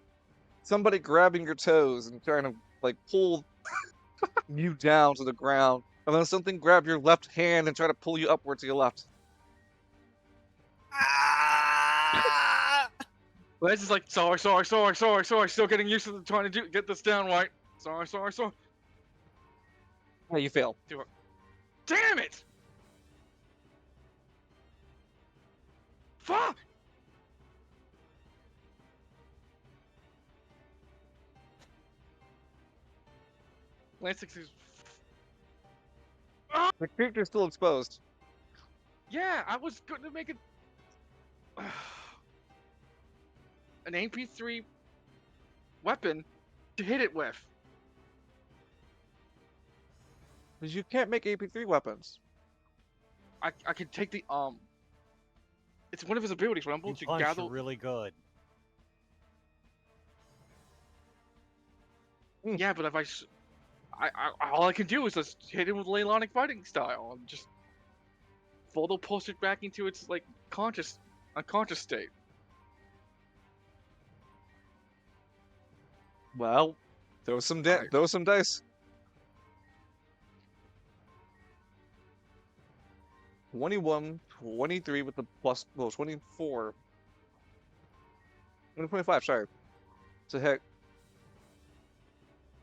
somebody grabbing your toes and trying to like pull you down to the ground, and then something grab your left hand and try to pull you upward to your left. Ah! Lance is like, sorry, still getting used to trying to get this down right. Sorry. Yeah, you fail. Damn it! Fuck! Lance is... The creature's still exposed. Yeah, I was going to make it... an AP3 weapon to hit it with. Because you can't make AP3 weapons. I could take the, It's one of his abilities, but I'm You able to punch gather... really good. Yeah, but if all I can do is just hit him with Leylonic fighting style and just photo post it back into its like unconscious state. Well, throw some Alright. throw some dice. 21, 23 with the plus, well, 24. 25, sorry. To hit.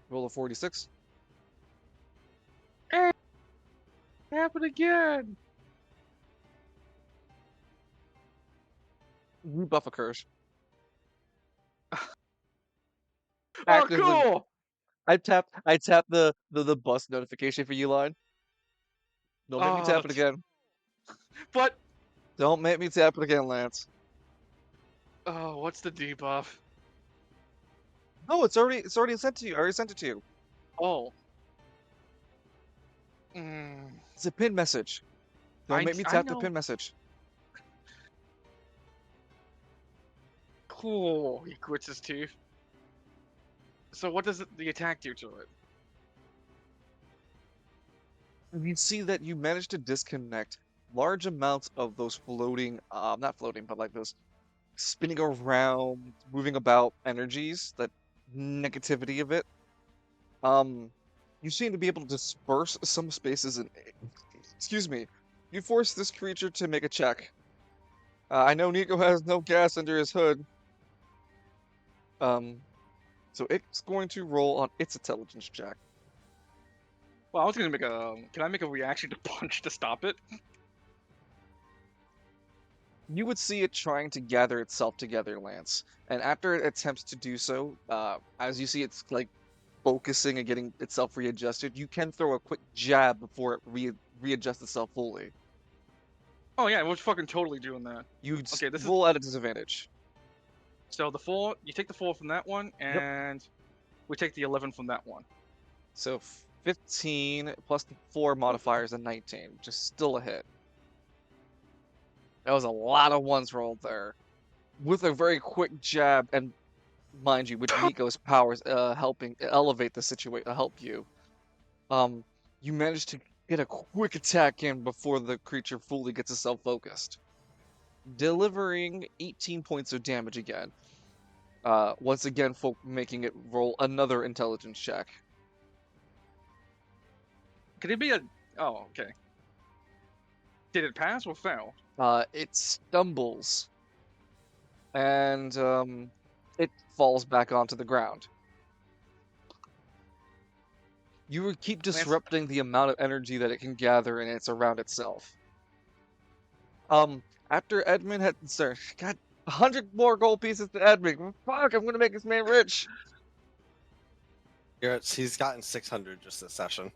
Roll a 46. Hey, happen again. Rebuff occurs. Oh, Actively. cool. I tap the bus notification for you line. Don't make me Oh, tap it again. but Don't make me tap it again, Lance. what's the debuff? No, it's already sent to you. I already sent it to you. Oh. Mm, It's a pin message. Don't make me tap the know. pin message. Cool. He quits his teeth. So what does the attack do to it? You see that you managed to disconnect large amounts of those floating, not floating, but like those spinning around, moving about energies, that negativity of it. Um, you seem to be able to disperse some spaces and, excuse me, you force this creature to make a check. I know Nico has no gas under his hood. So it's going to roll on its intelligence check. Well, I was gonna make a. Can I make a reaction to punch to stop it? You would see it trying to gather itself together, Lance. And after it attempts to do so, as you see it's like focusing and getting itself readjusted, you can throw a quick jab before it readjusts itself fully. Oh yeah, we're fucking totally doing that. You'd Okay, this is roll at a disadvantage. so the 4. You take the 4 from that one, Yep. and we take the 11 from that one. So 15 plus the 4 modifiers and 19, which is still a hit. That was a lot of ones rolled there. With a very quick jab, and mind you, with Nico's powers helping elevate the situation, help you. You manage to get a quick attack in before the creature fully gets itself focused, delivering 18 points of damage again. Once again, making it roll another intelligence check. Could it be a? Oh, okay. Did it pass or fail? It stumbles, and it falls back onto the ground. You would keep disrupting the amount of energy that it can gather and it's around itself. After Edmund had, sir, got 100 more gold pieces to Edmund. Fuck, I'm gonna make this man rich. He's gotten 600 just this session.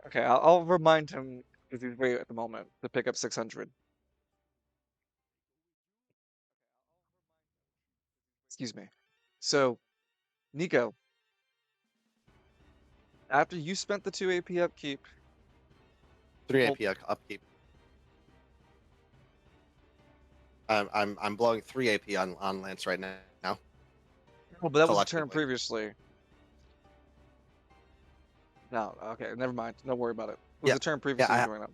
Okay, I'll remind him because he's great at the moment to pick up 600. Excuse me. So, Nico, after you spent the 2 AP upkeep, 3 Well- AP upkeep. I'm blowing 3 AP on Lance right now. Oh, but that was the turn selectively. previously. No, okay, never mind. Don't worry about it. It was Yeah, the turn yeah. previously you doing that.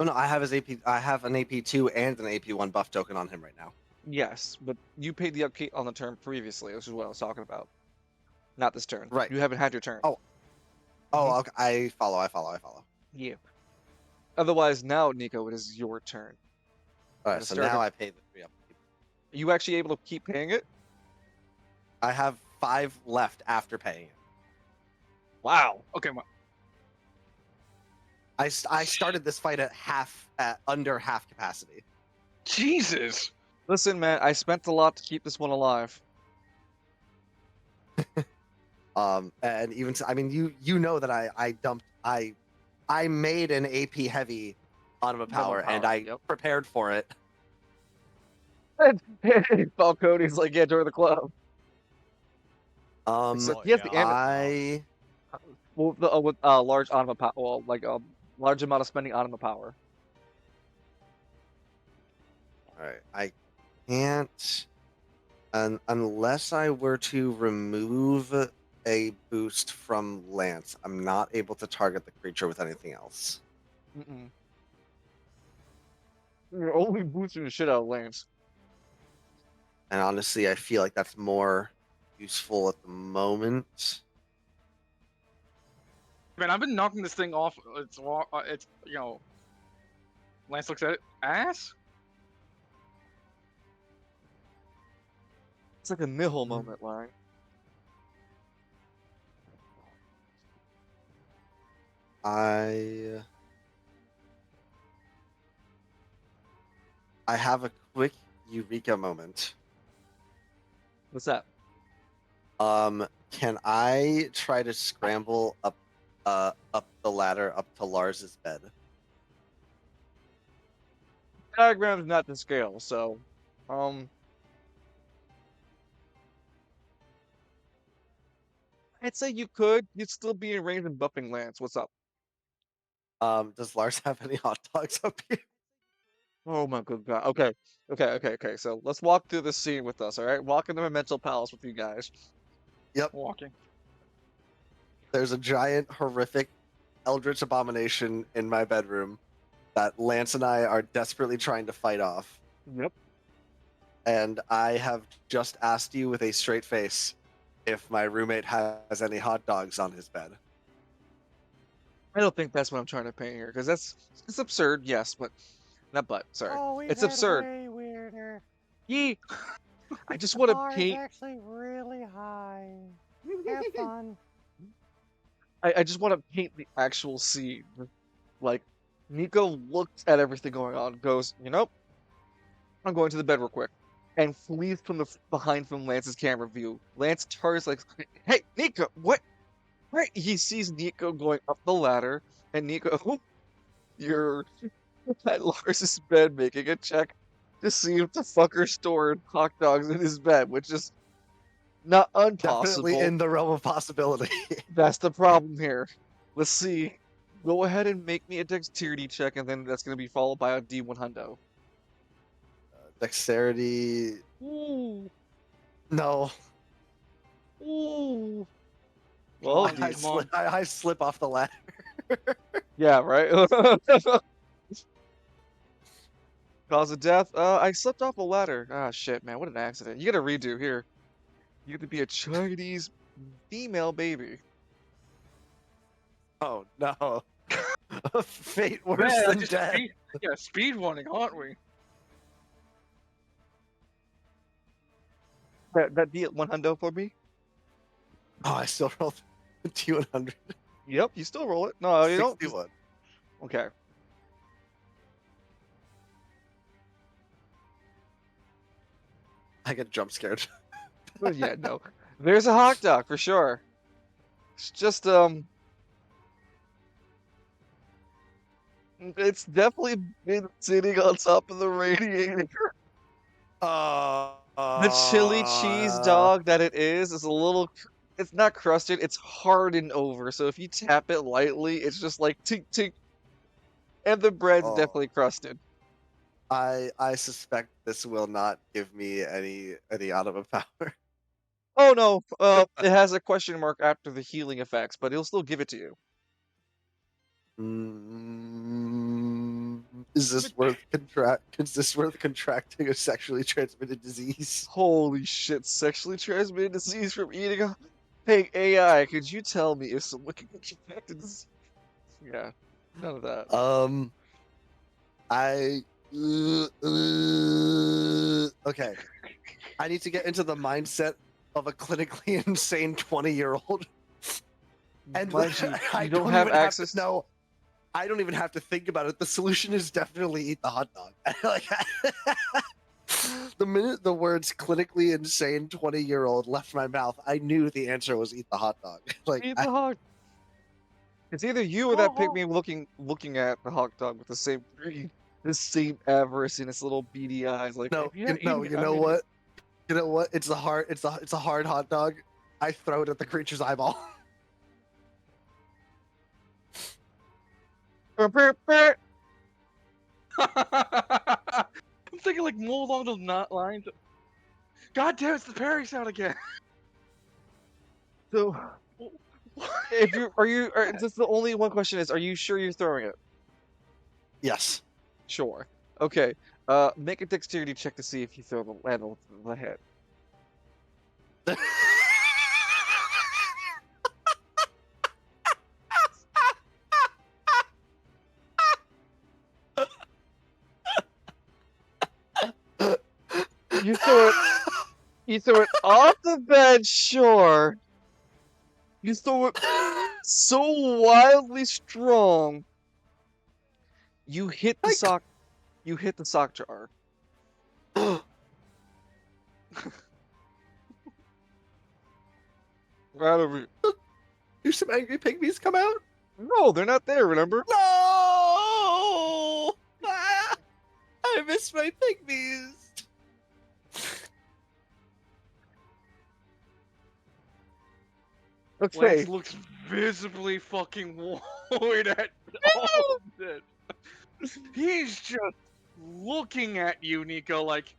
Oh no, I have his AP. I have an AP2 and an AP1 buff token on him right now. Yes, but you paid the upkeep on the turn previously. This is what I was talking about. Not this turn. Right. You haven't had your turn. Oh. Mhm. Oh, okay. I follow. Yeah. Otherwise, now, Nico, it is your turn. All At right, the so start now of, I pay the 3 upkeep. are you actually able to keep paying it? I have 5 left after paying it. Wow. Okay, I started this fight at under half capacity. Jesus. Listen, man, I spent a lot to keep this one alive. And even I mean, you know that I made an AP heavy Anima Power, and I Yep. prepared for it. Falcone's like, yeah, join the club. Um, So he has the ammo. I Well, with large anima power. Well, like large amount of spending anima power. all right. I can't, unless I were to remove a boost from Lance. I'm not able to target the creature with anything else. Mm-mm. You're only boosting the shit out of Lance. And honestly, I feel like that's more useful at the moment. Man, I've been knocking this thing off. It's Lance looks at it. Ass? It's like a nihil moment, line. I have a quick eureka moment. What's that? Can I try to scramble up the ladder up to Lars's bed? Diagram's not to scale, so I'd say you could. You'd still be in range of buffing Lance. What's up? Does Lars have any hot dogs up here? Oh my good god. Okay. So let's walk through this scene with us, alright? Walk into my mental palace with you guys. Yep. Walking. There's a giant, horrific, eldritch abomination in my bedroom that Lance and I are desperately trying to fight off. Yep. And I have just asked you with a straight face if my roommate has any hot dogs on his bed. I don't think that's what I'm trying to paint here, because it's absurd, yes, but not but, sorry. Oh, we've It's had absurd. way weirder. Yee! I just The want to bar is paint actually really high. Have fun. I just want to paint the actual scene. Like, Nico looks at everything going on, goes, you know, I'm going to the bed real quick, and flees from behind from Lance's camera view. Lance turns like, hey, Nico, what? Right? He sees Nico going up the ladder, and Nico, you're at Lars's bed making a check to see if the fucker stored hot dogs in his bed, which is not Definitely impossible. in the realm of possibility. That's the problem here. Let's see. Go ahead and make me a dexterity check, and then that's going to be followed by a D1 hundo. Dexterity. Ooh, No. ooh. Come Well, on, dude, come on. I slip off the ladder. yeah, right. Cause of death? I slipped off a ladder. Ah, shit, man. What an accident. You get a redo here. You get to be a Chinese female baby. Oh no. Fate worse Man, than death. speed running, aren't we? That D1 hundo for me? Oh, I still rolled T100. Yep, you still roll it. No, you don't. 61. Okay. I get jump scared. But yeah, no. There's a hot dog for sure. It's just it's definitely been sitting on top of the radiator. The chili cheese dog that it is a little it's not crusted, it's hardened over. So if you tap it lightly, it's just like tink tink. And the bread's Oh, definitely crusted. I suspect this will not give me any Anima power. Oh no, it has a question mark after the healing effects, but it'll still give it to you. Is this worth contracting a sexually transmitted disease? Holy shit, sexually transmitted disease from eating a... Hey, AI, could you tell me if someone can contract a disease? Yeah, none of that. Okay. I need to get into the mindset of a clinically insane 20-year-old. And Mind you, I you don't don't have even have access to know. I don't even have to think about it. The solution is definitely eat the hot dog. Like, the minute the words clinically insane 20-year-old left my mouth, I knew the answer was eat the hot dog. Like, Eat the hot. It's either you or that pygmy looking at the hot dog with the same greed, the same avarice in its little beady eyes. Like, no, if you're not eating it, you I'm know gonna what? You know what? It's a hard hot dog. I throw it at the creature's eyeball. eat. I'm thinking like more along those lines. God damn, it's the parry sound again. So, if you just the only one question is, are you sure you're throwing it? Yes. Sure. Okay. Make a dexterity check to see if you throw the land on the head. You throw it. You throw it off the bed, sure. You throw it so wildly strong. You hit the Like- sock. You hit the sock jar. Right over here. Do some angry pygmies come out? No, they're not there. Remember? No! Ah, I miss my pygmies. Okay. Lance looks visibly fucking worried at all of this. He's just looking at you, Nico, like,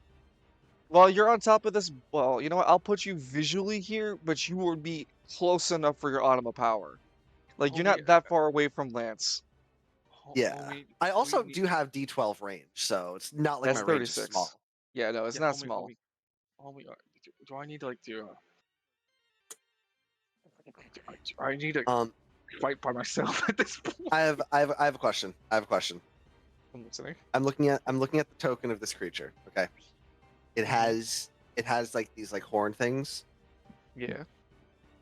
While you're on top of this, well, you know what? I'll put you visually here, but you would be close enough for your Anima power. Like you're homie, not that far away from Lance. Yeah. homie, I also we need- do have D12 range, so it's not like That's my range is 36. small. Yeah, no, it's yeah, not homie, small. homie, do I need to like I need to fight by myself at this point. I have a question. I have a question. I'm listening. I'm looking at the token of this creature. Okay. It has like these like horn things. Yeah,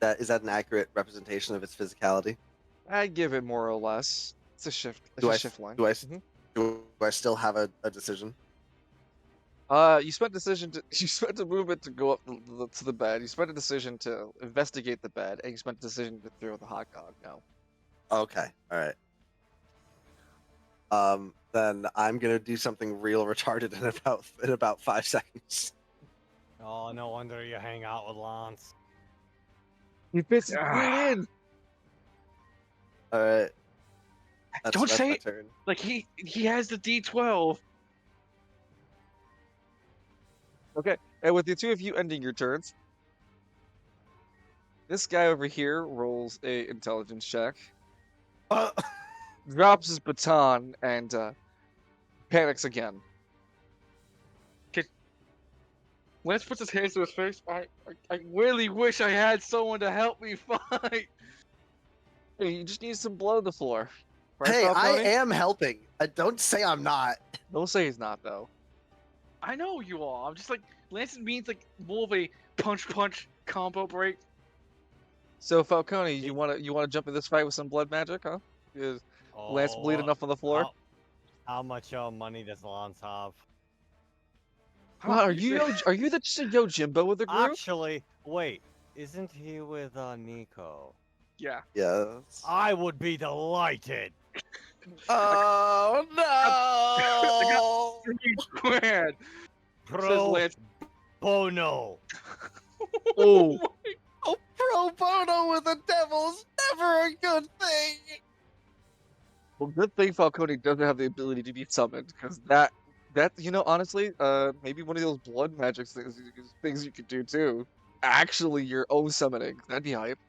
Is that an accurate representation of its physicality? I'd give it more or less. It's a shift. It's Do a I shift line. do I Mhm. do I still have a decision? You spent you spent a movement to go up to the bed. You spent a decision to investigate the bed, and you spent a decision to throw the hot dog. No. Okay. All right. Then I'm gonna do something real retarded in about 5 seconds. Oh, no wonder you hang out with Lance. He fits right in. All right. Don't That's say my it. turn. Like he has the D12. Okay, and with the two of you ending your turns, this guy over here rolls a intelligence check, Uh, drops his baton, and panics again. Lance puts his hands to his face. I really wish I had someone to help me fight. Hey, you just need some blood on the floor. Right, hey, I Falcone? am helping. Don't say I'm not. Don't say he's not though. I know you are. I'm just like Lance means like more of a punch combo break. So Falcone, you wanna jump in this fight with some blood magic, huh? Is Lance bleed enough on the floor? How much money does Lance have? God, are you the Yojimbo of the group? Actually, wait. Isn't he with NICO? Yeah. Yes. I would be delighted. Oh no! 3 grand. Says Pro Lance. bono. Oh, Oh, pro bono with the devil's never a good thing. well, good thing Falcone doesn't have the ability to be summoned, because that honestly, maybe one of those blood magic things you could do too. actually your own summoning. That'd be hype.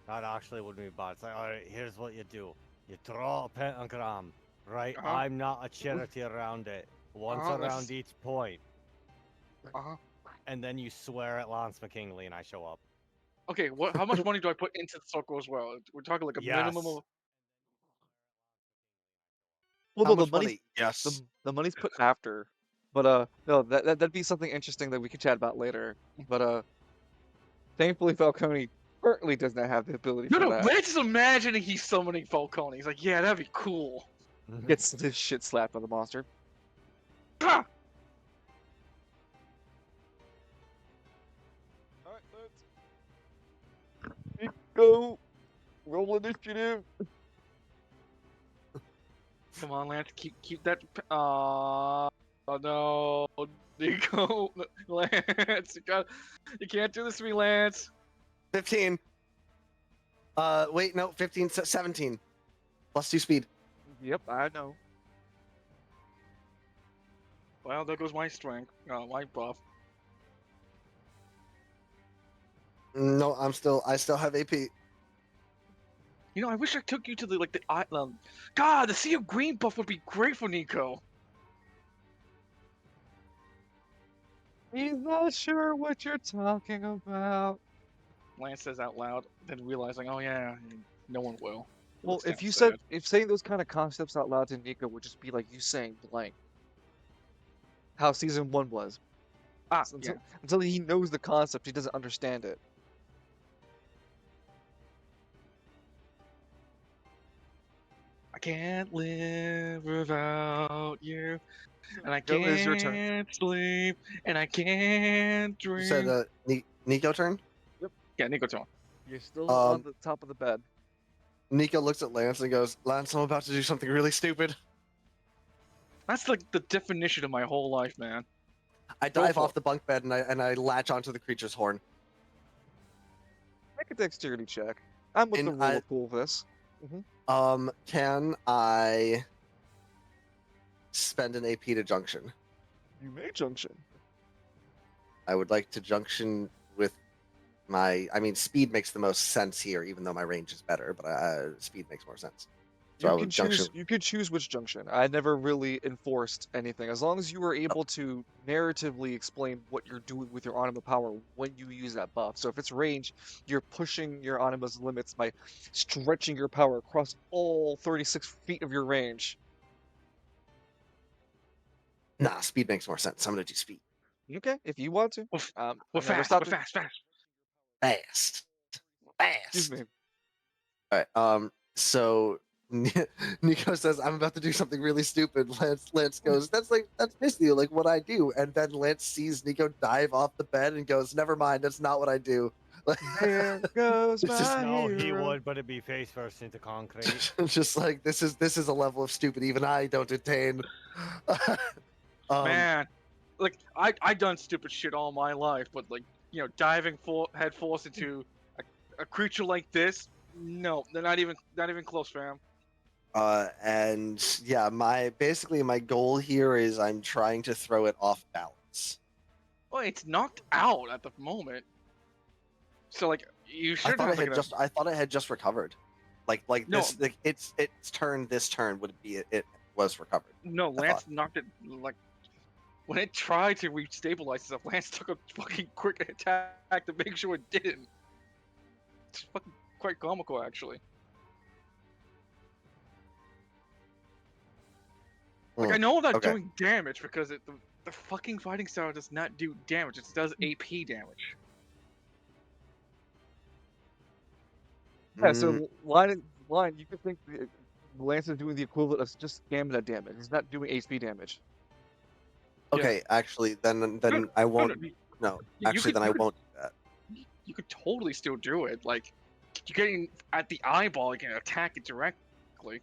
That actually would be bad. It's like, all right, here's what you do. You draw a pentagram, right? Uh-huh. I'm not a charity around it. Once Uh-huh, around each point, Uh-huh. and then you swear at Lance McKinley, and I show up. Okay, what? How much money do I put into the circle as well? We're talking like a minimum Yes. of. Well, How no, the much money's money? Yes. the money's put after. But no, that'd be something interesting that we could chat about later. But thankfully Falcone currently does not have the ability No, for no. that. Lance is imagining he's summoning Falcone. He's like, yeah, that'd be cool. Gets his shit slapped by the monster. Ah! Alright, let's go. Roll initiative. Come on, Lance. Keep that. Oh no, Nico, Lance. You can't do this to me, Lance. 15. Wait, no, 15, 17. +2 speed. Yep, I know. Well, there goes my strength. My buff. No, I still have AP. You know, I wish I took you to the island. God, the Sea of Green buff would be great for Nico. He's not sure what you're talking about. Lance says out loud, then realizing, oh yeah, no one will. Well, Looks if down you sad. said if saying those kind of concepts out loud to Nico would just be like you saying blank. How season 1 was. Ah, So yeah. until he knows the concept, he doesn't understand it. I can't live without you, and I Go, it's your turn. can't sleep, and I can't You dream. said Nico turn? Yeah, Nico turn. You're still on Um, the top of the bed. Nico looks at Lance and goes, Lance, I'm about to do something really stupid. That's like the definition of my whole life, man. I Go dive for off it. the bunk bed and I latch onto the creature's horn. Make a dexterity check. I'm with And the rule of cool for this. Can I spend an AP to junction? You may junction. I would like to junction with speed makes the most sense here, even though my range is better, but speed makes more sense. So I You would can junction. choose. You could choose which junction. I never really enforced anything. As long as you were able to narratively explain what you're doing with your anima power when you use that buff. So if it's range, you're pushing your anima's limits by stretching your power across all 36 feet of your range. Nah, speed makes more sense. I'm gonna do speed. Okay, if you want to. We're I never fast. We're stopped it. fast. Fast. Excuse Fast. me. All right. So Nico says, "I'm about to do something really stupid." Lance goes, "That's basically like what I do." And then Lance sees Nico dive off the bed and goes, "Never mind, that's not what I do." There goes It's just- my No, he hero. would, but it'd be face first into concrete. just like this is a level of stupid even I don't attain. Man, like I done stupid shit all my life, but like diving head first into a creature like this, no, they're not even close, fam. And yeah, my goal here is I'm trying to throw it off balance. Well, it's knocked out at the moment, so like you I should thought have I thought it had just recovered. Like No. this, like its turn. This turn would be it was recovered. No, I Lance thought. knocked it like when it tried to re-stabilize itself. Lance took a fucking quick attack to make sure it didn't. It's fucking quite comical, actually. Like I know I'm not okay. doing damage because the fucking fighting style does not do damage. It does AP damage. Yeah, so line, you could think the Lance is doing the equivalent of just stamina damage. He's not doing HP damage. Okay, actually, then I won't. No, actually, then I won't do that. You could totally still do it. Like you're getting at the eyeball, you can attack it directly.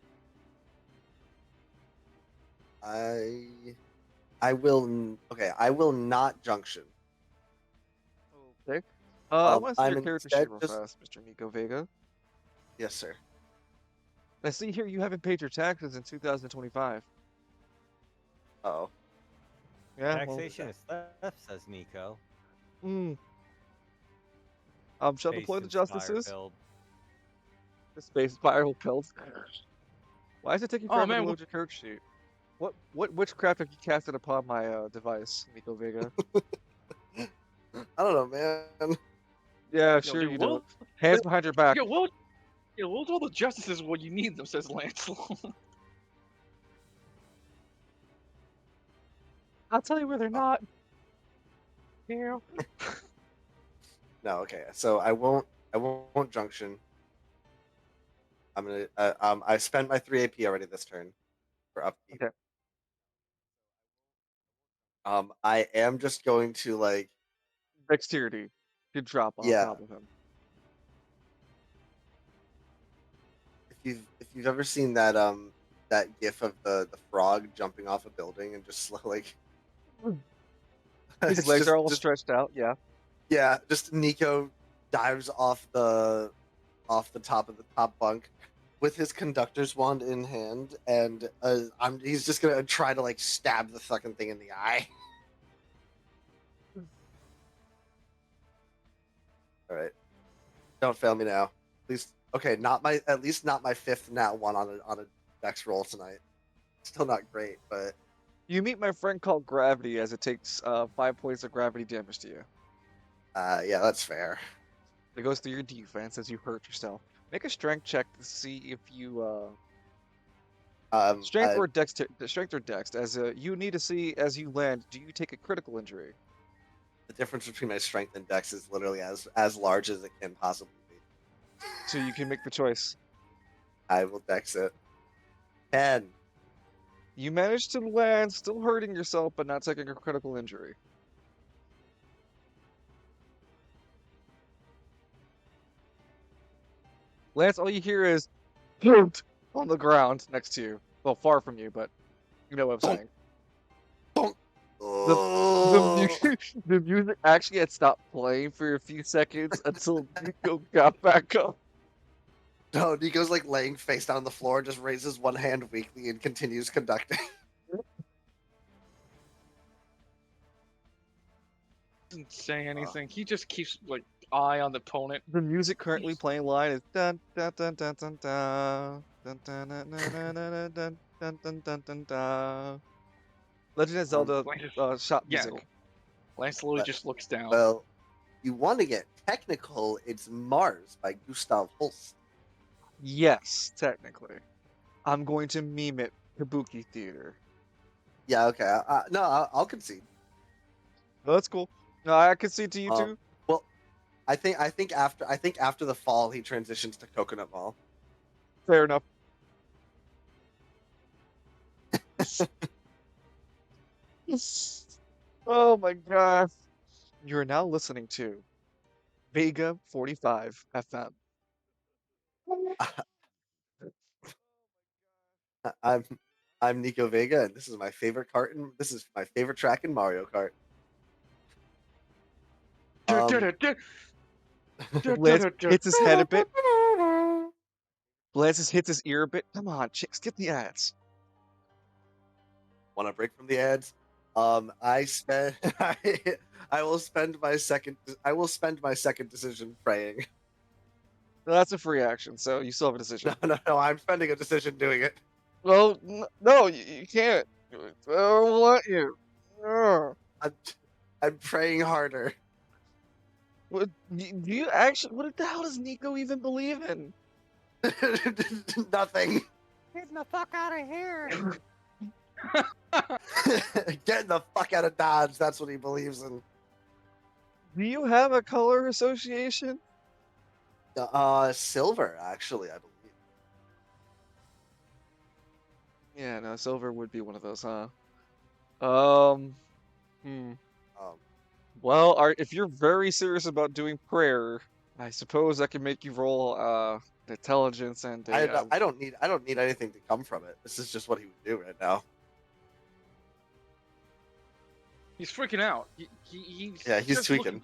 I will. Okay, I will not junction. Okay. I want to see I'm your character instead sheet real just- fast, Mr. Nico Vega. Yes, sir. I see here you haven't paid your taxes in 2025. Oh. Yeah, well, Taxation is theft, says Nico. Mm. Shall Space deploy the Inspire justices. build. The space spiral pills. Why is it taking Oh forever to man, load your character sheet? What witchcraft have you casted upon my device, Nico Vega? I don't know, man. Yeah, yo, sure dude, you what? don't. Hands behind your back. Yo, what? Yo, what all the justices when you need them? Says Lancelot. I'll tell you where they're Oh, not. Yeah. no, okay. So I won't junction. I'm gonna I spent my 3 AP already this turn for upkeep. Okay. I am just going to like Dexterity. Good drop on yeah. top of him. If you've ever seen that gif of the frog jumping off a building and just like His it's legs are all just stretched out. Yeah. yeah, just Nico dives off the top of the top bunk with his conductor's wand in hand, and he's just gonna try to like stab the fucking thing in the eye. All right, don't fail me now, please. Okay, not my at least not my fifth nat one on a dex roll tonight. Still not great, but You meet my friend called Gravity as it takes 5 points of gravity damage to you. yeah, that's fair. It goes through your defense as you hurt yourself. Make a strength check to see if you Um, strength uh, or strength or dex. As you need to see as you land, do you take a critical injury? the difference between my strength and dex is literally as large as it can possibly be. So you can make the choice. I will dex it. 10. You managed to land, still hurting yourself, but not taking a critical injury. Lance, all you hear is "Boom" on the ground next to you. Well, far from you, but you know what I'm Bonk, saying. bonk. The the Oh. music the music actually had stopped playing for a few seconds until Nico got back up. No, Nico's like laying face down on the floor, just raises one hand weakly and continues conducting. Doesn't say Uh, anything. He just keeps like eye on the opponent. The music currently playing line is dun dun dun dun dun dun dun dun dun dun dun dun dun dun dun dun dun dun. Legend of Zelda Lance just, shop yeah, music. Lance slowly but, just looks down. well, you want to get technical, it's Mars by Gustav Holst. Yes, technically. I'm going to meme it. Kabuki Theater. Yeah, okay. No, I'll concede. Oh, that's cool. No, I can see it to you Um, too. well, I think after the fall he transitions to Coconut Mall. Fair enough. Oh my god. You're now listening to Vega 45 FM. I'm I'm Nico Vega, and this is my favorite this is my favorite track in Mario Kart. Um, Lance hits his head a bit. Lance hits his ear a bit. Come on, chicks, get the ads. Want to break from the ads? I spend I will spend my second decision praying. No, that's a free action, so you still have a No, decision. no, I'm spending a decision doing it. Well, no, you can't. I don't want you. Ugh. I'm praying harder. What, do you actually? What the hell does Nico even believe in? Nothing. Get the fuck out of here! Getting the fuck out of Dodge. That's what he believes in. Do you have a color association? Silver, actually, I believe. Yeah, no, silver would be one of those, huh? Um, hmm. Um, Well, if you're very serious about doing prayer, I suppose that can make you roll intelligence and I a don't, I don't need anything to come from it. This is just what he would do right now. He's freaking out. He's Yeah, he's just tweaking.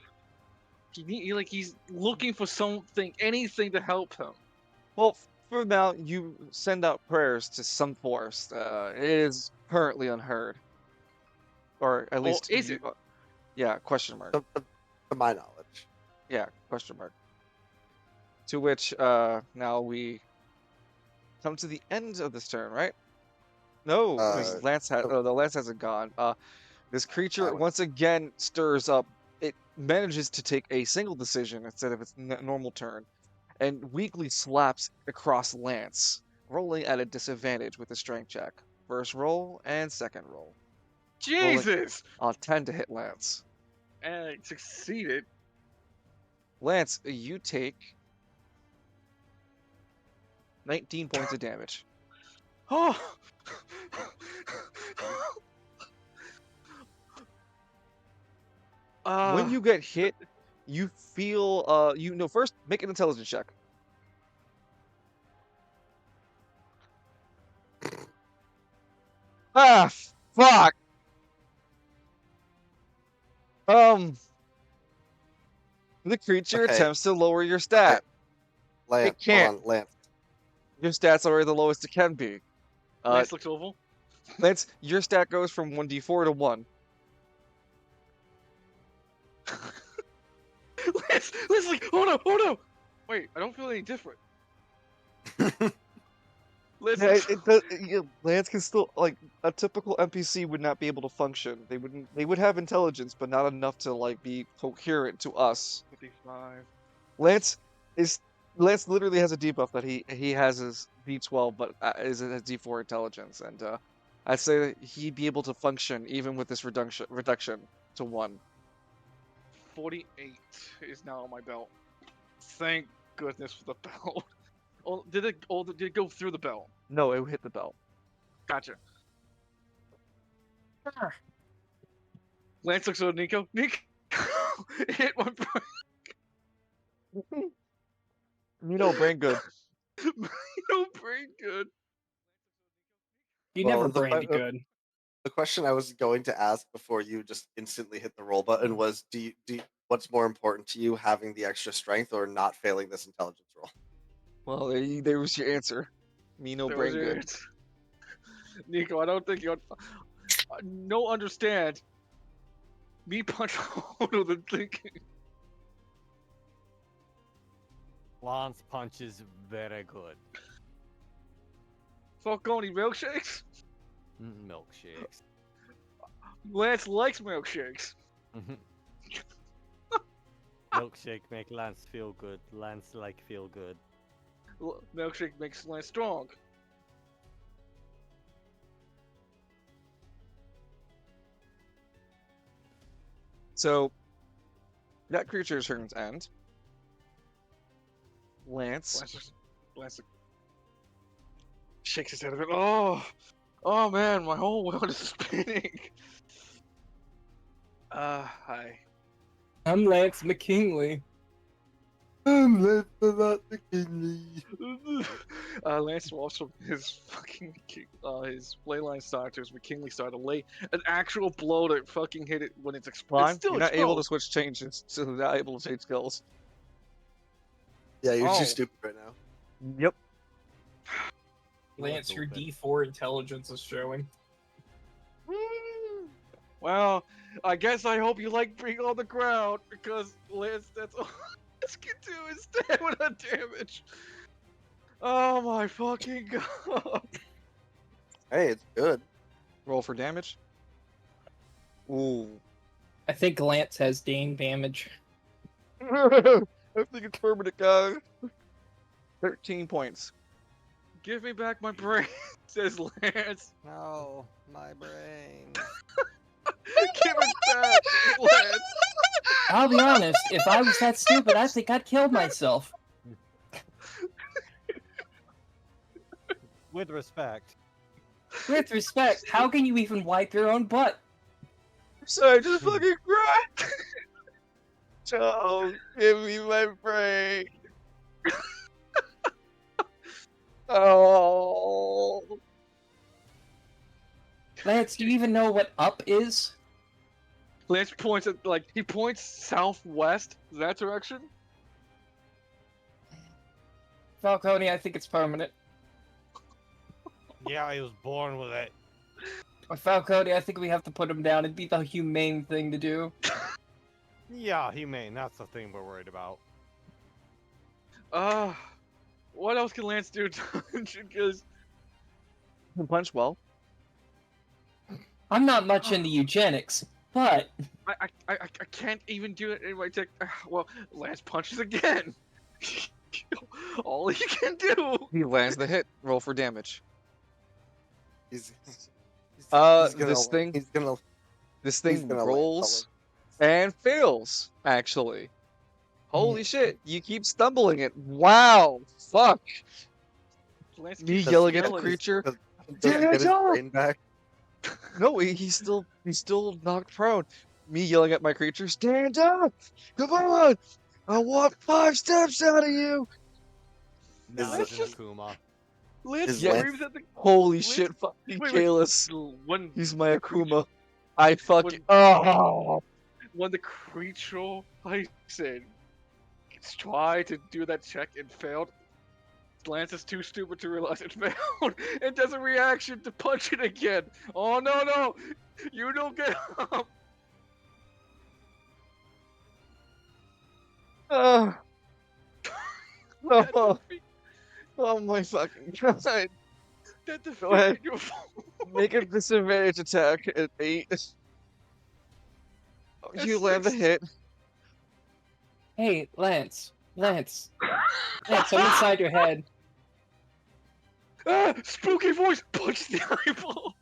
he's looking for something, anything to help him. well, for now, you send out prayers to some force. It is currently unheard, or at Oh, least is it? yeah, question mark. to my knowledge. Yeah, question mark. To which now we come to the end of this turn, right? No, Uh, because Lance had oh, the Lance hasn't gone. This I creature went. once again stirs up. It manages to take a single decision instead of its normal turn, and weakly slaps across Lance, rolling at a disadvantage with a strength check. First roll and second roll. Rolling Jesus! 10 to hit Lance. And I succeeded. Lance, you take 19 points of damage. Oh! When you get hit, you feel first make an intelligence check. Ah, fuck. The creature Okay, attempts to lower your okay, stat. It Lance. Hold can't. on, Lance. Your stat's already the lowest it can be. Lance looks oval. Lance, your stat goes from 1d4 to 1. Lance like, oh no! Wait, I don't feel any different. Lance Yeah, looks... Lance can still, like, a typical NPC would not be able to function. They would have intelligence, but not enough to, like, be coherent to us. 55. Lance is Lance literally has a debuff that he has his D12, but is a D4 intelligence, and I'd say that he'd be able to function even with this reduction to 1. 48 is now on my belt. Thank goodness for the belt. Did it go through the belt? No, it would hit the belt. Gotcha. Lance looks at Nico. Nico hit my brain. Brain good. No brain good. You Well, never brained good. the question I was going to ask before you just instantly hit the roll button was, what's more important to you, having the extra strength or not failing this intelligence roll? Well, there was your answer. Me no There was brain good. it. Nico, I don't think you no understand. Me punch harder than thinking. Lance punch is very good. Falcone milkshakes? Milkshakes. Lance likes milkshakes. Milkshake make Lance feel good. Lance like feel good. Milkshake makes Lance strong. So that creature's turns end. Lance. Lance shakes his head a bit. Oh man, my whole world is spinning. Hi. I'm Lance McKinley. I'm Lance McKinley. Lance walks from his fucking his leyline star to his McKinley star to lay an actual blow to fucking hit it when it's exploded. Lon, you're not able to switch changes, so you're not able to change skills. Yeah, you're Oh. too stupid right now. Yep. Lance, your open. D4 intelligence is showing. Well, I guess I hope you like being on the ground because Lance, that's all Lance can do is stamina damage. Oh my fucking god. Hey, it's good. Roll for damage. Ooh. I think Lance has Dane damage. I think it's permanent, guys. 13 points. Give me back my brain, says Lance. No, my brain. Give it back, Lance. I'll be honest, if I was that stupid, I think I'd kill myself. With respect. With respect, how can you even wipe your own butt? Sorry, just fucking cry. Don't give me my brain. Oh. Lance, do you even know what up is? Lance points at he points southwest, that direction. Falcone, I think it's permanent. Yeah, he was born with it. Falcone, I think we have to put him down. It'd be the humane thing to do. Yeah, humane. That's the thing we're worried about. What else can Lance do? Because Punch well. I'm not much into eugenics, but I can't even do it in my tech. Well, Lance punches again. All he can do. He lands the hit. Roll for damage. He's Uh, gonna this land. thing, He's this thing gonna land rolls and fails. Actually, holy shit! You keep stumbling it. Wow. Fuck. Lance Me keeps yelling at the yelling. creature. Does he Damn get it, his y'all! brain back? No, he's still knocked prone. Me yelling at my creature. Stand up! Come on! I want 5 steps out of you. Now Is- he's an Akuma. Lance Is Yeah. Lance- screams at the. Holy Lance- shit! Fucking Wait, Kalis. when He's my the creature- Akuma. I fucking. Oh. when the creature Tyson tried to do that check and failed, Lance is too stupid to realize it failed and does a reaction to punch it again. Oh no, you don't get up. Oh. That Oh. defeat- Oh my fucking god. that Go ahead. defeated your Make a disadvantage attack at 8. You land the six. hit. hey, Lance, I'm inside your head. Spooky voice punch the eyeball.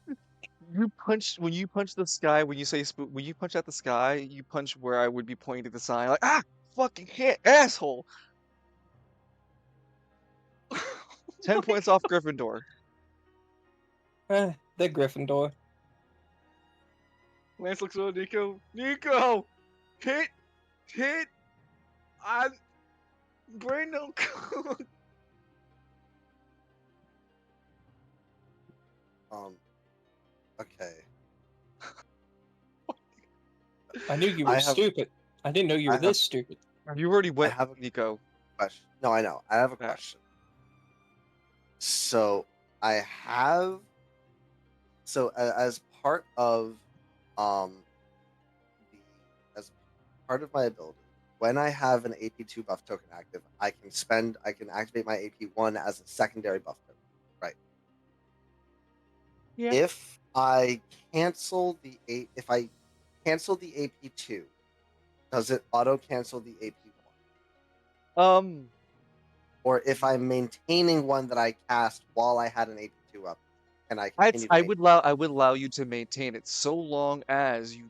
When you punch the sky, when you say when you punch at the sky, you punch where I would be pointing at the sign, like, ah, fucking hit, asshole. 10 points off Gryffindor. The Gryffindor. Lance looks over Nico. Nico, hit. I'm brain no code. Okay. I knew you were I have- stupid. I didn't know you I were have- this stupid. You already went, have a- Nico. Question. No, I know. I have a Yeah. question. So I have. So as part of, as part of my ability, when I have an AP2 buff token active, I can activate my AP1 as a secondary buff token. Right. Yeah. If I cancel the AP2, does it auto cancel the AP1? Or if I'm maintaining one that I cast while I had an AP2 up, can I continue? I would allow you to maintain it so long as you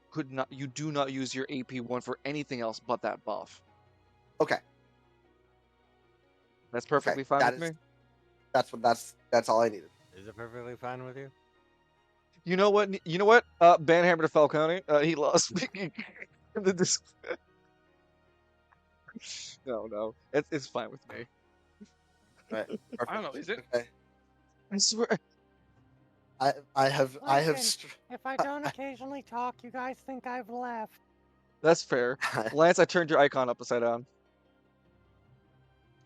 do not use your AP1 for anything else but that buff. Okay. That's perfectly fine that with is- me. That's all I needed. Is it perfectly fine with you? You know what? Banhammer to Falcone. He lost me. No. It's fine with me. Right. I don't know. Is it? Okay. I swear. I have Listen, If I don't occasionally talk, you guys think I've left. That's fair. Lance, I turned your icon upside down.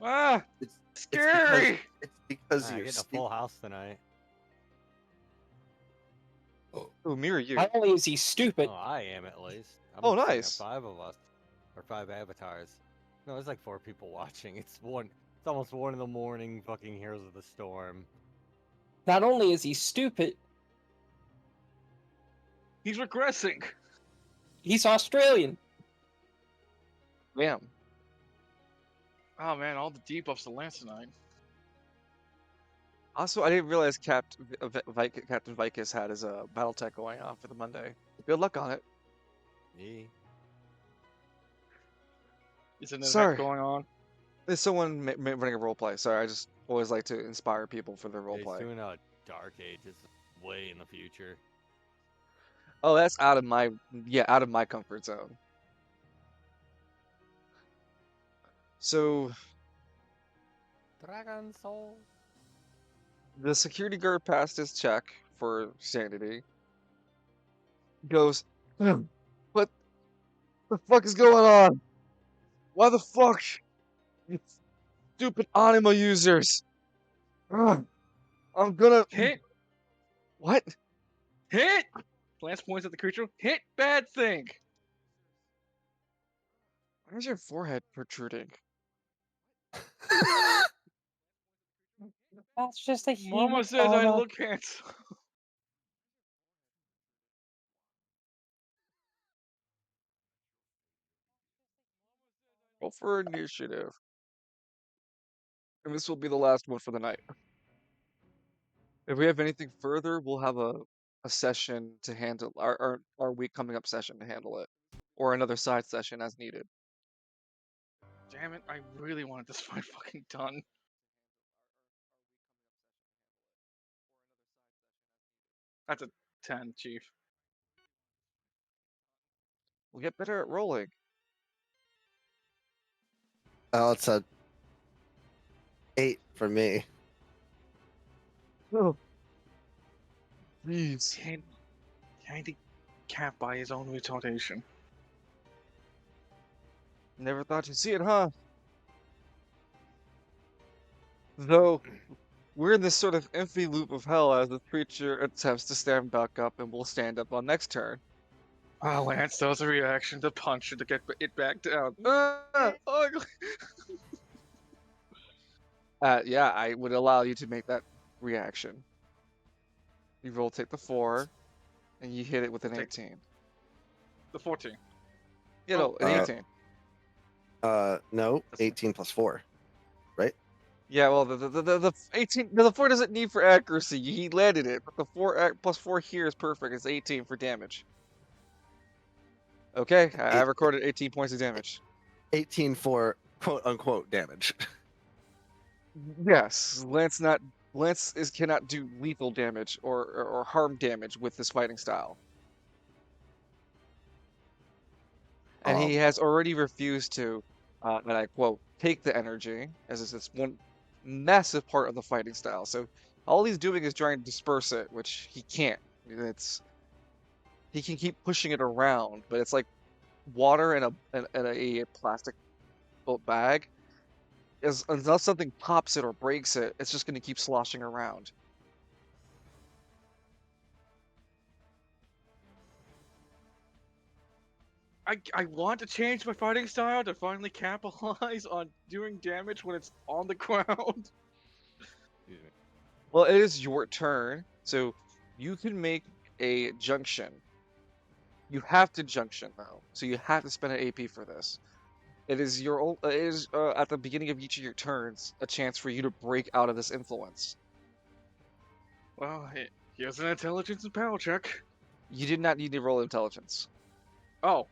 Ah, It's scary. It's because Ah, you're getting a full house tonight. Oh, me or you? Not only is he stupid, Oh, I am at least. I'm Oh, looking at nice. 5 of us, or 5 avatars. No, there's like 4 people watching. It's almost 1 in the morning. Fucking Heroes of the Storm. not only is he stupid, He's regressing. he's Australian. Damn. Oh man, all the debuffs to Lance tonight. Also, I didn't realize Captain Vicus had his battle tech going on for the Monday. Good luck on it. Yeah. Isn't that Sorry. going on? There's someone running a roleplay. Sorry, I just always like to inspire people for their He's roleplay. doing a Dark Ages way in the future. Oh, that's out of my comfort zone. So Dragon Soul. the security guard passed his check for sanity. Goes, what the fuck is going on? Why the fuck? You stupid anima users. Ugh, I'm gonna Hit. What? Hit. Lance points at the creature. Hit. Bad thing. Where's your forehead protruding? That's just a Mama says I hematoma. look handsome. Roll for initiative. And this will be the last one for the night. If we have anything further, we'll have a session to handle our week coming up session to handle it. Or another side session as needed. Damn it! I really wanted this fight fucking done. That's a 10, Chief. We'll get better at rolling. Oh, it's a 8 for me. Oh. Please. Can't cap by his own retardation. Never thought you'd see it, huh? Though we're in this sort of empty loop of hell as the creature attempts to stand back up and will stand up on next turn. Ah, Lance does a reaction to punch it to get it back down. Ah, ugly. Yeah, I would allow you to make that reaction. You rotate the 4, and you hit it with an Take 18. the 14. You Oh, know, an 18. No, That's- 18 plus 4, right? Yeah, well, the 18, no, the 4 doesn't need for accuracy. He landed it, but the 4 plus 4 here is perfect. It's 18 for damage. Okay, I Eight- recorded 18 points of damage. 18 for quote unquote damage. Yes, Lance cannot do lethal damage or harm damage with this fighting style. And he has already refused to, and I quote, take the energy, as it's one massive part of the fighting style. So all he's doing is trying to disperse it, which he can't. He can keep pushing it around, but it's like water in a plastic bag. Unless something pops it or breaks it, it's just going to keep sloshing around. I want to change my fighting style to finally capitalize on doing damage when it's on the ground. Excuse me. Well, it is your turn, so you can make a junction. You have to junction though, so you have to spend an AP for this. It is at the beginning of each of your turns a chance for you to break out of this influence. Well, here's an intelligence and power check. You did not need to roll intelligence. Oh,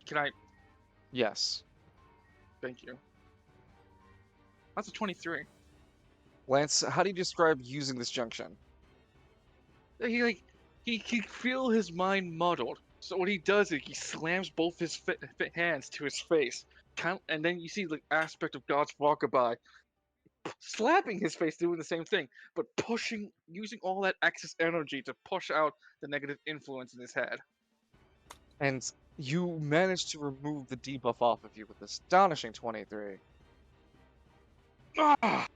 can I? Yes, Thank you. That's a 23. Lance, how do you describe using this junction? He can feel his mind muddled. So what he does is he slams both his hands to his face, and then you see the aspect of God's walkabout slapping his face, doing the same thing, but using all that excess energy to push out the negative influence in his head. And you managed to remove the debuff off of you with astonishing 23. Ah!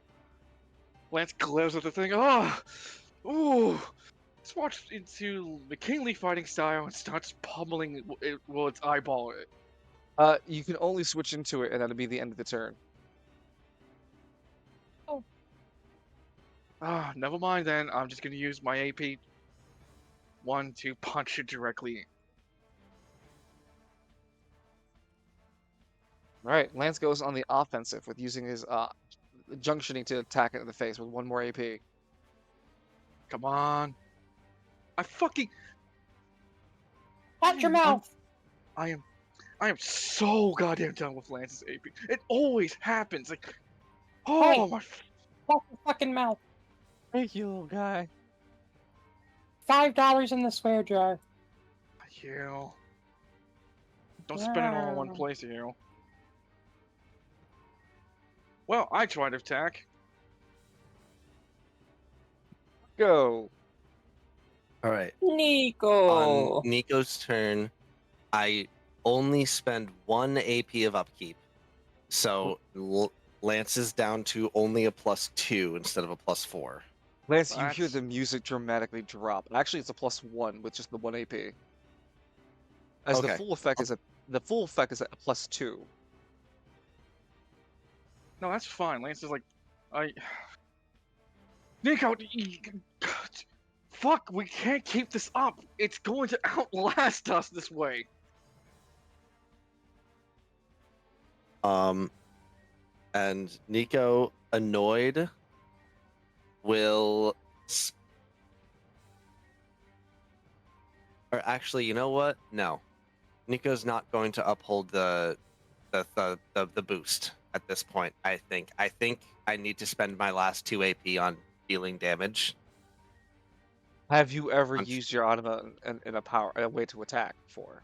Lance glares at the thing. Ah! Ooh! Swatched into McKinley fighting style and starts pummeling it while its eyeball it. You can only switch into it, and that'll be the end of the turn. Ah, never mind then. I'm just gonna use my AP 1 to punch it directly. All right, Lance goes on the offensive with using his junctioning to attack it in the face with 1 more AP. Come on. I fucking. Shut your mouth! I am so goddamn done with Lance's AP. It always happens. Like, oh Hey. my. Shut your fucking mouth. Thank you, little guy. $5 in the swear jar. You. Don't spend it all in one place, you. Well, I tried to attack. Go. All right. Nico. On Nico's turn, I only spend 1 AP of upkeep. So Lance is down to only a +2 instead of a +4. Lance, you hear That's- the music dramatically drop. Actually, it's a +1 with just the 1 AP. As Okay. the full effect is a +2. No, that's fine. Lance is like, I. Nico, fuck, we can't keep this up. It's going to outlast us this way. And Nico, annoyed, will. Or actually, you know what? No, Nico's not going to uphold the boost at this point. I think I need to spend my last 2 AP on dealing damage. Have you ever On- used your anima in a way to attack before?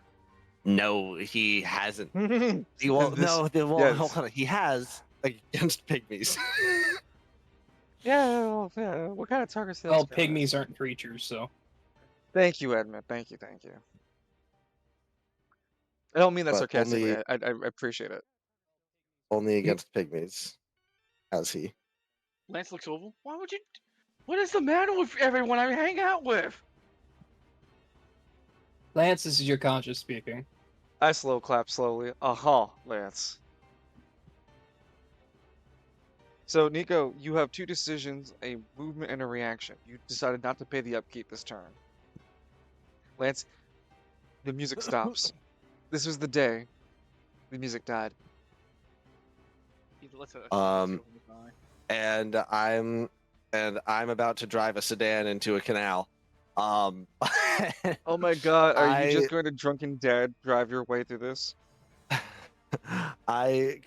No, he hasn't. And this, Hold on. He has against pygmies. yeah, yeah. What kind of target sales? Well, pygmies aren't creatures, so. Thank you, Edmund. Thank you. I don't mean that But sarcastically. I appreciate it. only against pygmies, has he? Lance looks over. Why would you? What is the matter with everyone I hang out with? Lance, this is your conscience speaking. I slow clap slowly. Aha, Lance. So, Nico, you have two decisions, a movement and a reaction. You decided not to pay the upkeep this turn. Lance, the music stops. This was the day the music died. He lets a Um, and I'm about to drive a sedan into a canal. Oh my god, are you just I going to drunken dad drive your way through this? I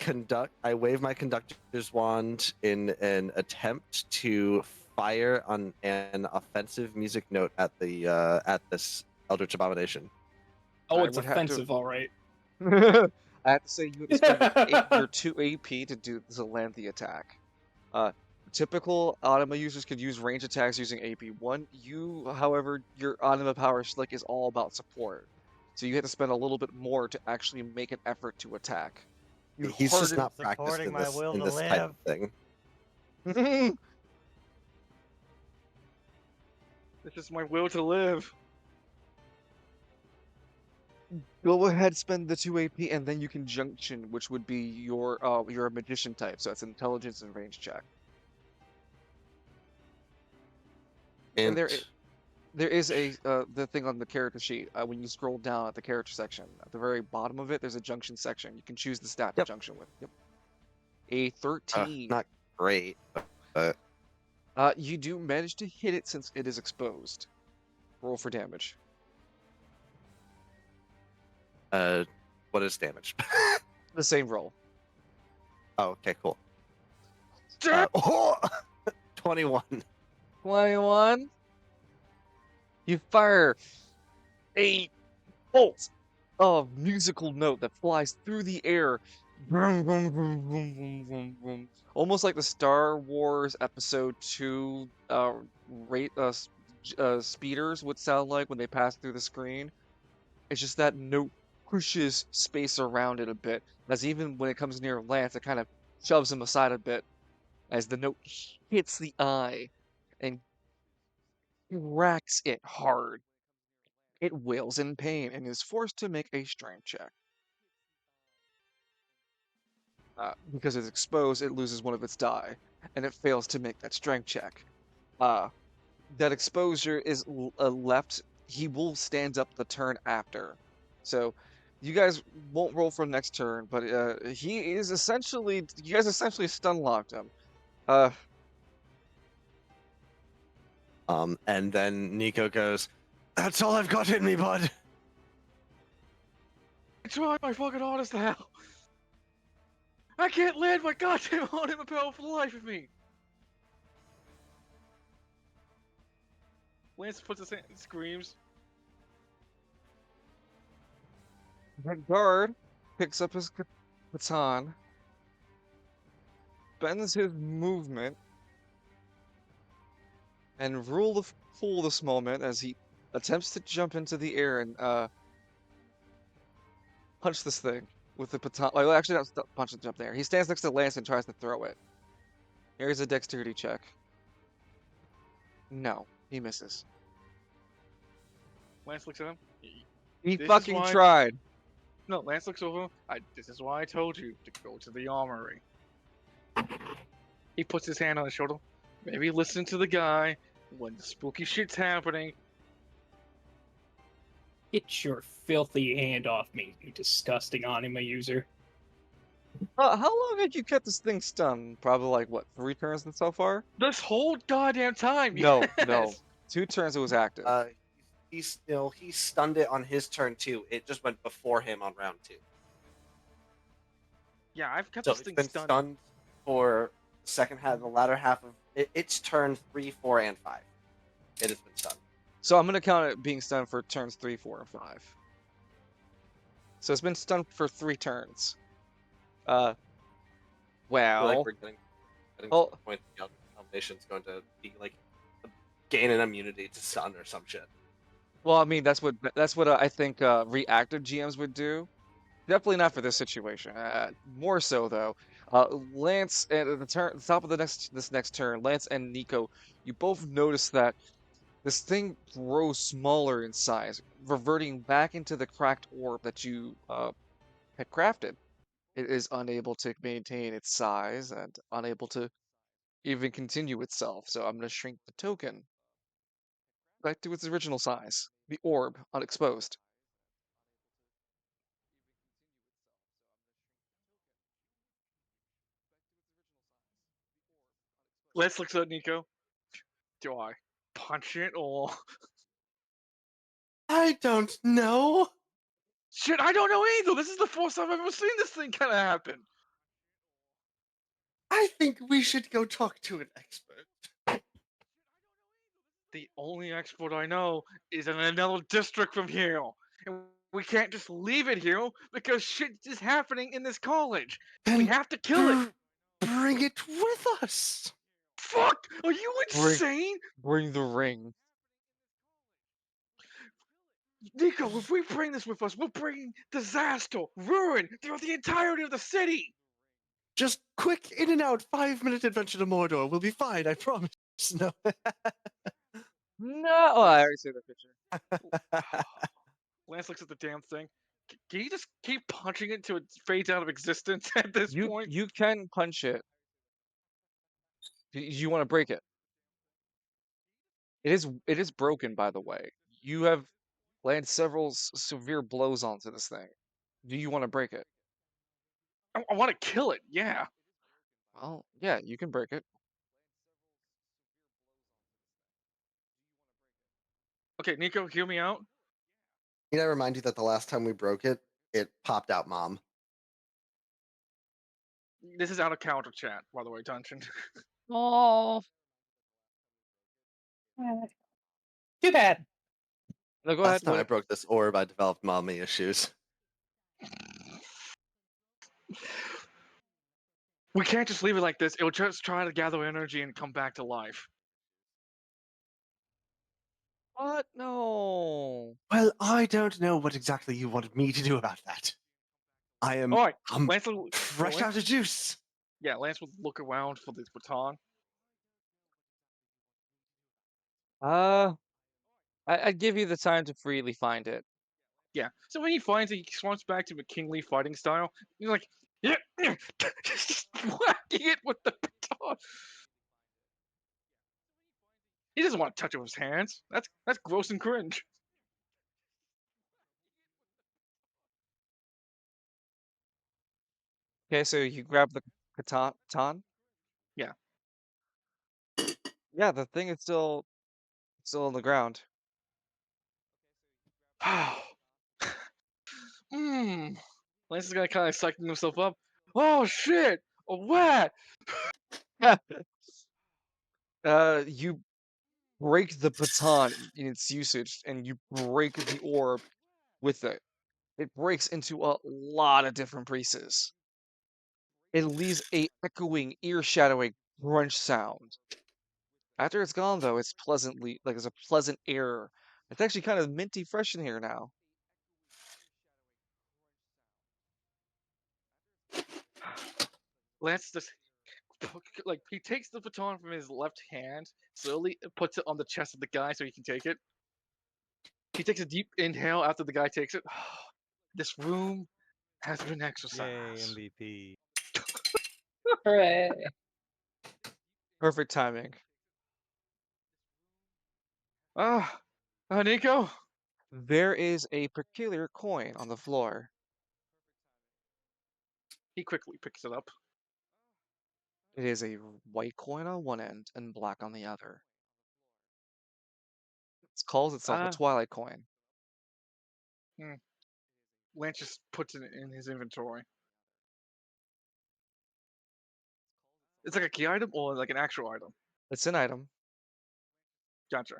wave my conductor's wand in an attempt to fire on an offensive music note at this Eldritch Abomination. Oh, I it's would have to- offensive, all right. I have to say you have to spend your 2 AP to do to land the attack. Typical Anima users could use range attacks using AP1. You, however, your Anima Power Slick is all about support. So you have to spend a little bit more to actually make an effort to attack. He's just not Supporting practiced in my this will in to this type of live. thing. This is my will to live. Go ahead, spend the 2 AP, and then you can junction, which would be your you're a magician type, so it's intelligence and range check. And Int. there is a the thing on the character sheet. When you scroll down at the character section, at the very bottom of it, there's a junction section. You can choose the stat to Yep. junction with. Yep. A 13. Not great, but You do manage to hit it since it is exposed. Roll for damage. what is damage? The same roll. Oh, okay, cool. Damn! 21. 21. You fire a bolt of musical note that flies through the air. Vroom, vroom, vroom, vroom, vroom, vroom, vroom. Almost like the Star Wars Episode 2 speeders would sound like when they pass through the screen. It's just that note pushes space around it a bit, as even when it comes near Lance, it kind of shoves him aside a bit as the note hits the eye and cracks it hard. It wails in pain and is forced to make a strength check. Because it's exposed, it loses one of its die, and it fails to make that strength check. That exposure is left. He will stand up the turn after. So you guys won't roll for next turn, but he is essentially, you guys essentially stun locked him. And then Nico goes, "That's all I've got in me, bud." I try my fucking hardest now. I can't land my goddamn Anima Power for the life of me. Lance puts his hand and screams. The guard picks up his baton, bends his movement, and rule the fool this moment as he attempts to jump into the air and punch this thing with the baton. Well, actually, not punch and jump there. He stands next to Lance and tries to throw it. Here's a dexterity check. No, he misses. Lance looks at him. He This is fucking why- tried. No, Lance looks over. This is why I told you to go to the armory. He puts his hand on his shoulder. Maybe listen to the guy when the spooky shit's happening. Get your filthy hand off me, you disgusting anima user. How long had you kept this thing stunned? Probably like what, 3 turns and so far? This whole goddamn time. No, yes. no. 2 turns it was active. He stunned it on his turn too. It just went before him on round 2. Yeah, I've kept So this it's thing been stunned for the second half, the latter half of its turn 3, 4, and 5. It has been stunned. So I'm gonna count it being stunned for turns 3, 4, and 5. So it's been stunned for 3 turns. I feel Well, like we're getting to oh, the point that the nation's going to be like gain an immunity to stun or some shit. well, I mean that's what I think reactive GMs would do. Definitely not for this situation. More so though. Lance at the top of this next turn, Lance and Nico, you both notice that this thing grows smaller in size, reverting back into the cracked orb that you had crafted. It is unable to maintain its size and unable to even continue itself. So I'm going to shrink the token back to its original size. The orb unexposed. Let's look at Nico. Do I punch it or I don't know. shit? I don't know either. This is the first time I've ever seen this thing kind of happen. I think we should go talk to an expert. The only expert I know is in another district from here, and we can't just leave it here because shit is happening in this college. We Then have to kill it. bring it with us. Fuck! Are you insane? Bring the ring. Nico, if we bring this with us, we're bringing disaster, ruin throughout the entirety of the city. Just quick in and out 5-minute adventure to Mordor. We'll be fine, I promise. No. No, oh, I already said that picture. Lance looks at the damn thing. Can you just keep punching it until it fades out of existence at this point? You can punch it. You want to break it? It is broken, by the way. You have landed several severe blows onto this thing. Do you want to break it? I want to kill it. Yeah. Well, yeah, you can break it. Okay, Nico, hear me out. Need I remind you that the last time we broke it, it popped out mom. This is out of counter chat, by the way, Dungeon. Oh, Too bad. no, go Last ahead. time I What? broke this orb, I developed mommy issues. We can't just leave it like this. It'll just try to gather energy and come back to life. What? No. Well, I don't know what exactly you wanted me to do about that. I'm All right, Lance. fresh out of juice. Yeah, Lance would look around for this baton. I'd give you the time to freely find it. Yeah. So when he finds it, he swamps back to McKinley fighting style. He's like, yeah, just whacking it with the baton. He doesn't want to touch it with his hands. That's gross and cringe. Okay, so you grab the baton. Yeah. Yeah, the thing is still on the ground. Mmm. Lance is gonna kind of psyching himself up. Oh shit! A what? You break the baton in its usage, and you break the orb with it. It breaks into a lot of different pieces. It leaves a echoing, ear-shadowing crunch sound. After it's gone, though, it's pleasantly like there's a pleasant air. It's actually kind of minty fresh in here now. Lance just like he takes the baton from his left hand, slowly puts it on the chest of the guy so he can take it. He takes a deep inhale after the guy takes it. This room has been Yay, exercised. MVP. Hooray. Perfect timing. Ah, Nico. There is a peculiar coin on the floor. He quickly picks it up. It is a white coin on one end and black on the other. It calls itself a Ah, Twilight coin. hmm. Lance just puts it in his inventory. It's like a key item or like an actual item. It's an item. Gotcha.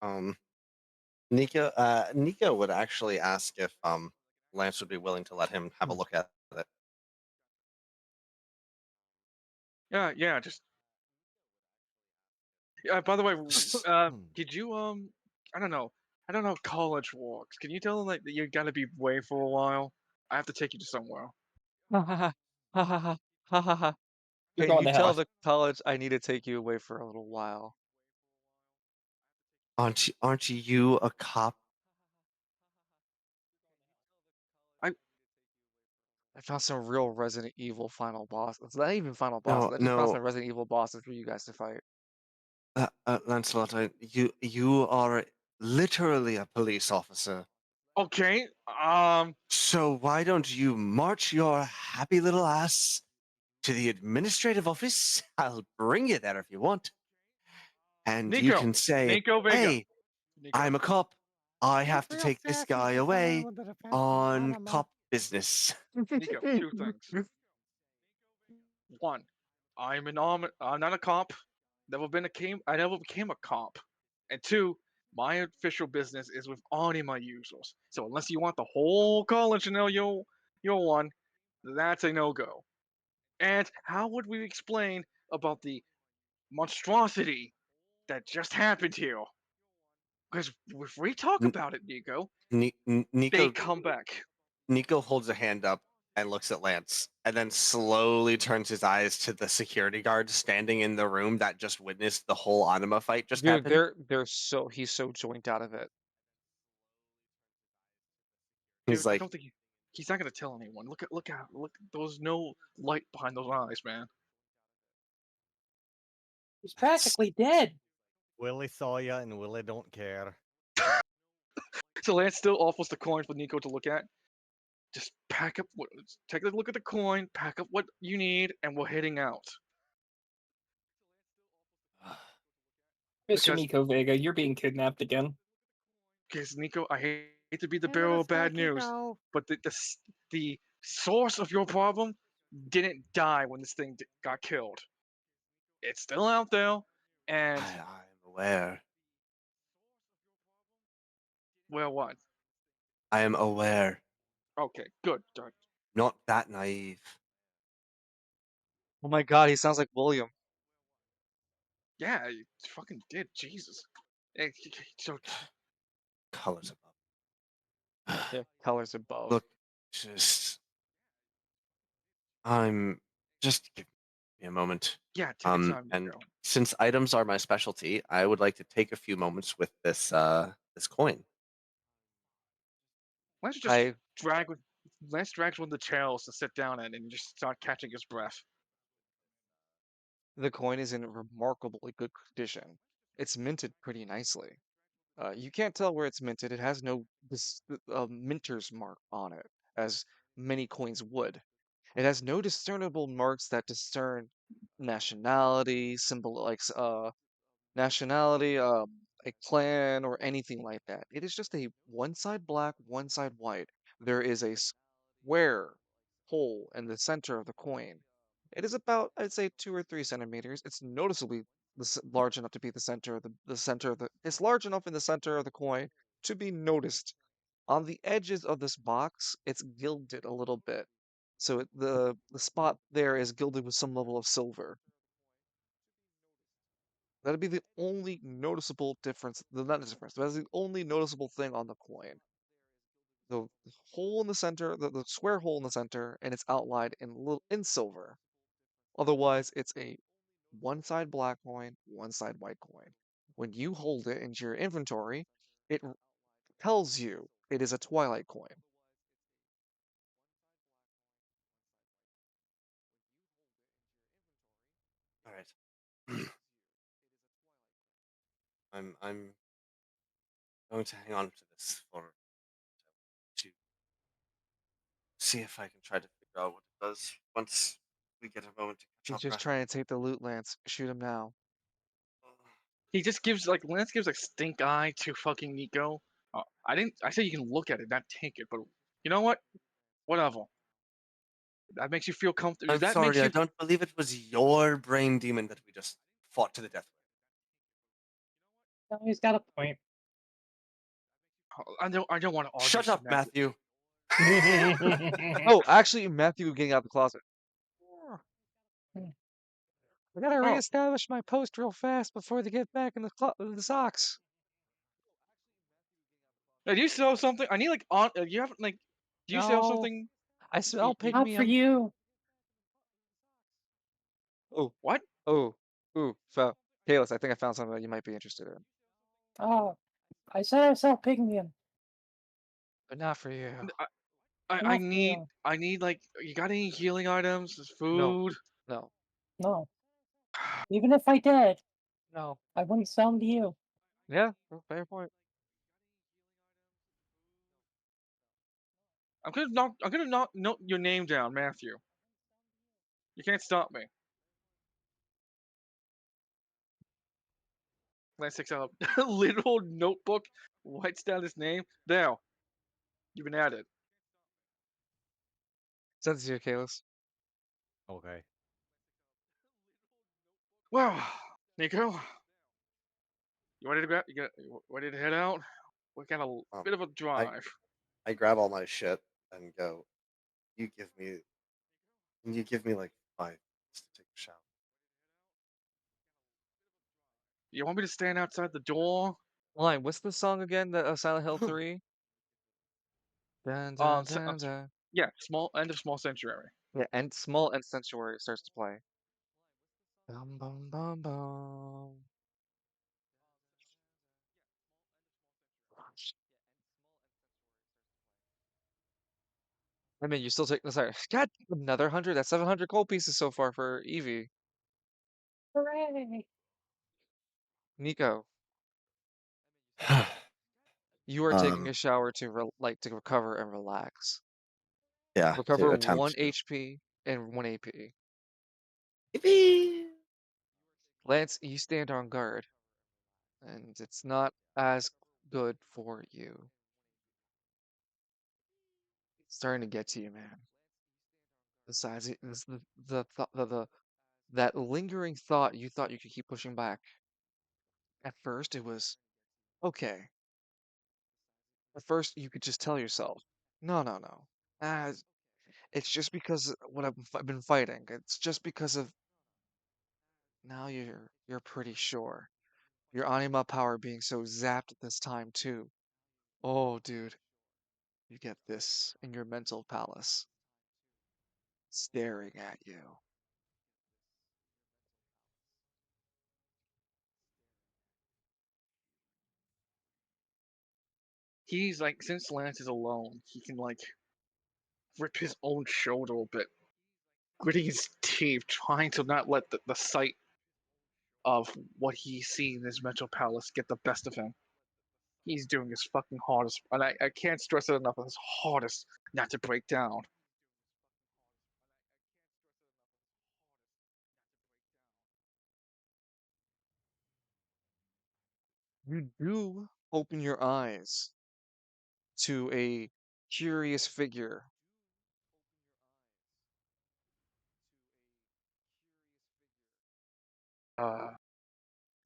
Um, Nico would actually ask if Lance would be willing to let him have a Hmm. look at it. Yeah. Just yeah. By the way, Hmm. did you I don't know. I don't know if college works. Can you tell them like that you gotta be away for a while? I have to take you to somewhere. Ha ha ha ha ha ha ha ha ha. You're Can going you to tell hell. the college I need to take you away for a little while? Aren't you a cop? I I found some real Resident Evil final boss. It's not even final bosses. No, I just found some no, Resident Evil bosses for you guys to fight. Lancelot. You are literally a police officer. okay. So why don't you march your happy little ass to the administrative office? I'll bring you there if you want. And you Nico. can say, Nico Vega. hey, Nico. I'm a cop. I You have to feel take this sassy guy 'cause I away am the defendant on animal. cop business. Nico. Two things. One, I'm not a cop. I never became a cop. And two, my official business is with only my users. So unless you want the whole college to know you're one, that's a no-go. And how would we explain about the monstrosity that just happened here? Because if we talk N- about it, Nico, Ni- N- they Nico come back. Nico holds a hand up and looks at Lance, and then slowly turns his eyes to the security guard standing in the room that just witnessed the whole anima fight just Dude, happen. he's so joined out of it. He's Dude, I like, don't think he's not gonna tell anyone. Look. There's no light behind those eyes, man. He's "That's- practically dead. Willie saw ya and Willie don't care. So Lance still offers the coin for Nico to look at. Just pack up. Take a look at the coin. Pack up what you need, and we're heading out. Mr. Because, Nico Vega, you're being kidnapped again. because Nico, I hate to be the Hey, bearer little of bad spiky news, go. but the source of your problem didn't die when this thing got killed. It's still out there, and I'm aware. well, what? I am aware. Okay, good. Good. Not that naive. Oh my god, he sounds like William. Yeah, you fucking did. Jesus. So Colors above. Yeah, colors above. Look, just I'm just give me a moment. yeah, take your time, And Nico. since items are my specialty, I would like to take a few moments with this coin. Let's just I drag. Let's drag one of the chairs to sit down in and just start catching his breath. The coin is in remarkably good condition. It's minted pretty nicely. You can't tell where it's minted. It has no minter's mark on it, as many coins would. It has no discernible marks that discern nationality, symbol like nationality, a clan, or anything like that. It is just a one side black, one side white. There is a square hole in the center of the coin. It is about, I'd say, 2 or 3 centimeters. It's noticeably large enough to be the center of the. It's large enough in the center of the coin to be noticed. On the edges of this box, it's gilded a little bit. So the spot there is gilded with some level of silver. That'd be the only noticeable difference. Not a difference. That's the only noticeable thing on the coin. The hole in the center, the square hole in the center, and it's outlined in silver. Otherwise, it's a one side black coin, one side white coin. When you hold it into your inventory, it tells you it is a Twilight coin. All right. I'm going to hang on to this for to see if I can try to figure out what it does once we get a moment to catch He's our just breath. trying to take the loot, Lance. Shoot him now. He just gives like Lance gives like stink eye to fucking Nico. I didn't. I said you can look at it, not take it. But you know what? Whatever. That makes you feel comfortable. I'm That makes sorry, I you. don't believe it was your brain demon that we just fought to the death No, he's got a point. I don't. I don't want to with. argue, Shut up, Samantha. Matthew. Oh, actually, Matthew getting out of the closet. I gotta Oh, reestablish my post real fast before they get back in the socks. do you sell something? I need like on. You have like. Do you sell No, something? I smell Not for pygmium. you. Oh, What? oh, ooh, so, Kalis, I think I found something that you might be interested in, Oh, I said I sell pygmium. but not for you. I Not for need. you. I need like. You got any healing items? No, Food? no, No. Even if I did, no. I wouldn't sell them to you. Yeah, fair point. I'm gonna not note your name down, Matthew. You can't stop me. Lance takes out a little notebook, writes down his name. There, you've been added. Send it to you, Kalis. Okay. Well, Nico, you ready to grab? You ready to head out? We got a Um, bit of a I drive. I grab all my shit and go. You give me. You give me like 5 minutes to take a shower. You want me to stand outside the door? Line, what's the song again? The Silent Hill 3? Dun, dun, dun, dun. Yeah, small end of small sanctuary. Yeah, and small and sanctuary starts to play. Bum, bum, bum, bum. I mean, you still take. Sorry, God, another 100. That's 700 gold pieces so far for Evie. Hooray! Nico, you are taking um, a shower to to recover and relax. yeah, to Recover one attempt to. HP and 1 AP. Yippee! Lance, you stand on guard, and it's not as good for you. It's starting to get to you, man. Besides, it's that lingering thought you thought you could keep pushing back. At first, it was okay. At first, you could just tell yourself, no, no, no. Ah, it's just because of what I've been fighting. It's just because of now you're pretty sure. Your anima power being so zapped at this time too. Oh, dude, you get this in your mental palace staring at you. He's like, since Lance is alone, he can like rip his own shoulder a bit, gritting his teeth, trying to not let the sight of what he's seeing in his mental palace get the best of him. He's doing his fucking hardest, and I can't stress it enough. His hardest not to break down. You do open your eyes to a curious figure. Uh,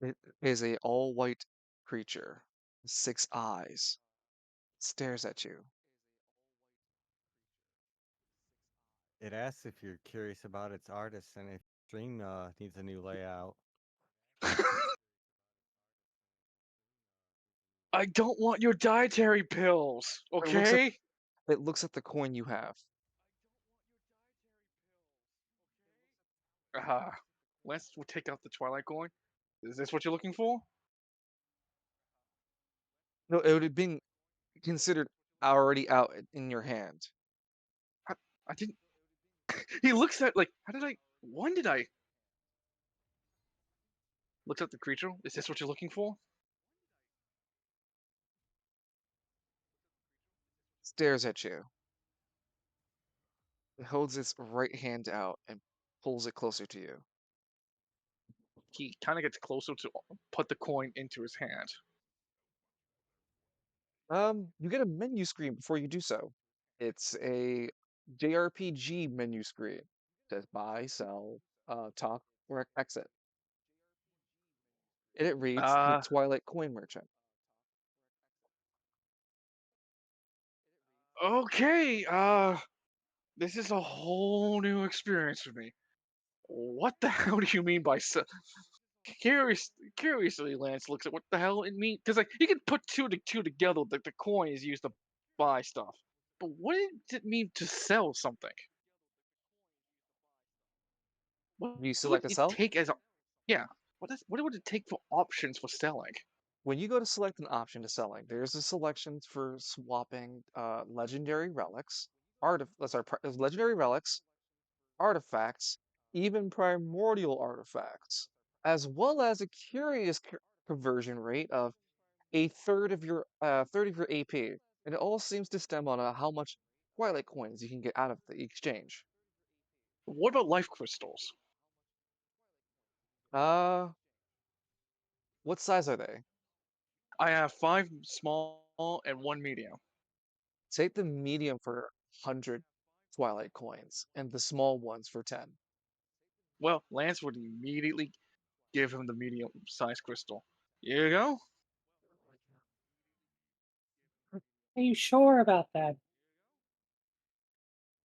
It is a all white creature, 6 eyes, stares at you. It asks if you're curious about its artist and if stream needs a new layout. I don't want your dietary pills, It looks at okay? the coin you have. Uh, Lance will take out the Twilight coin. Is this what you're looking for? No, it would have been considered already out in your hand. I, I didn't. He looks at like, how did I? When did I? Looks at the creature. Is this what you're looking for? stares at you. It holds its right hand out and pulls it closer to you. He kind of gets closer to put the coin into his hand. You get a menu screen before you do so. It's a JRPG menu screen. It says buy, sell, talk, or exit. And it reads the Uh, Twilight Coin Merchant. okay. This is a whole new experience for me. What the hell do you mean by curiously, Lance looks at what the hell it means because like you can put two to two together that the coin is used to buy stuff. But what does it mean to sell something? What You would select a it sell. take as a yeah? What would it take for options for selling? When you go to select an option to selling, there's a selections for swapping legendary relics, legendary relics, artifacts, even primordial artifacts, as well as a curious conversion rate of a third of your AP, and it all seems to stem on how much Twilight coins you can get out of the exchange. What about life crystals? Uh, what size are they? I have five small and one medium. Take the medium for 100 Twilight coins, and the small ones for 10. Well, Lance would immediately give him the medium size crystal. Here you go. Are you sure about that?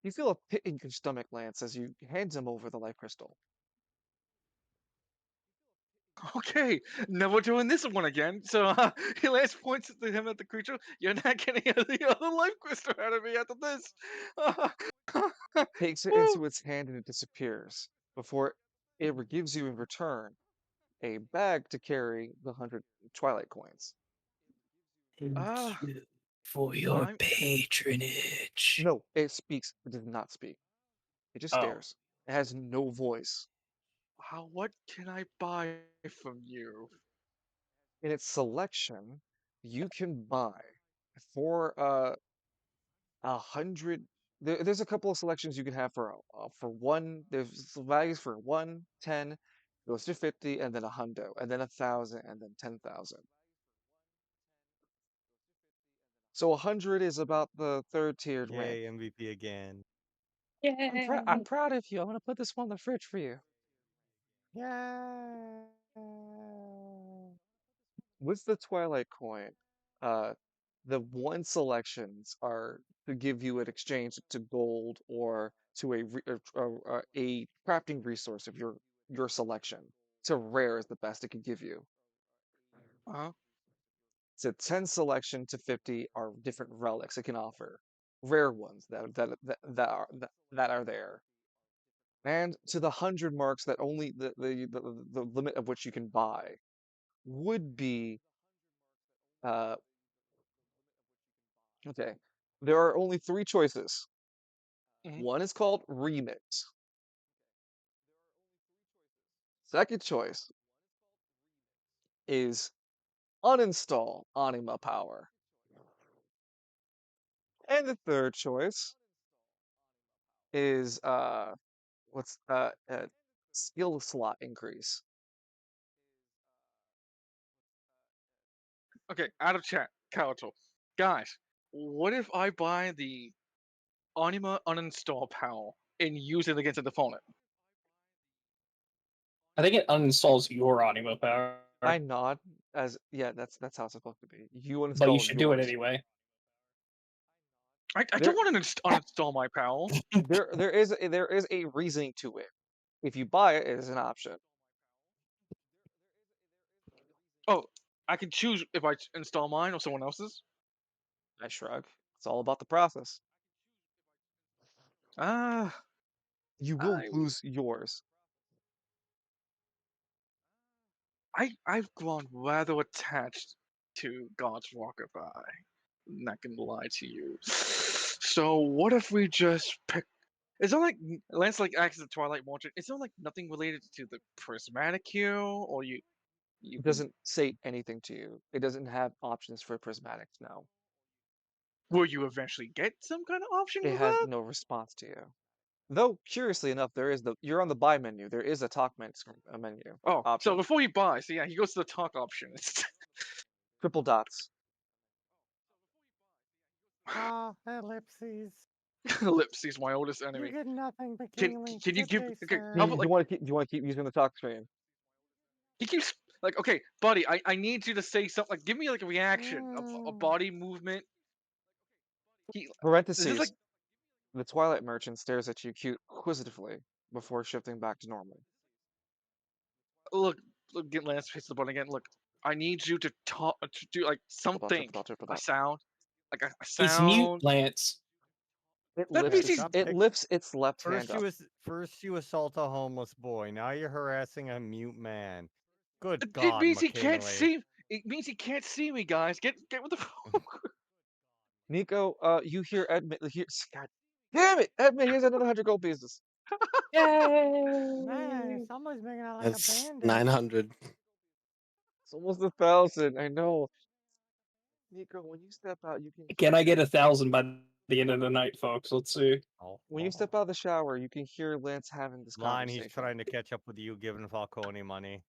You feel a pit in your stomach, Lance, as you hand him over the life crystal. Okay, never doing this one again. So Lance points to him at the creature. You're not getting any other life crystal out of me after this. Takes it Woo. into its hand and it disappears, before it gives you in return a bag to carry the 100 Twilight coins. Uh, Thank you for your I'm. patronage. No, it does not speak. It just Oh, stares. It has no voice. How? What can I buy from you? In its selection, you can buy for 100. There's a couple of selections you can have for one. There's values for 110, goes to 50, and then a hundo, and then 1,000, and then 10,000. So 100 is about the third tiered rank. Yay, MVP again. I'm yeah. proud of you. I'm gonna put this one in the fridge for you. Yeah. With the Twilight coin, uh, the one selections are to give you an exchange to gold or to a crafting resource of your selection. So rare is the best it could give you. Huh? So 10 selection to 50 are different relics it can offer, rare ones that are there. And to the 100 marks that only the limit of which you can buy would be uh okay. There are only three choices. Mhm. One is called remix. Second choice is uninstall Anima Power. And the third choice is what's skill slot increase. Okay, out of chat, Kaito. Guys, what if I buy the Anima uninstall PAL and use it against an opponent? I think it uninstalls your Animo power, I nod as yeah, that's how it's supposed to be. You but you uninstall should do it yours. anyway. I don't There want to uninstall my PAL. there is a reasoning to it. If you buy it, it is an option. Oh, I can choose if I install mine or someone else's. I shrug. It's all about the process. Ah, You will I lose yours. I've grown rather attached to God's Rockabye. Not gonna lie to you. So what if we just pick? It's not like Lance like acts as a Twilight Merchant. It's not like nothing related to the prismatic hue, or you It can. doesn't say anything to you. It doesn't have options for prismatics now. Will you eventually get some kind of option It for has that? no response to you. Though, curiously enough, you're on the buy menu. There is a talk menu Oh, so option. before you buy, so yeah, he goes to the talk option. Triple dots. Ah, ellipses. Ellipses, my oldest You enemy. get nothing but Can Kingling. can you Good give? day, Okay, sir. how Do about you like want to keep using the talk screen? he keeps like, okay, buddy, I need you to say something. Like, give me like a reaction, a Mm. body movement. He is this like Parentheses. The Twilight Merchant stares at you inquisitively before shifting back to normal. look get Lance hits the button again. Look, I need you to talk to do like Triple dot, something, triple dot, triple a dot. sound, like a He's mute, sound. Lance. That Okay, means he's It lifts its left hand up. first you assault a homeless boy. Now you're harassing a mute man. Good it God, means he can't McKinley. see. It means he can't see me, guys. Get with the Nico, you hear Edmund. God damn it, Edmund! Here's another 100 gold pieces. Man, Yay! someone's making out like a That's bandit. 900. It's almost 1,000. I know. Nico, when you step out, you can Can I get hear. 1,000 by the end of the night, folks? Let's see. Oh, When you step out of the shower, you can hear Lance having this Line, he's conversation. trying to catch up with you, giving Falcone money.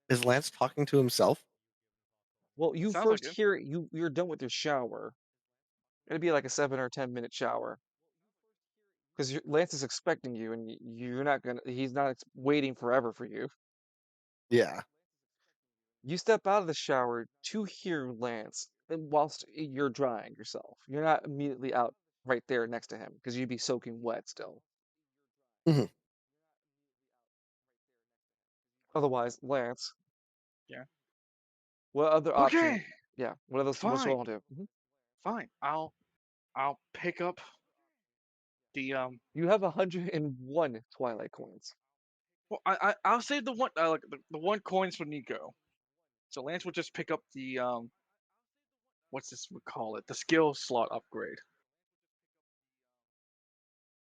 Is Lance talking to himself? Well, you sounds like first it. hear you're done with your shower. It'd be like a 7 or 10 minute shower because Lance is expecting you, and you're not gonna. He's not waiting forever for you. Yeah. You step out of the shower to hear Lance, and whilst you're drying yourself. You're not immediately out right there next to him because you'd be soaking wet still. Mhm. Otherwise, Lance, Yeah. what other option? Okay. Yeah, what are those? What's Fine. wrong to do? Fine. I'll pick up the You have 101 Twilight coins. Well, I'll save the one like the one coins for Nico. So Lance would just pick up the what's this we call it? The skill slot upgrade.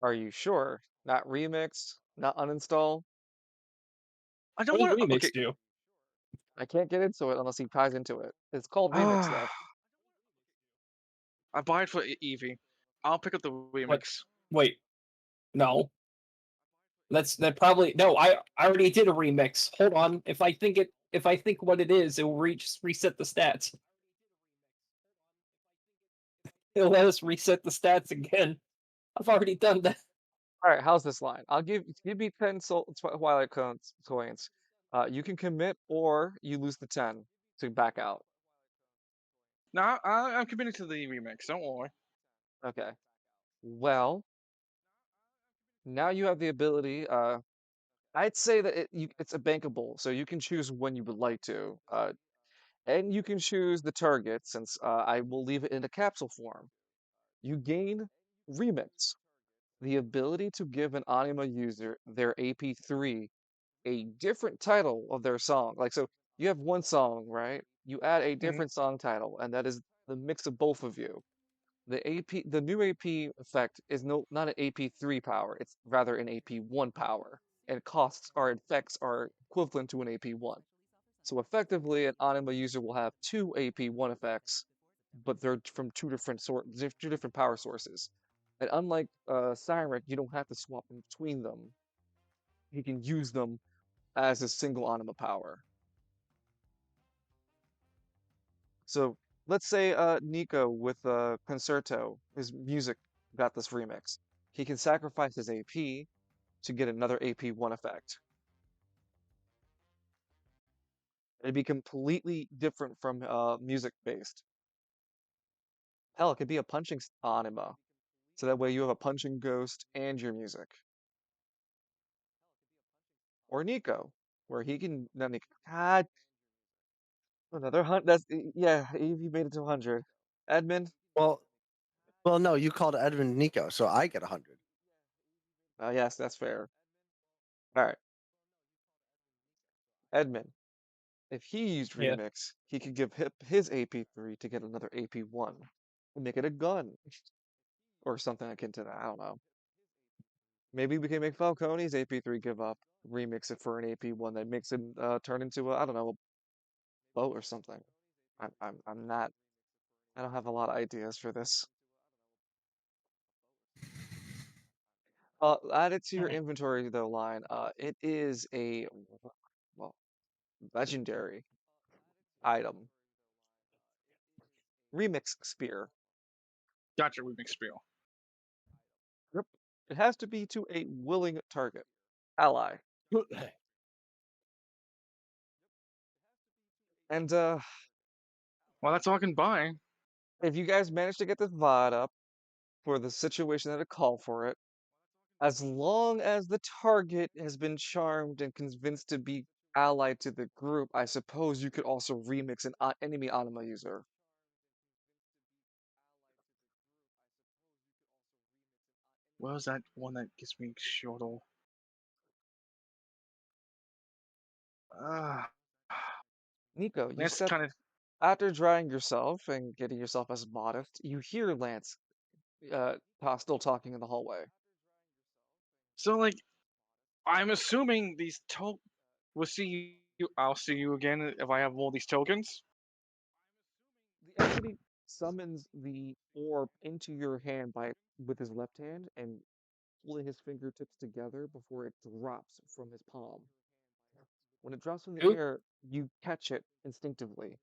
Are you sure? Not remix, not uninstall. I don't What does want to. Remix Okay. do? I can't get into it unless he ties into it. It's called remix I though. buy it for Eevee. I'll pick up the What? remix. Wait, no. That probably no. I already did a remix. Hold on. If I think what it is, it will reset the stats. It'll let us reset the stats again. I've already done that. All right, how's this line? I'll give me 10 Twilight coins. You can commit or you lose the 10 to back out. No, I'm committed to the remix. Don't worry. Okay. Well, now you have the ability. I'd say that it's a bankable, so you can choose when you would like to. And you can choose the target since I will leave it in a capsule form. You gain remix, the ability to give an anima user their AP3 a different title of their song. Like, so you have one song, right? You add a Hmm. different song title, and that is the mix of both of you. The new AP effect is not an AP3 power, it's rather an AP1 power, and costs or effects are equivalent to an AP1. So effectively, an anima user will have two AP1 effects, but they're from two different power sources. And unlike Siren, you don't have to swap in between them. You can use them as a single anima power. So let's say Nico with Concerto, his music got this remix. He can sacrifice his AP to get another AP1 effect. It'd be completely different from music based. Hell, it could be a punching anima. So that way you have a punching ghost and your music. Or Nico, where he can not Nico. God, another hunt. Yeah. He made it to 100. Edmund. Well, no, you called Edmund Nico, so I get 100. Yes, that's fair. All right, Edmund. If he used Yeah. remix, he could give his AP3 to get another AP1 and make it a gun or something akin to that. I don't know. Maybe we can make Falcone's AP3 give up, remix it for an AP1 that makes him turn into I don't know, a boat or something. I'm not I don't have a lot of ideas for this. Add it to your inventory though line. It is a well legendary item. Remix spear. Gotcha, we make spiel. Yep. It has to be to a willing target. Ally. And Well, that's all I can buy. if you guys manage to get this VOD up for the situation that it called for it, as long as the target has been charmed and convinced to be allied to the group, I suppose you could also remix an enemy anima user. What was that one that gets me shortle? Ah, Nico, you Lance said kind of. after drying yourself and getting yourself as modest, you hear Lance still talking in the hallway. So like, I'm assuming these We'll see you. I'll see you again if I have all these tokens. The entity summons the orb into your hand with his left hand and pulling his fingertips together before it drops from his palm. When it drops from the Oop. air, you catch it instinctively.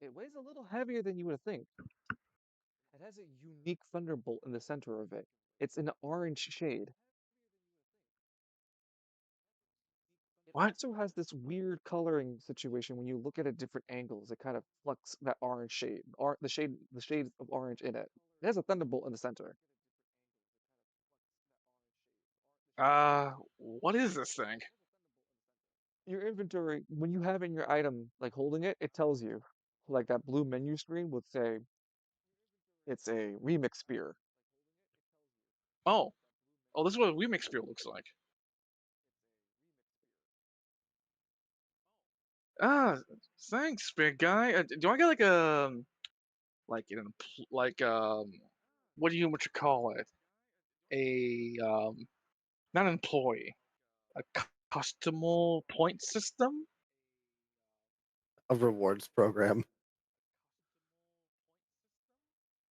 It weighs a little heavier than you would think. It has a unique thunderbolt in the center of it. It's an orange shade. It What? also has this weird coloring situation when you look at it different angles. It kind of flecks that orange shade, or the shade of orange in it. It has a thunderbolt in the center. What is this thing? Your inventory, when you have in your item, like holding it, it tells you. Like that blue menu screen would say it's a remix spear. Oh, oh, this is what a remix spiel looks like. Ah, thanks, big guy. Do I get like an like what do you call it? A not an employee, a customer point system? A rewards program.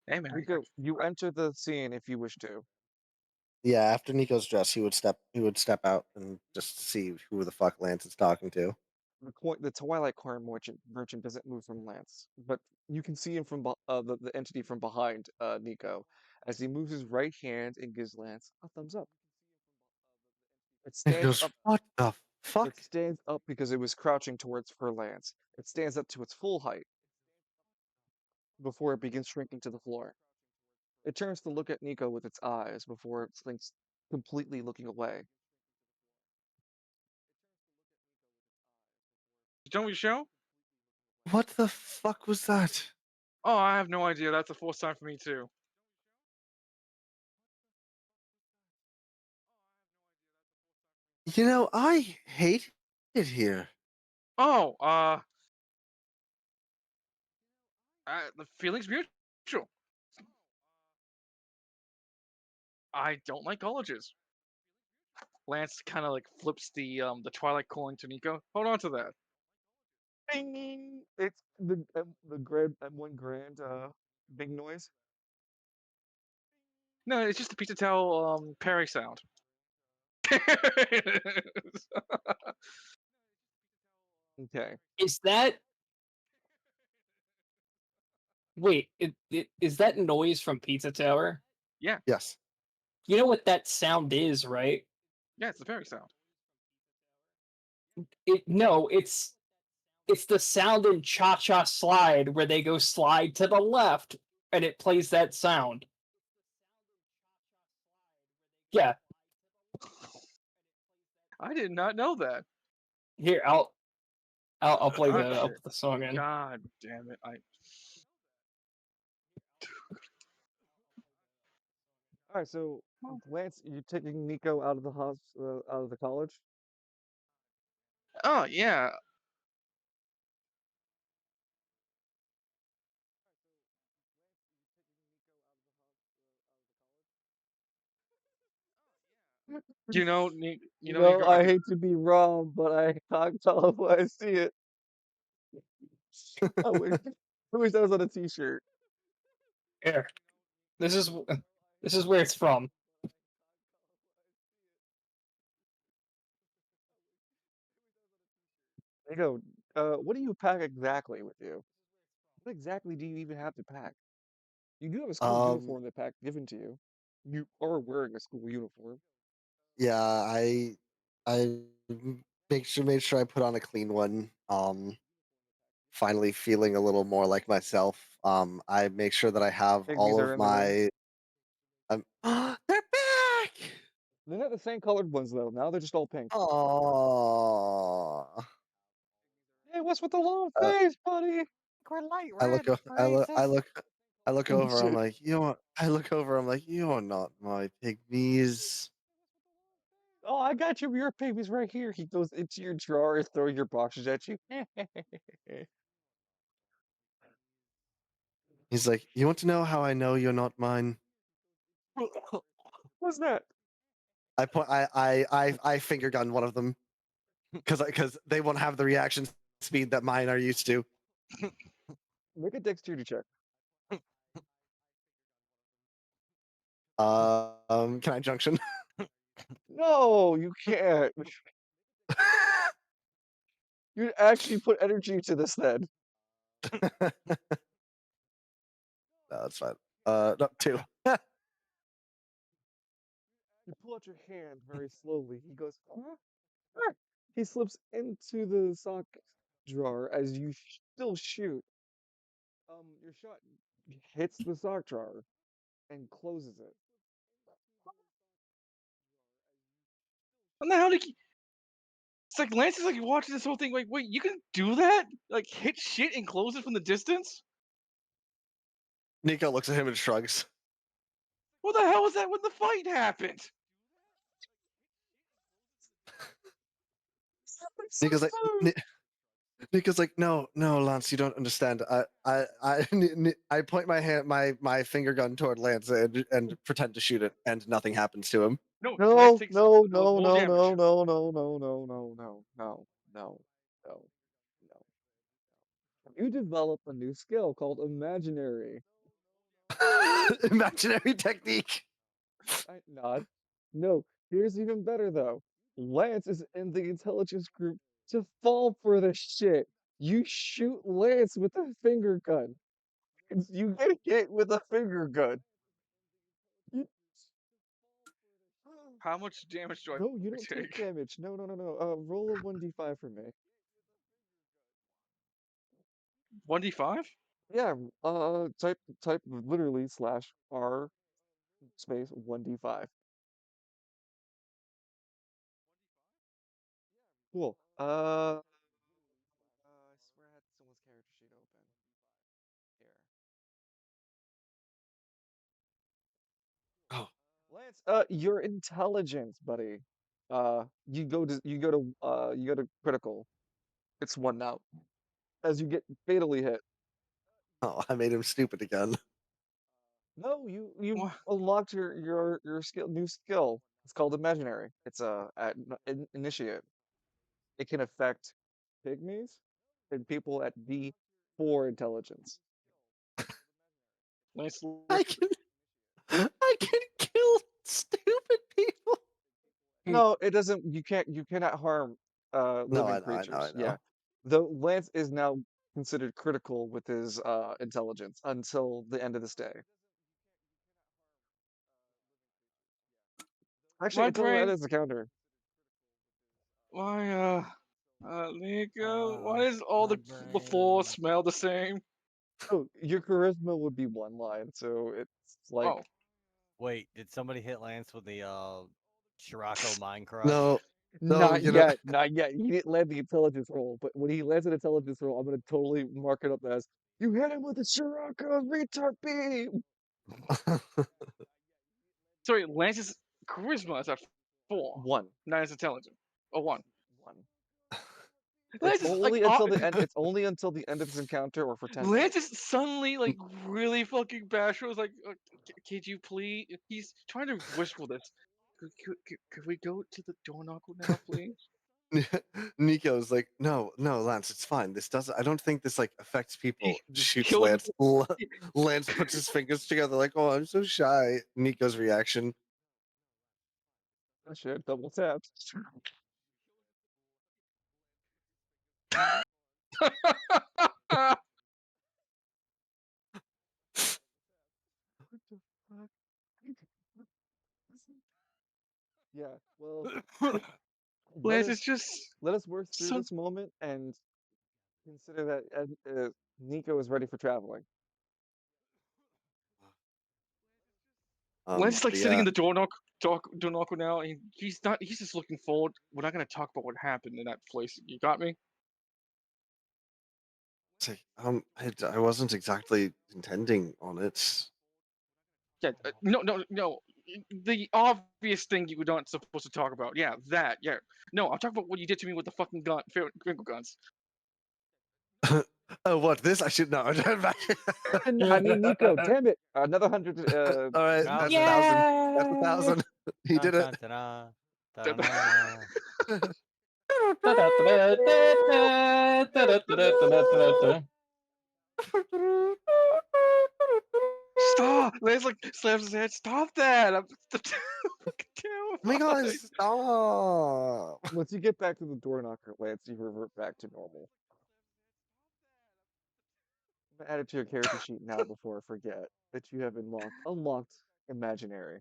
Hey man, Rico, you enter the scene if you wish to. Yeah, after Nico's dress, he would step out and just see who the fuck Lance is talking to. The Twilight Coin merchant doesn't move from Lance, but you can see him from the entity from behind Nico as he moves his right hand and gives Lance a thumbs up. It And he stands goes, up. "What the fuck?" It stands up because it was crouching towards her Lance. It stands up to its full height before it begins shrinking to the floor. It turns to look at Nico with its eyes before it slinks completely looking away. don't we show? What the fuck was that? Oh, I have no idea. That's the first time for me too. I hate it here. Oh, the feeling's mutual. I don't like colleges. Lance kind of like flips the Twilight coin to Nico. Hold on to that. Ding! It's the grand M1 grand big noise. No, it's just the pizza towel parry sound. Okay. Is that wait? Is that noise from Pizza Tower? Yeah, Yes. You know what that sound is, right? yeah, it's the parry sound. No, it's the sound in Cha Cha Slide where they go slide to the left and it plays that sound. Yeah, I did not know that. here I'll play Oh the I'll shit! put the song in. God damn it! All right. So Oh, Lance, you're taking Nico out of out of the college. oh yeah. You know, Nico. I I could. hate to be wrong, but I can't tell if I see it. I wish, I wish that was on a T-shirt. Here, this is this is where it's from. They go, what do you pack exactly with you? What exactly do you even have to pack? You do have a school Um, uniform that pack given to you. You are wearing a school uniform. yeah, I made sure I put on a clean one. Finally feeling a little more like myself. I make sure that I have Pygmies all are of in the room. my. They're back. They're not the same colored ones though. Now they're just all pink. Aww. Hey, what's with the long Uh, face, buddy? We're light I look, red, racist. I look Oh, over. I'm shit. like, you know what? I look over. I'm like, you're not my pygmies. Oh, I got you. Your pygmies right here. He goes into your drawer and throws your boxes at you. He's like, you want to know how I know you're not mine? What's that? I finger gun one of them because they won't have the reaction speed that mine are used to. Make a dexterity check. Can I junction? No, you can't. You actually put energy into this then. No, that's fine. No, two. You pull out your hand very slowly. He goes, huh? Ah. He slips into the sock drawer as you still shoot. Your shot hits the sock drawer and closes it. What the hell did he? It's like Lance is like watching this whole thing. Like, wait, you can do that? Like, hit shit and close it from the distance? Nico looks at him and shrugs. What the hell was that when the fight happened? So Nico's like, smooth. Nico's like, no, no, Lance, you don't understand. I point my hand, my finger gun toward Lance and pretend to shoot it, and nothing happens to him. No, Lance No, takes no, no, more no, damage. no, no, no, no, no, no, no, no, no, no, no. You develop a new skill called imaginary. Imaginary technique. I nod. No, here's even better though. Lance is in the intelligence group to fall for the shit. You shoot Lance with a finger gun. You get hit with a finger gun. You- How much damage do I No, you don't take take? damage. No, no, no, no. Roll a 1d5 for me. 1d5? Yeah, type literally slash R space 1d5. Cool. I swear I had someone's character sheet open. Here. Oh, Lance, your intelligence, buddy. You go to critical. It's one now. As you get fatally hit. oh, I made him stupid again. No, you What? unlocked your skill new skill. It's called imaginary. It's initiate. It can affect pygmies and people at D4 intelligence. Lance I looks. can, I can kill stupid people. No, it doesn't. You cannot harm No, living I know, I creatures. know. Yeah, though Lance is now considered critical with his intelligence until the end of this day. Actually, My until the end brain. of the counter. Why, Nico? Why Uh, does all my the floor brain. smell the same? Oh, your charisma would be one line, so it's like Oh, Wait, did somebody hit Lance with the Scirocco Mind No, Crush? no, not you know. yet, not yet. He didn't land the intelligence roll, but when he lands an intelligence roll, I'm gonna totally mark it up as you hit him with a Scirocco retard beam. sorry. Lance's charisma is at 4, One, not his intelligence. A 1. one. It's Lance is like, only until the end. It's only until the end of this encounter or for 10 minutes. Lance is suddenly like really fucking bashful. It's like, could you please? He's trying to whisper this. Could we go to the door knocker now, please? Nico's like, no, Lance, it's fine. This doesn't. I don't think this like affects people. Just Shoots killing. Lance. Lance puts his fingers together, like, oh, I'm so shy. Nico's reaction. Oh shit, double tapped. What the fuck? Yeah, well, let Lance us is just let us work through so. this moment and consider that Nico is ready for traveling. Lance is like But sitting yeah, in the door knocker now. And he's not. He's just looking forward. We're not gonna talk about what happened in that place. You got me? it's like, I wasn't exactly intending on it. Yeah. No. The obvious thing you were not supposed to talk about. Yeah, that. Yeah. No, I'm talking about what you did to me with the fucking finger guns. Oh, what this? I should know. And I mean, Nico, damn it, another 100. All right, Now that's a then. thousand. That's a Yeah. thousand. He Dun, did it. dun, dun, dun, dun, dun. Stop! Lance like slams his head. Stop that! I'm Oh my God, terrified. stop. Once you get back to the door knocker, Lance, you revert back to normal. I'm gonna add it to your character sheet now before I forget that you have unlocked imaginary.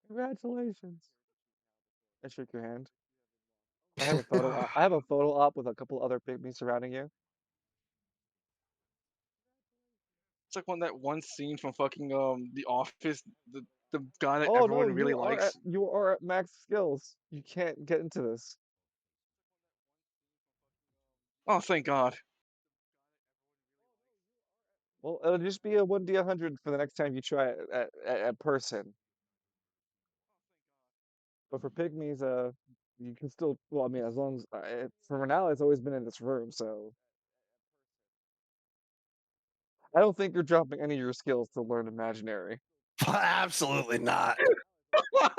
Congratulations. I shook your hand. I have a photo op. I have a photo op with a couple other pygmies surrounding you. It's like that one scene from fucking The Office, the guy that Oh no, everyone really likes. you are at max skills. You can't get into this. Oh, thank God. Well, it'll just be a 1d100 for the next time you try it at person. But for pygmies, you can still. Well, I mean, as long as for now, it's always been in this room, so I don't think you're dropping any of your skills to learn imaginary. Absolutely not. Dude,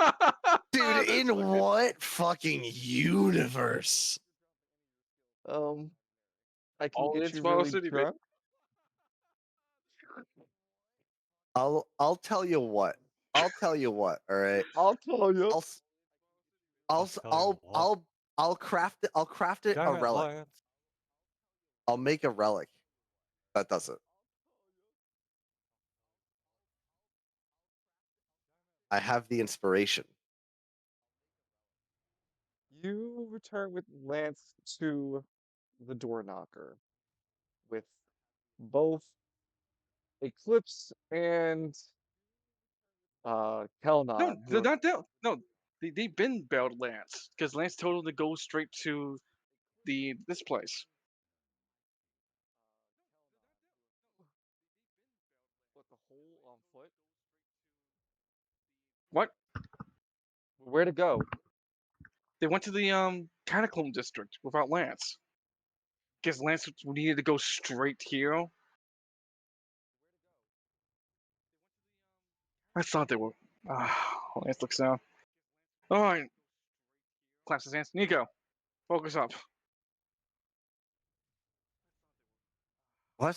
That's in fucking. what fucking universe? Um, I can All get in you Smile really City, bitch. drunk. I'll tell you what. I'll tell you what, all right. I'll tell you. I'll s- I'll I'll s- tell you what. I'll craft it a Damn it, relic. Lance. I'll make a relic that does it. I have the inspiration. You return with Lance to the door knocker with both Eclipse and No, Kelnon, who they're are not down. No, they've been bailed Lance because Lance told them to go straight to this place. what the hole on foot. What? Where to go? They went to the Catacomb district without Lance because Lance needed to go straight here. I thought they were. Lance looks down. All right, claps his hands. Nico, focus up. What?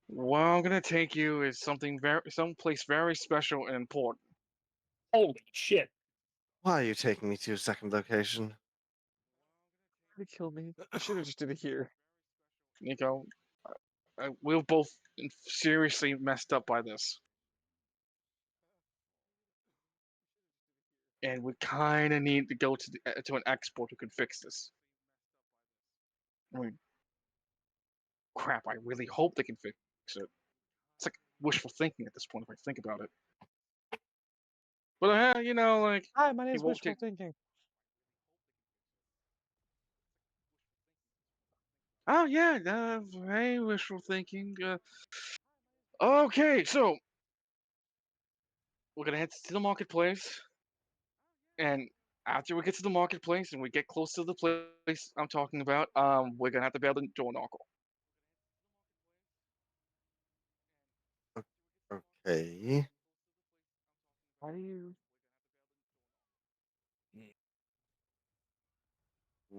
Where I'm gonna take you is someplace very special and important. Holy shit. Why are you taking me to a second location? Try to kill me. You should have just did it here. Nico, we're both seriously messed up by this, and we kind of need to go to an expert who can fix this. I mean, crap. I really hope they can fix it. It's like wishful thinking at this point if I think about it. But like Hi, my he name's won't Wishful take. Thinking. Oh yeah, hey, wishful thinking. Okay, so we're gonna head to the marketplace, and after we get to the marketplace and we get close to the place I'm talking about, we're gonna have to build a door knocker. Okay. How do you?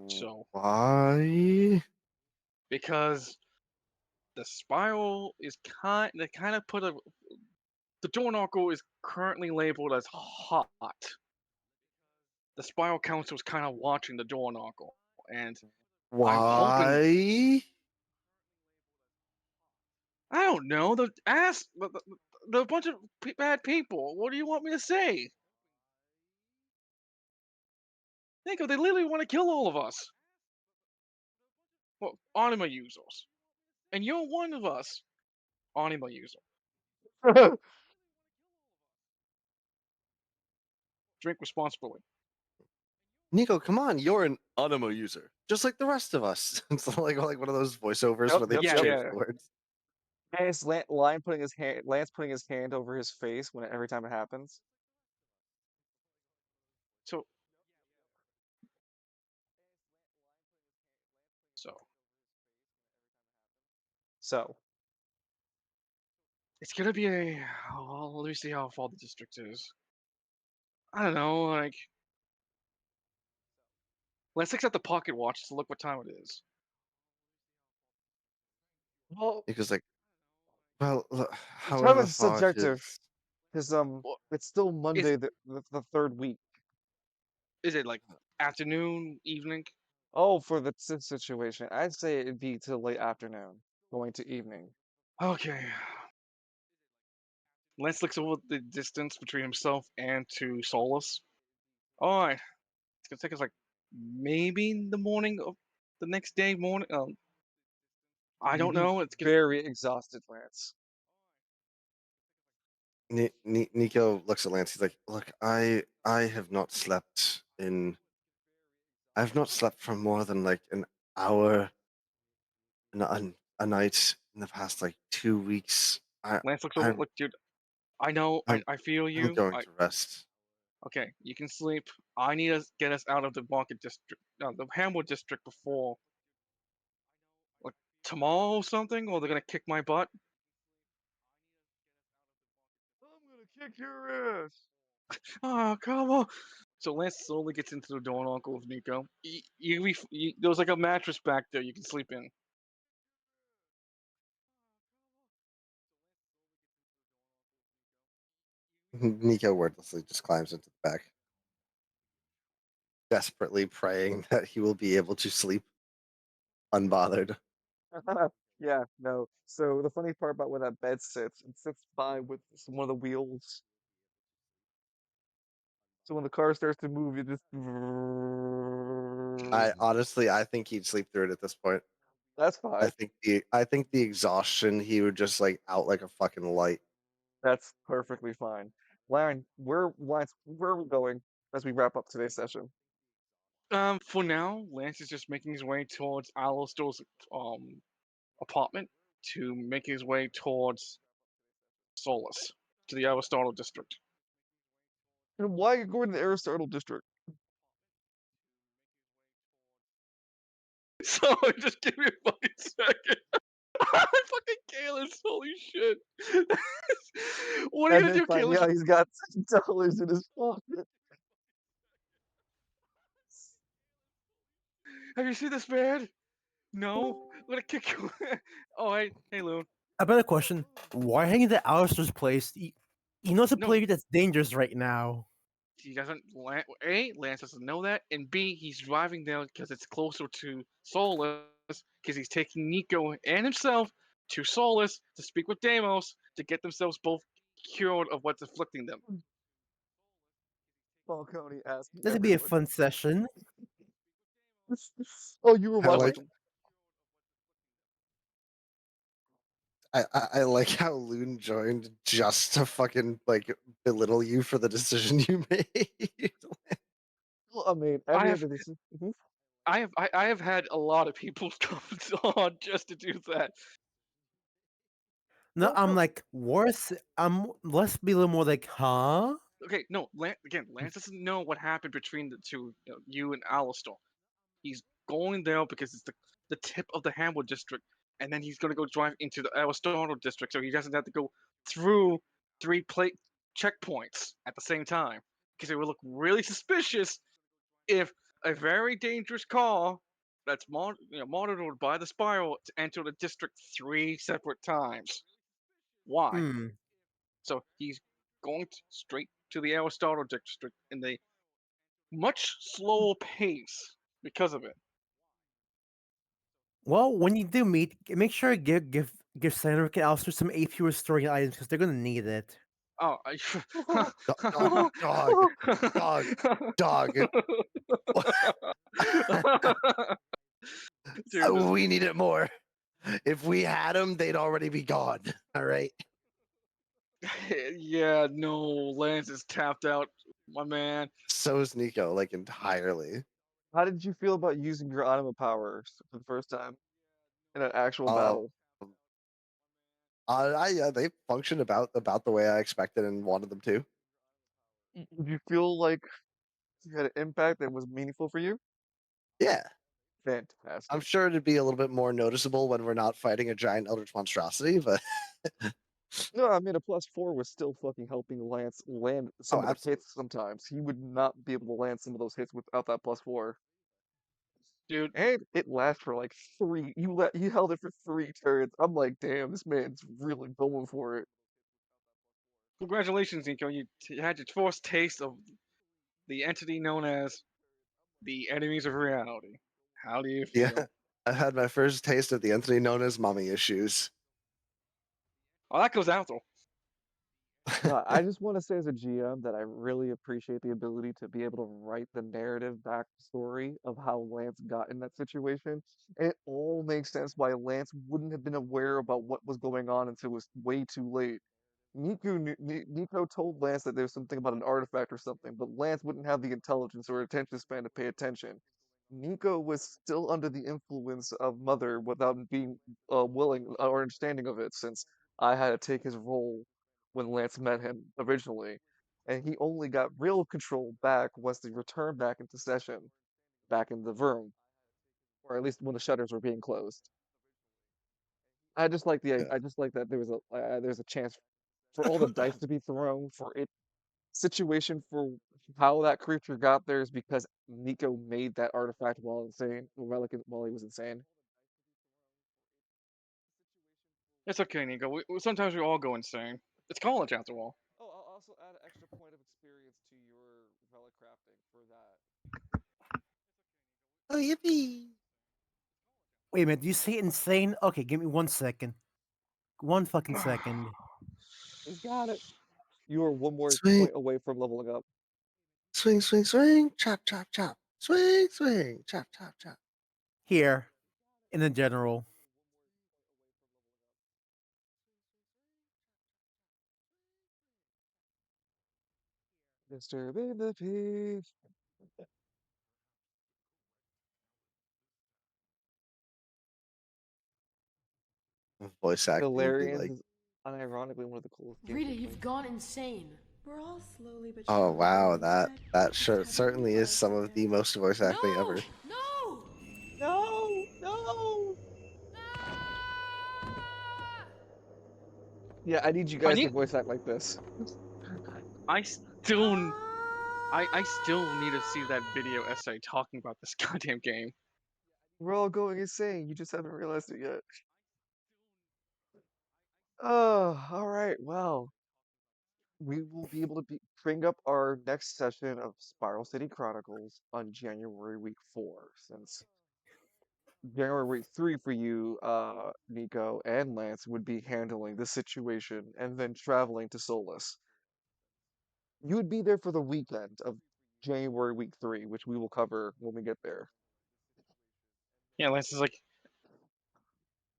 So Why? because the spiral is they kind of put a the door knuckle is currently labeled as hot. The spiral council is kind of watching the door knuckle, and I'm hoping Why? I don't know the bunch of bad people. What do you want me to say? Think of they literally want to kill all of us. Well, anima users, and you're one of us, anima user. Drink responsibly. Nico, come on, you're an Animo user, just like the rest of us. It's like one of those voiceovers Yep, where they yep, just Yeah, yep. change yeah. the words. And it's Lance putting his hand over his face when every time it happens. So so So, it's gonna be a. Oh, let me see how far the district is. I don't know, like let's accept the pocket watch to look what time it is. well, Because like, well, time however is far it subjective is. because Well, it's still is Monday the third week. is it like afternoon, evening? Oh, for the situation, I'd say it'd be till late afternoon, going to evening. Okay. Lance looks over the distance between himself and to Solus. All right, it's gonna take us like maybe the morning of the next day morning. I You'd don't be know. It's gonna. very exhausted, Lance. Nico looks at Lance. He's like, "Look, I have not slept in. I've not slept for more than like an hour a night in the past like 2 weeks. Lance looks over. I Look, dude. I know. I'm I feel I'm you. going to rest." Okay. You can sleep. I need to get us out of the market district, the Hamwood district before like tomorrow or something, or they're gonna kick my butt. I'm gonna kick your ass. Oh, come on. So Lance slowly gets into the door uncle of Nico. There's like a mattress back there you can sleep in. Nico wordlessly just climbs into the back, desperately praying that he will be able to sleep unbothered. Yeah, no. So the funny part about where that bed sits, it sits by with one of the wheels. So when the car starts to move, it just. I think he'd sleep through it at this point. That's fine. I think the exhaustion he would just like out like a fucking light. That's perfectly fine. Lance, where are we going as we wrap up today's session? For now, Lance is just making his way towards Alistair's apartment to make his way towards Solus to the Aristotle district. And why are you going to the Aristotle district? So just give me a fucking second. Fucking Kalis, holy shit. What are you And gonna then do, finding Kalis? out he's got $6 in his pocket. Have you seen this man? No? I'm gonna kick you. Oh, hey, Loon. I better question. Why hanging at Alistair's place? You know it's a No, place that's dangerous right now. he doesn't. A, Lance doesn't know that, and B, he's driving there because it's closer to Solus, because he's taking Nico and himself to Solus to speak with Deimos to get themselves both cured of what's afflicting them. Falcone asking This would be a everyone. fun session. Oh, you were I watching. like I like how Loon joined just to fucking like belittle you for the decision you made. Well, I mean, I every have, other decision. I have had a lot of people come on just to do that. No, No, I'm no. like worse. Let's be a little more like, huh? Okay, no, Lance doesn't know what happened between the two, you and Alistair. He's going there because it's the tip of the Hamwood district, and then he's gonna go drive into the Aristotle district, so he doesn't have to go through three plate checkpoints at the same time. Because it would look really suspicious if a very dangerous car that's monitored by the Spiral to enter the district 3 separate times. Why? Hmm. So he's going straight to the Aristotle district in a much slower pace because of it. Well, when you do meet, make sure to give Cedric and Alistair some AP restoring items because they're gonna need it. Oh, Dog, dog, dog. dude, this, We need it more. If we had them, they'd already be gone. All right. yeah, no, Lance is tapped out, my man. So is Nico, like entirely. How did you feel about using your anima powers for the first time in an actual Uh, battle? they function about the way I expected and wanted them to. Did you feel like you had an impact that was meaningful for you? Yeah, I'm Fantastic. sure it'd be a little bit more noticeable when we're not fighting a giant eldritch monstrosity, but No, I mean a +4 was still fucking helping Lance land oh, some of the absolutely. hits sometimes. He would not be able to land some of those hits without that +4. Dude, And it lasts for like three. You held it for 3 turns. I'm like, damn, this man's really going for it. congratulations, Nico. You had your first taste of the entity known as the enemies of reality. How do you Yeah, feel? I had my first taste of the entity known as mommy issues. Oh, that goes out though. No, I just want to say as a GM that I really appreciate the ability to be able to write the narrative backstory of how Lance got in that situation. And it all makes sense why Lance wouldn't have been aware about what was going on until it was way too late. Nico told Lance that there's something about an artifact or something, but Lance wouldn't have the intelligence or attention span to pay attention. Nico was still under the influence of Mother without being willing or understanding of it, since I had to take his role when Lance met him originally, and he only got real control back once they returned back into session, back in the room, or at least when the shutters were being closed. Yeah. I just like that there's a chance for all the dice to be thrown for it situation for how that creature got there is because Nico made that artifact while he was insane. It's okay, Nico. Sometimes we all go insane. It's college after all. Oh, I'll also add an extra point of experience to your relic crafting for that. Oh, yippee! Wait a minute, you say insane? Okay, give me 1 second. 1 fucking second. He's got it. You are one more Swing, point away from leveling up. swing, swing, swing, chop, chop, chop. Swing, swing, chop, chop, chop. Here, in the general. Disturbing the peace. Voice acting would be Valerian's like, is unironically one of the coolest games Rita, to you've play. gone insane. We're all slowly but oh surely wow, going that mad. that Just sure having certainly a is life some right of the now. most voice acting No! ever. No! No, no. Ah! Yeah, I need you I guys to need. voice act like this. I still. I still need to see that video essay talking about this goddamn game. We're all going insane. You just haven't realized it yet. Oh, all right. Well, we will be able to bring up our next session of Spiral City Chronicles on January week 4, since January week 3 for you, Nico and Lance would be handling the situation and then traveling to Solus. You would be there for the weekend of January week 3, which we will cover when we get there. Yeah, Lance is like,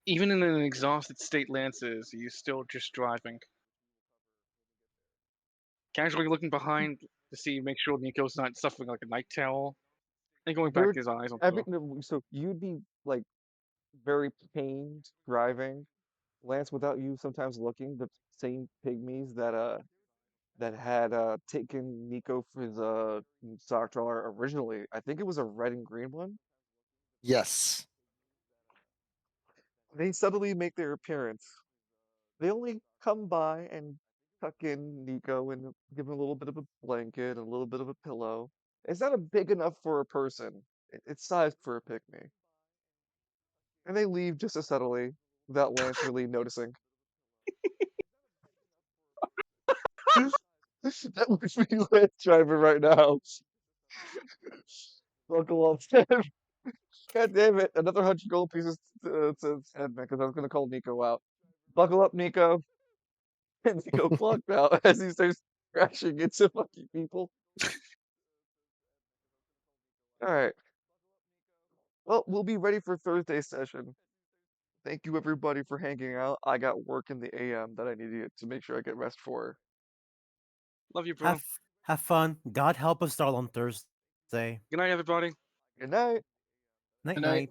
even in an exhausted state, Lance is. He's still just driving, casually looking behind to see, make sure Nico's not suffering like a night terror, and going There back would to his eyes on every stuff. no, so you'd be like very pained driving. Lance, without you sometimes looking, the same pygmies that had taken Nico for the stock trawler originally. I think it was a red and green one. Yes. They suddenly make their appearance. They only come by and tuck in Nico and give him a little bit of a blanket, a little bit of a pillow. It's not a big enough for a person. It's sized for a pygmy. And they leave just as subtly, without Lance really noticing. That must be Lance driving right now. Buckle up, Ted. God damn it. Another 100 gold pieces to Ted, man, because I was going to call Nico out. Buckle up, Nico. And Nico clocked out as he starts crashing into fucking people. Alright. Well, we'll be ready for Thursday's session. Thank you, everybody, for hanging out. I got work in the AM that I need to get to make sure I get rest for. Love you, bro. Have fun. God help us all on Thursday. Good night, everybody. Good night. Night Good night. night.